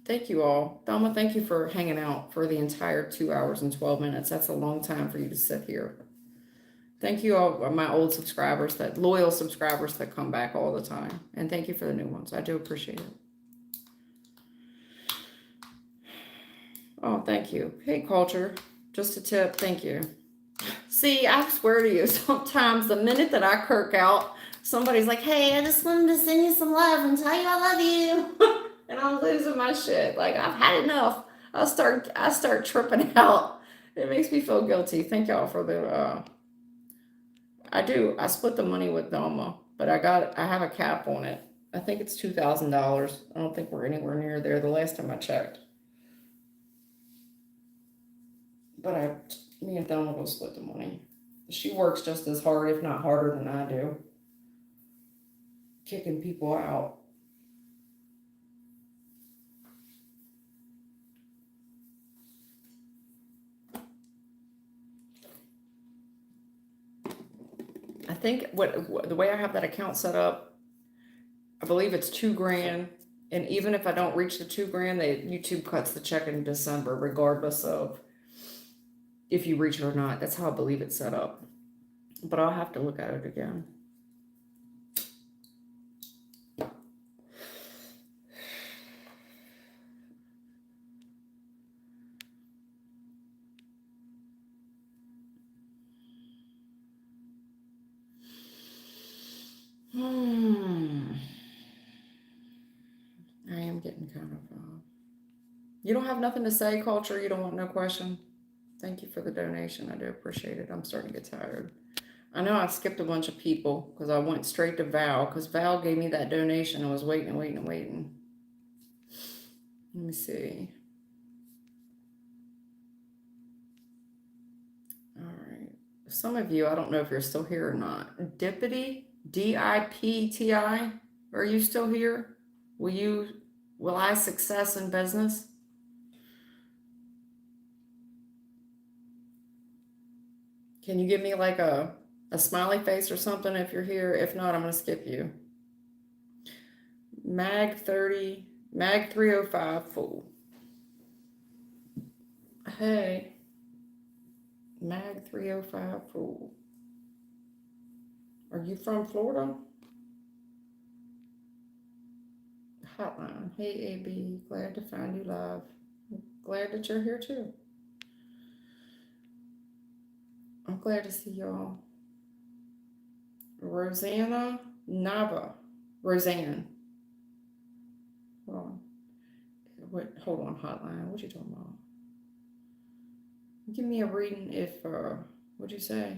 Thank you all. Thelma, thank you for hanging out for the entire 2 hours and 12 minutes. That's a long time for you to sit here. Thank you all, my old subscribers, loyal subscribers that come back all the time. And thank you for the new ones. I do appreciate it. Oh, thank you. Hey, Culture. Just a tip. Thank you. See, I swear to you, sometimes the minute that I kirk out, somebody's like, hey, I just wanted to send you some love and tell you I love you. And I'm losing my shit. Like, I've had enough. I start tripping out. It makes me feel guilty. Thank y'all for the I split the money with Doma, but I have a cap on it. I think it's $2,000. I don't think we're anywhere near there the last time I checked. But me and Thelma will split the money. She works just as hard, if not harder than I do. Kicking people out. I think the way I have that account set up, I believe it's $2,000. And even if I don't reach the $2,000, YouTube cuts the check in December, regardless of if you reach it or not. That's how I believe it's set up. But I'll have to look at it again. I am getting kind of... You don't have nothing to say, Culture? You don't want no question? Thank you for the donation. I do appreciate it. I'm starting to get tired. I know I skipped a bunch of people because I went straight to Val because Val gave me that donation. I was waiting and waiting and waiting. Let me see. All right. Some of you, I don't know if you're still here or not. Dippity, DIPTI, are you still here? Will I success in business? Can you give me like a smiley face or something if you're here? If not, I'm going to skip you. Mag 30, Mag 305, fool. Hey, Mag 305, fool. Are you from Florida? Hotline. Hey, AB, glad to find you live. Glad that you're here too. I'm glad to see y'all. Rosanna Nava. Roseanne. Hold on. Hold on, hotline. What you talking about? Give me a reading if, what'd you say?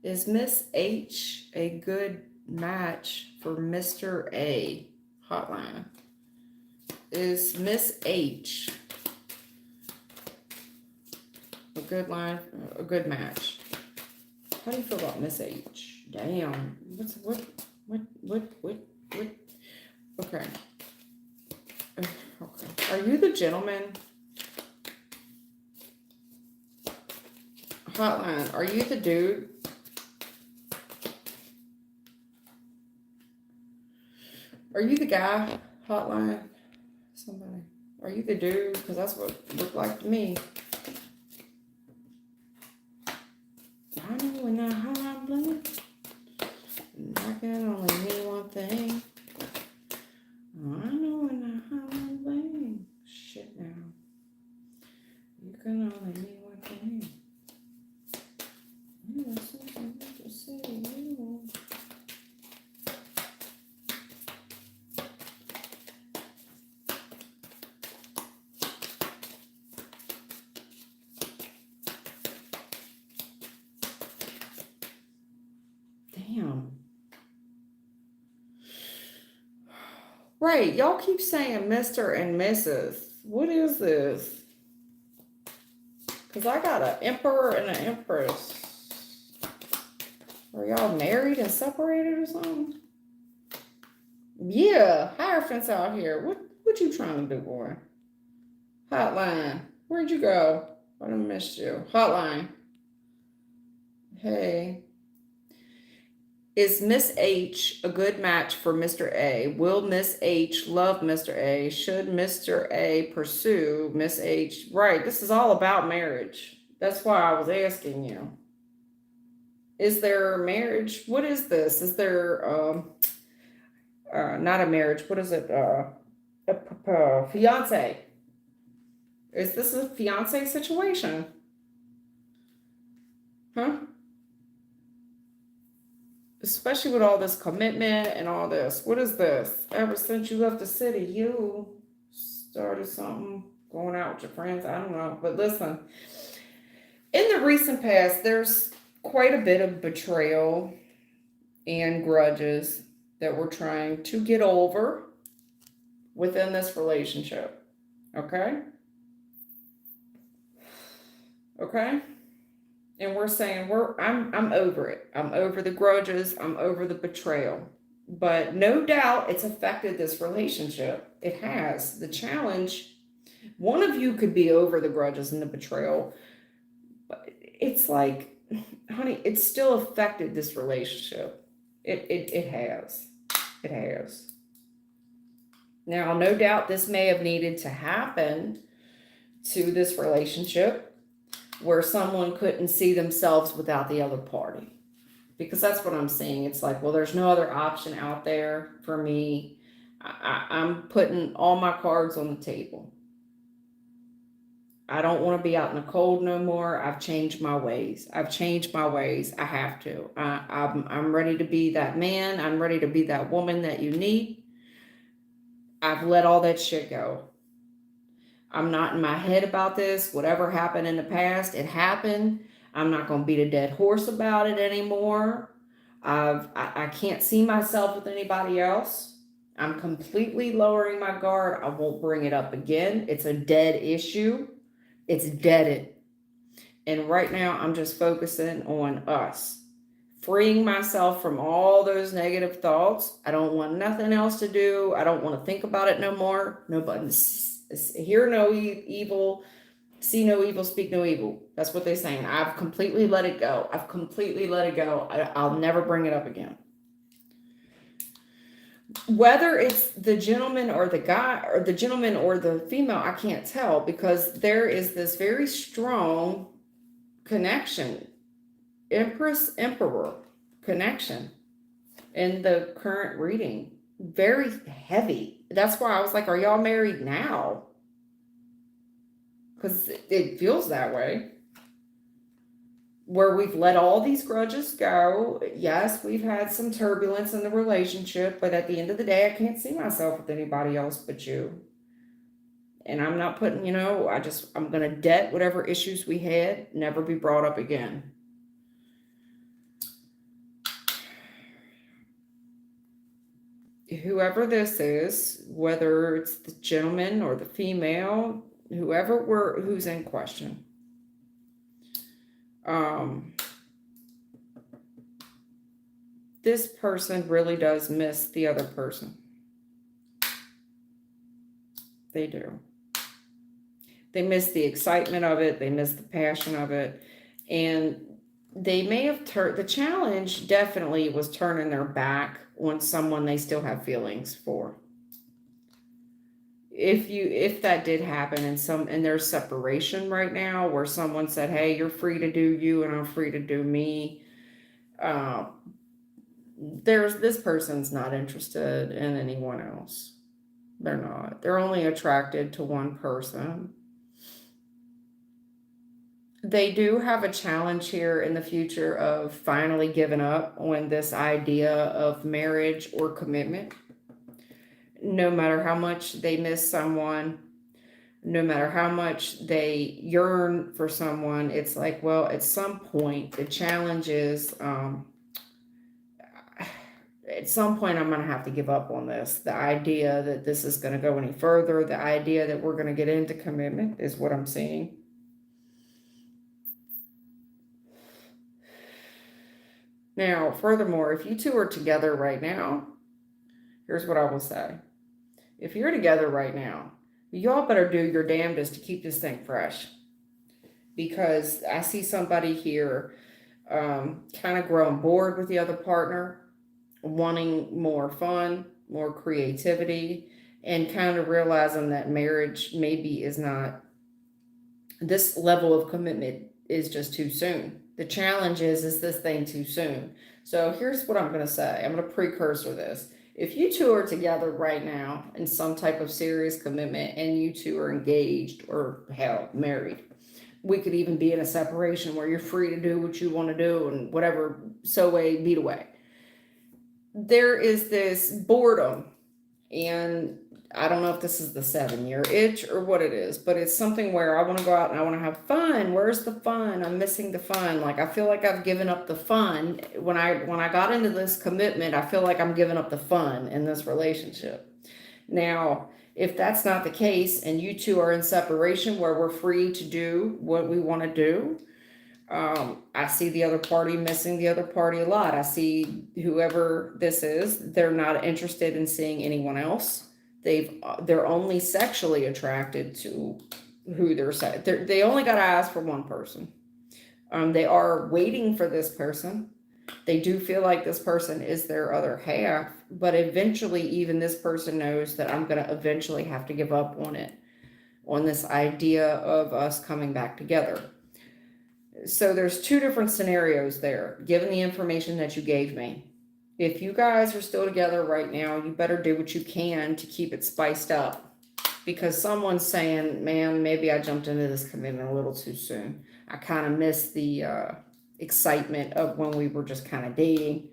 Is Miss H a good match for Mr. A? Hotline. Is Miss H a good match? How do you feel about Miss H? Damn. What? Okay. Okay. Are you the gentleman? Hotline. Are you the dude? Are you the guy? Hotline. Somebody. Are you the dude? Because that's what it looked like to me. I know when that hotline blinks, I can only mean one thing. I know when that hotline blinks. Shit now. You can only mean one thing. You got something to say. Damn. Right, y'all keep saying Mr. and Mrs. What is this? Because I got an emperor and an empress. Are y'all married and separated or something? Yeah, Hierophant's out here. What you trying to do, boy? Hotline. Where'd you go? I done missed you. Hotline. Hey. Is Miss H a good match for Mr. A? Will Miss H love Mr. A? Should Mr. A pursue Miss H? Right, this is all about marriage. That's why I was asking you. Is there a marriage? What is this? Is there not a marriage? What is it? A fiance? Is this a fiance situation? Huh? Especially with all this commitment and all this. What is this? Ever since you left the city, you started something, going out with your friends. I don't know. But listen, in the recent past, there's quite a bit of betrayal and grudges that we're trying to get over within this relationship. Okay? Okay? And we're saying I'm over it. I'm over the grudges. I'm over the betrayal. But no doubt it's affected this relationship. It has. The challenge, one of you could be over the grudges and the betrayal, but it's like, honey, it's still affected this relationship. It has. It has. Now, no doubt this may have needed to happen to this relationship where someone couldn't see themselves without the other party. Because that's what I'm seeing. It's like, well, there's no other option out there for me. I'm putting all my cards on the table. I don't want to be out in the cold no more. I've changed my ways. I have to. I'm ready to be that man. I'm ready to be that woman that you need. I've let all that shit go. I'm not in my head about this. Whatever happened in the past, it happened. I'm not going to beat a dead horse about it anymore. I can't see myself with anybody else. I'm completely lowering my guard. I won't bring it up again. It's a dead issue. It's deaded. And right now, I'm just focusing on us. Freeing myself from all those negative thoughts. I don't want nothing else to do. I don't want to think about it no more. Nobody. Hear no evil, See no evil, speak no evil. That's what they're saying. I've completely let it go. I've completely let it go. I'll never bring it up again. Whether it's the gentleman or the guy, or the gentleman or the female, I can't tell, because there is this very strong connection, Empress Emperor connection in the current reading. Very heavy. That's why I was like, are y'all married now? Because it feels that way. Where we've let all these grudges go. Yes, we've had some turbulence in the relationship, but at the end of the day, I can't see myself with anybody else but you. And I'm not putting, I'm going to debt whatever issues we had, never be brought up again. Whoever this is, whether it's the gentleman or the female, who's in question. This person really does miss the other person. They do. They miss the excitement of it. They miss the passion of it. And they may have the challenge definitely was turning their back on someone they still have feelings for. If that did happen in their separation right now, where someone said, hey, you're free to do you and I'm free to do me, this person's not interested in anyone else. They're not. They're only attracted to one person. They do have a challenge here in the future of finally giving up on this idea of marriage or commitment. No matter how much they miss someone, no matter how much they yearn for someone, it's like, well, at some point, the challenge is, at some point, I'm going to have to give up on this. The idea that this is going to go any further, the idea that we're going to get into commitment is what I'm seeing. Now, furthermore, if you two are together right now, here's what I will say. If you're together right now, y'all better do your damnedest to keep this thing fresh. Because I see somebody here kind of growing bored with the other partner, wanting more fun, more creativity, and kind of realizing that marriage maybe is not, this level of commitment is just too soon. The challenge is this thing too soon? So here's what I'm going to say. I'm going to precursor this. If you two are together right now in some type of serious commitment and you two are engaged or hell, married, we could even be in a separation where you're free to do what you want to do and whatever, so way, beat away. There is this boredom, and I don't know if this is the 7-year itch or what it is, but it's something where I want to go out and I want to have fun. Where's the fun? I'm missing the fun. Like, I feel like I've given up the fun. When I got into this commitment, I feel like I'm giving up the fun in this relationship. Now, if that's not the case and you two are in separation where we're free to do what we want to do, I see the other party missing the other party a lot. I see whoever this is, they're not interested in seeing anyone else. They're only sexually attracted to who they only got eyes for one person. They are waiting for this person. They do feel like this person is their other half, but eventually even this person knows that I'm going to eventually have to give up on it, on this idea of us coming back together. So there's two different scenarios there, given the information that you gave me. If you guys are still together right now, you better do what you can to keep it spiced up. Because someone's saying, man, maybe I jumped into this commitment a little too soon. I kind of missed the excitement of when we were just kind of dating.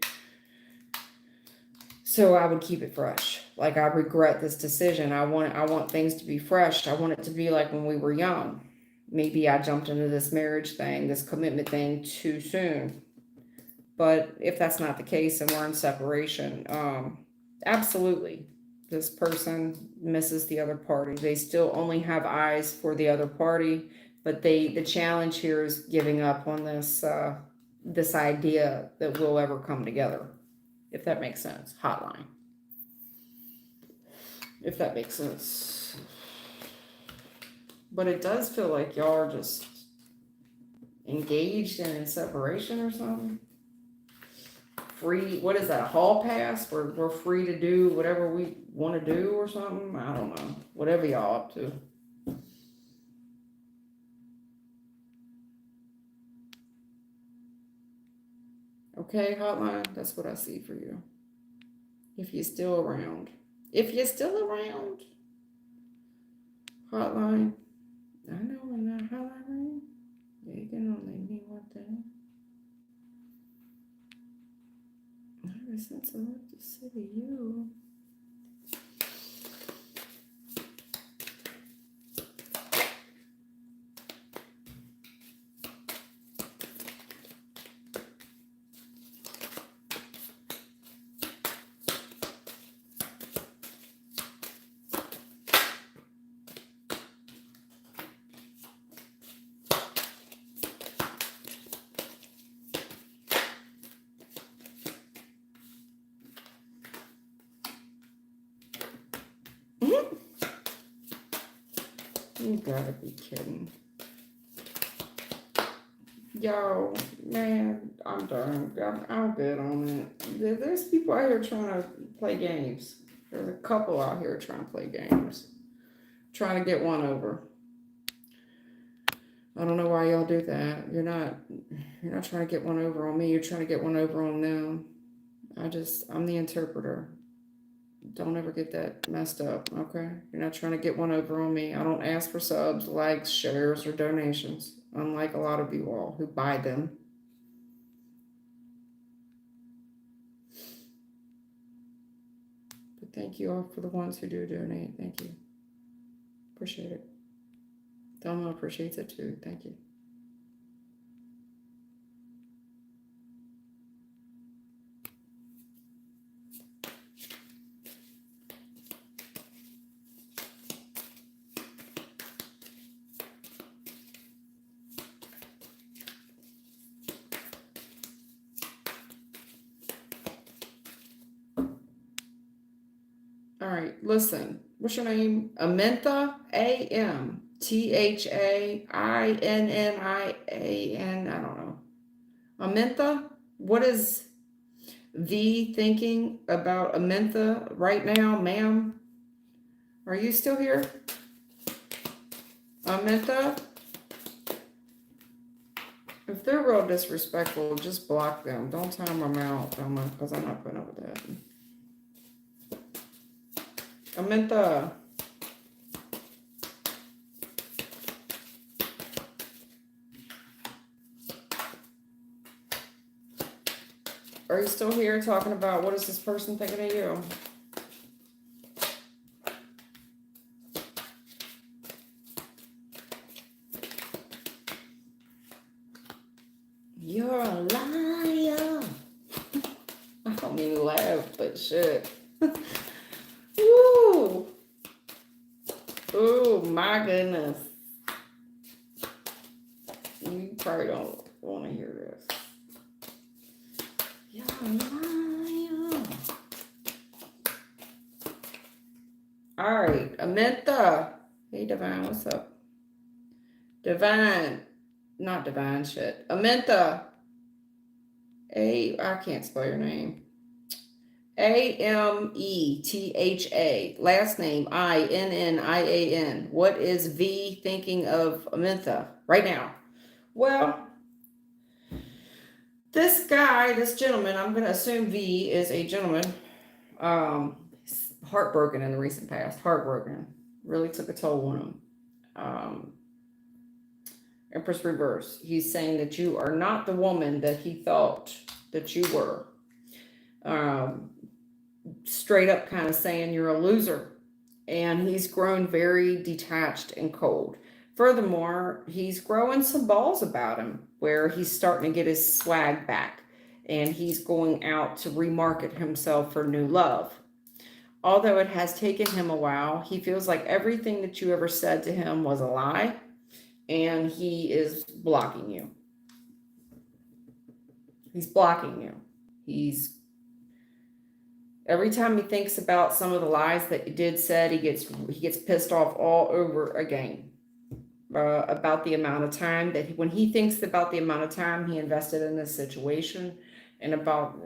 So I would keep it fresh. Like, I regret this decision. I want things to be fresh. I want it to be like when we were young. Maybe I jumped into this marriage thing, this commitment thing too soon. But if that's not the case and we're in separation, absolutely, this person misses the other party. They still only have eyes for the other party, but the challenge here is giving up on this idea that we'll ever come together, if that makes sense. Hotline, if that makes sense. But it does feel like y'all are just engaged and in separation or something. Free, what is that, a hall pass? We're free to do whatever we want to do or something? I don't know. Whatever y'all up to. Okay, hotline, that's what I see for you. If you're still around. If you're still around. Hotline. I know when that hotline ring. You can only mean one thing. Ever since I left the city, you. You gotta be kidding. Yo, man, I'm done. I'm good on it. There's people out here trying to play games. There's a couple out here trying to play games. Trying to get one over. I don't know why y'all do that. You're not trying to get one over on me. You're trying to get one over on them. I'm the interpreter. Don't ever get that messed up, okay? You're not trying to get one over on me. I don't ask for subs, likes, shares, or donations, unlike a lot of you all who buy them. But thank you all for the ones who do donate. Thank you. Appreciate it. Thelma appreciates it too. Thank you. All right, listen. What's your name? Amintha, Amthainnian. I don't know. Amintha, what is V thinking about Amintha right now, ma'am? Are you still here? Amintha? If they're real disrespectful, just block them. Don't time them out, because I'm not putting up with that. Amintha. Are you still here talking about what is this person thinking of you? You're a liar. I don't mean to laugh, but shit. Ooh. Oh my goodness. You probably don't want to hear this. You're a liar. All right, Amintha. Hey, Divine, what's up? Divine. Not Divine, shit. Amintha. I can't spell your name. Ametha. Last name Innian. What is V thinking of Amintha right now? Well, this guy, this gentleman, I'm going to assume V is a gentleman. Heartbroken in the recent past. Heartbroken. Really took a toll on him. Empress reverse. He's saying that you are not the woman that he thought that you were. Straight up kind of saying you're a loser. And he's grown very detached and cold. Furthermore, he's growing some balls about him where he's starting to get his swag back. And he's going out to remarket himself for new love. Although it has taken him a while, he feels like everything that you ever said to him was a lie. And he is blocking you. He's blocking you. Every time he thinks about some of the lies that you said, he gets pissed off all over again. about the amount of time that when he thinks about the amount of time he invested in this situation and about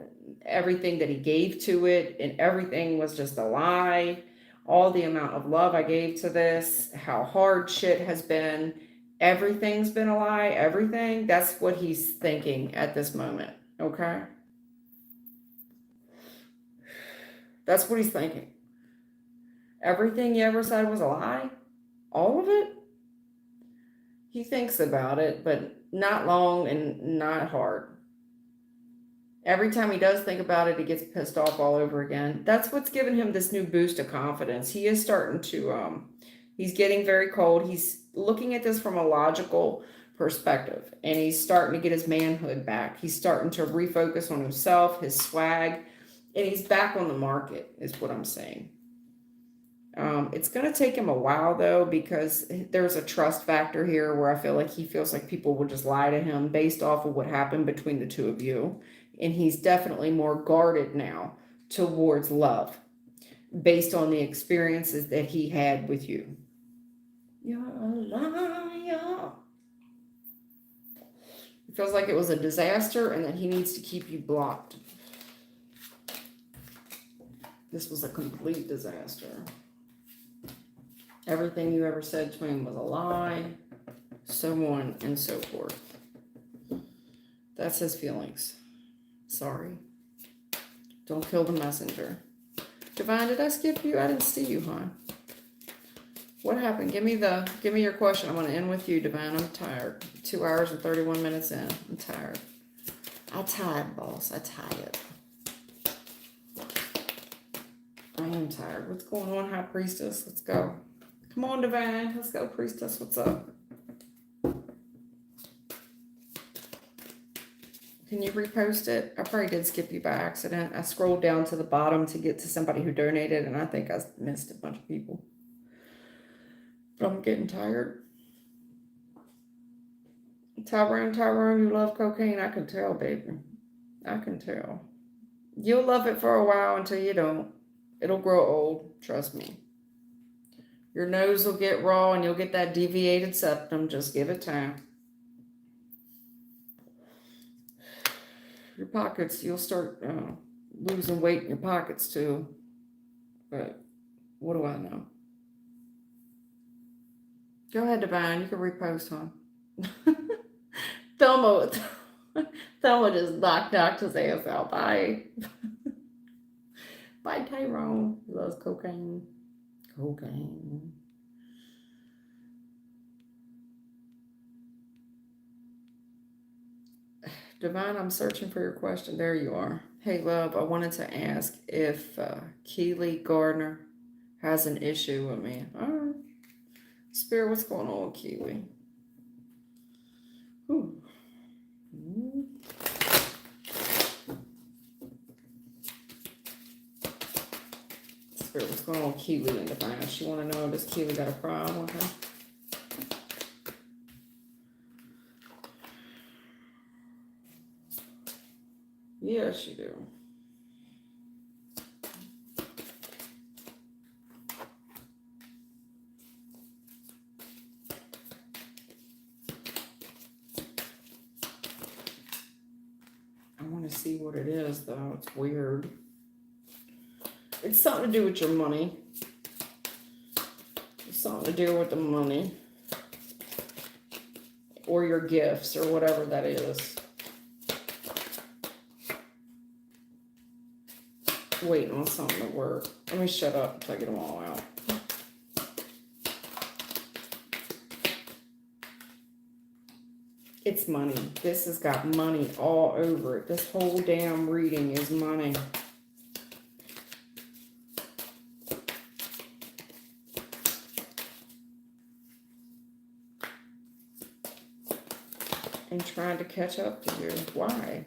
everything that he gave to it, and everything was just a lie. All the amount of love I gave to this, how hard shit has been, everything's been a lie, everything. That's what he's thinking at this moment, okay? That's what he's thinking. Everything you ever said was a lie? All of it? He thinks about it, but not long and not hard. Every time he does think about it, he gets pissed off all over again. That's what's given him this new boost of confidence. He is starting to, he's getting very cold. He's looking at this from a logical perspective, and he's starting to get his manhood back. He's starting to refocus on himself, his swag, and he's back on the market, is what I'm saying. It's going to take him a while, though, because there's a trust factor here where I feel like he feels like people will just lie to him based off of what happened between the two of you. And he's definitely more guarded now towards love based on the experiences that he had with you. You're a liar. It feels like it was a disaster and that he needs to keep you blocked. This was a complete disaster. Everything you ever said to him was a lie, so on and so forth. That's his feelings. Sorry. Don't kill the messenger. Divine, did I skip you? I didn't see you, hon. What happened? Give me your question. I'm going to end with you, Divine. I'm tired. 2 hours and 31 minutes in. I'm tired. I'm tired, boss. I'm tired. I am tired. What's going on, High Priestess? Let's go. Come on, Divine. Let's go, Priestess. What's up? Can you repost it? I probably did skip you by accident. I scrolled down to the bottom to get to somebody who donated, and I think I missed a bunch of people. But I'm getting tired. Tyrone, you love cocaine? I can tell, baby. I can tell. You'll love it for a while until you don't. It'll grow old. Trust me. Your nose will get raw and you'll get that deviated septum. Just give it time. Your pockets, you'll start losing weight in your pockets too. But what do I know? Go ahead, Divine. You can repost, huh? Thelma just knocked his ass out. Bye. Bye, Tyrone. He loves cocaine. Cocaine. Divine, I'm searching for your question. There you are. Hey, love, I wanted to ask if Keely Gardner has an issue with me. All right. Spirit, what's going on with Keely? Ooh. Spirit, what's going on with Keely and Divine? She want to know, does Keely got a problem with her? Yes, you do. I want to see what it is, though. It's weird. It's something to do with your money. It's something to do with the money. Or your gifts, or whatever that is. Waiting on something to work. Let me shut up until I get them all out. It's money. This has got money all over it. This whole damn reading is money. And trying to catch up to you. Why?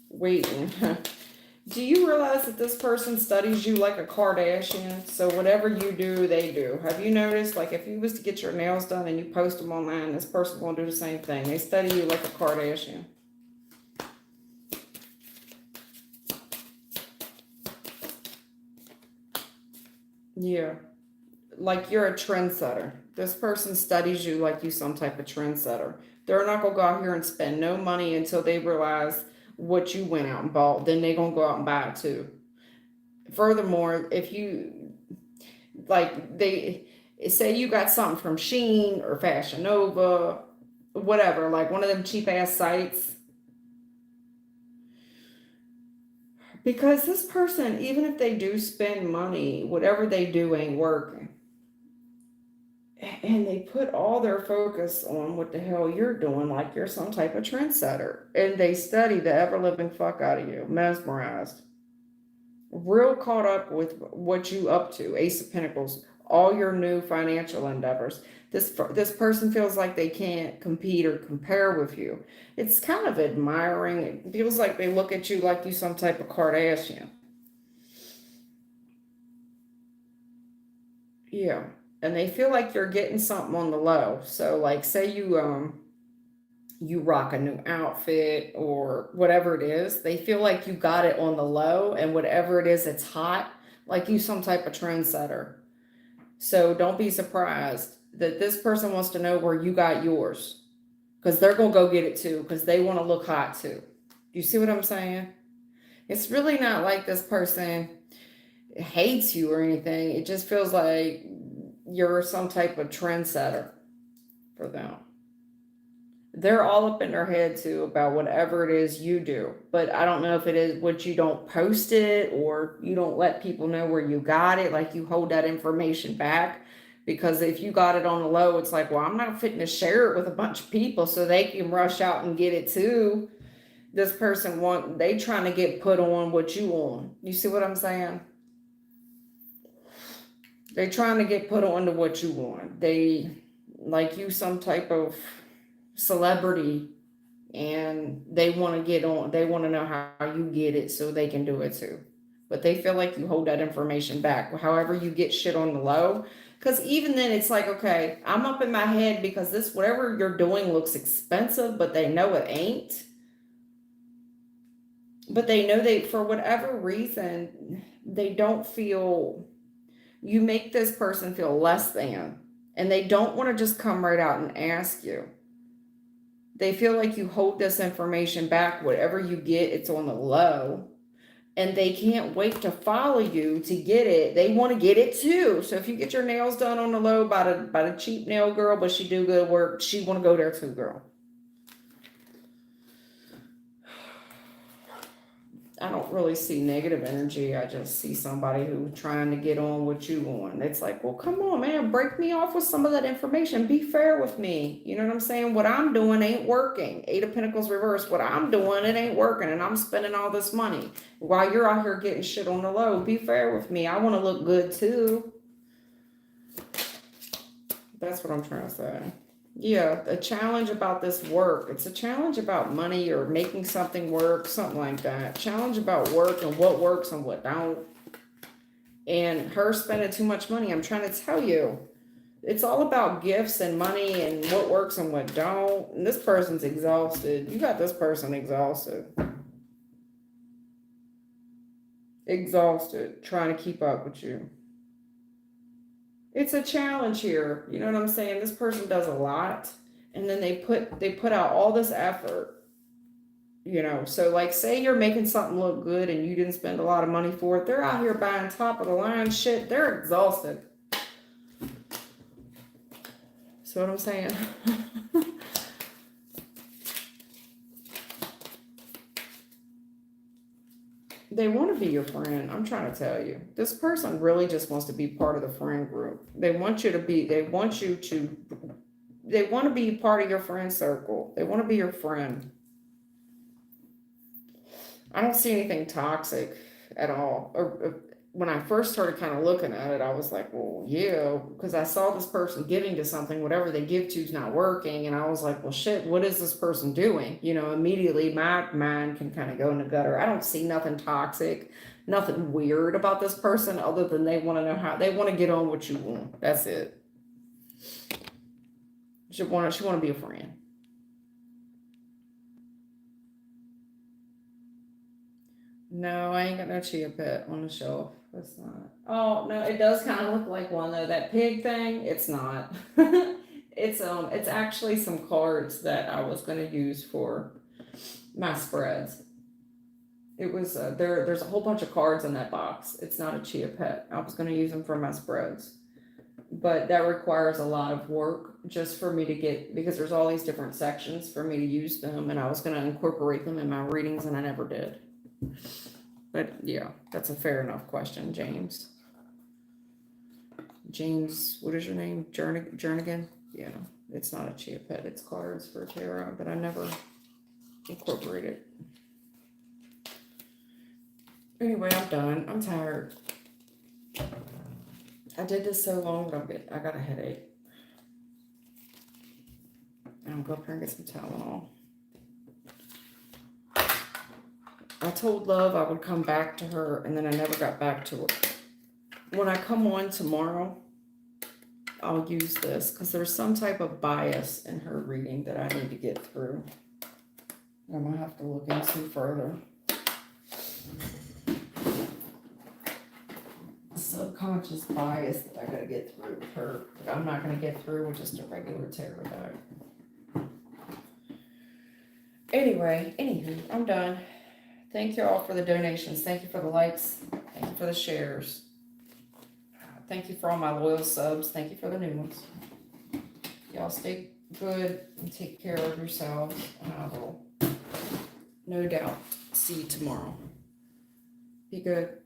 Waiting. Do you realize that this person studies you like a Kardashian? So whatever you do, they do. Have you noticed, like, if you was to get your nails done and you post them online, this person will do the same thing. They study you like a Kardashian. Yeah. like you're a trendsetter. This person studies you like you some type of trendsetter. They're not gonna go out here and spend no money until they realize what you went out and bought. Then they gonna go out and buy it too. Furthermore, if you like they say you got something from Sheen or Fashion Nova, whatever, like one of them cheap ass sites, because this person, even if they do spend money, whatever they do ain't working. And they put all their focus on what the hell you're doing, like you're some type of trendsetter. And they study the ever living fuck out of you, mesmerized, real caught up with what you up to, Ace of Pentacles, all your new financial endeavors. This person feels like they can't compete or compare with you. It's kind of admiring. It feels like they look at you like you some type of Kardashian. Yeah. And they feel like you're getting something on the low. So like say you rock a new outfit or whatever it is, they feel like you got it on the low, and whatever it is, it's hot, like you some type of trendsetter. So don't be surprised that this person wants to know where you got yours, because they're going to go get it too, because they want to look hot too. You see what I'm saying? It's really not like this person hates you or anything. It just feels like you're some type of trendsetter for them. They're all up in their head too about whatever it is you do. But I don't know if it is what you don't post it or you don't let people know where you got it, like you hold that information back. Because if you got it on the low, it's like, well, I'm not fitting to share it with a bunch of people so they can rush out and get it too. This person they trying to get put on what you on. You see what I'm saying? They trying to get put on to what you want. They like you some type of celebrity, and they want to get on, they want to know how you get it so they can do it too. But they feel like you hold that information back. However you get shit on the low, because even then it's like, okay, I'm up in my head because this whatever you're doing looks expensive, but they know it ain't. But they know they, for whatever reason, they don't feel, you make this person feel less than, and they don't want to just come right out and ask you. They feel like you hold this information back. Whatever you get, it's on the low. And they can't wait to follow you to get it. They want to get it too. So if you get your nails done on the low by the cheap nail girl, but she do good work, she want to go there too, girl. I don't really see negative energy. I just see somebody who's trying to get on what you on. It's like, well, come on, man, break me off with some of that information. Be fair with me. You know what I'm saying? What I'm doing ain't working. Eight of Pentacles reversed. What I'm doing, it ain't working. And I'm spending all this money while you're out here getting shit on the low. Be fair with me. I want to look good too. That's what I'm trying to say. Yeah, a challenge about this work. It's a challenge about money or making something work, something like that. Challenge about work and what works and what don't. And her spending too much money. I'm trying to tell you, it's all about gifts and money and what works and what don't. And this person's exhausted. You got this person exhausted. Exhausted, trying to keep up with you. It's a challenge here. You know what I'm saying? This person does a lot, and then they put out all this effort, you know. So like say you're making something look good and you didn't spend a lot of money for it. They're out here buying top of the line shit. They're exhausted. See what I'm saying? They want to be your friend. I'm trying to tell you. This person really just wants to be part of the friend group. They want to be part of your friend circle. They want to be your friend. I don't see anything toxic at all. Or when I first started kind of looking at it, I was like, well, yeah, because I saw this person giving to something, whatever they give to is not working. And I was like, well, shit, what is this person doing? You know, immediately my mind can kind of go in the gutter. I don't see nothing toxic, nothing weird about this person other than they want to know how, they want to get on what you want. That's it. She want to be a friend. No, I ain't got no chia pet on the shelf. It's not. Oh no, it does kind of look like one though. That pig thing, it's not. It's actually some cards that I was gonna use for my spreads. It was there's a whole bunch of cards in that box. It's not a chia pet. I was gonna use them for my spreads. But that requires a lot of work just for me to get, because there's all these different sections for me to use them, and I was going to incorporate them in my readings and I never did. But yeah, that's a fair enough question, James. James, what is your name? Jernigan? Yeah, it's not a chia pet, it's cards for tarot, but I never incorporated. Anyway, I'm done. I'm tired. I did this so long that I got a headache. I'll go up here and get some Tylenol. I told Love I would come back to her, and then I never got back to her. When I come on tomorrow, I'll use this because there's some type of bias in her reading that I need to get through. I'm gonna have to look into further. Subconscious bias that I gotta get through with her, but I'm not gonna get through with just a regular tarot deck. Anyway, anywho, I'm done. Thank you all for the donations. Thank you for the likes. Thank you for the shares. Thank you for all my loyal subs. Thank you for the new ones. Y'all stay good and take care of yourselves, and I will no doubt see you tomorrow. Be good.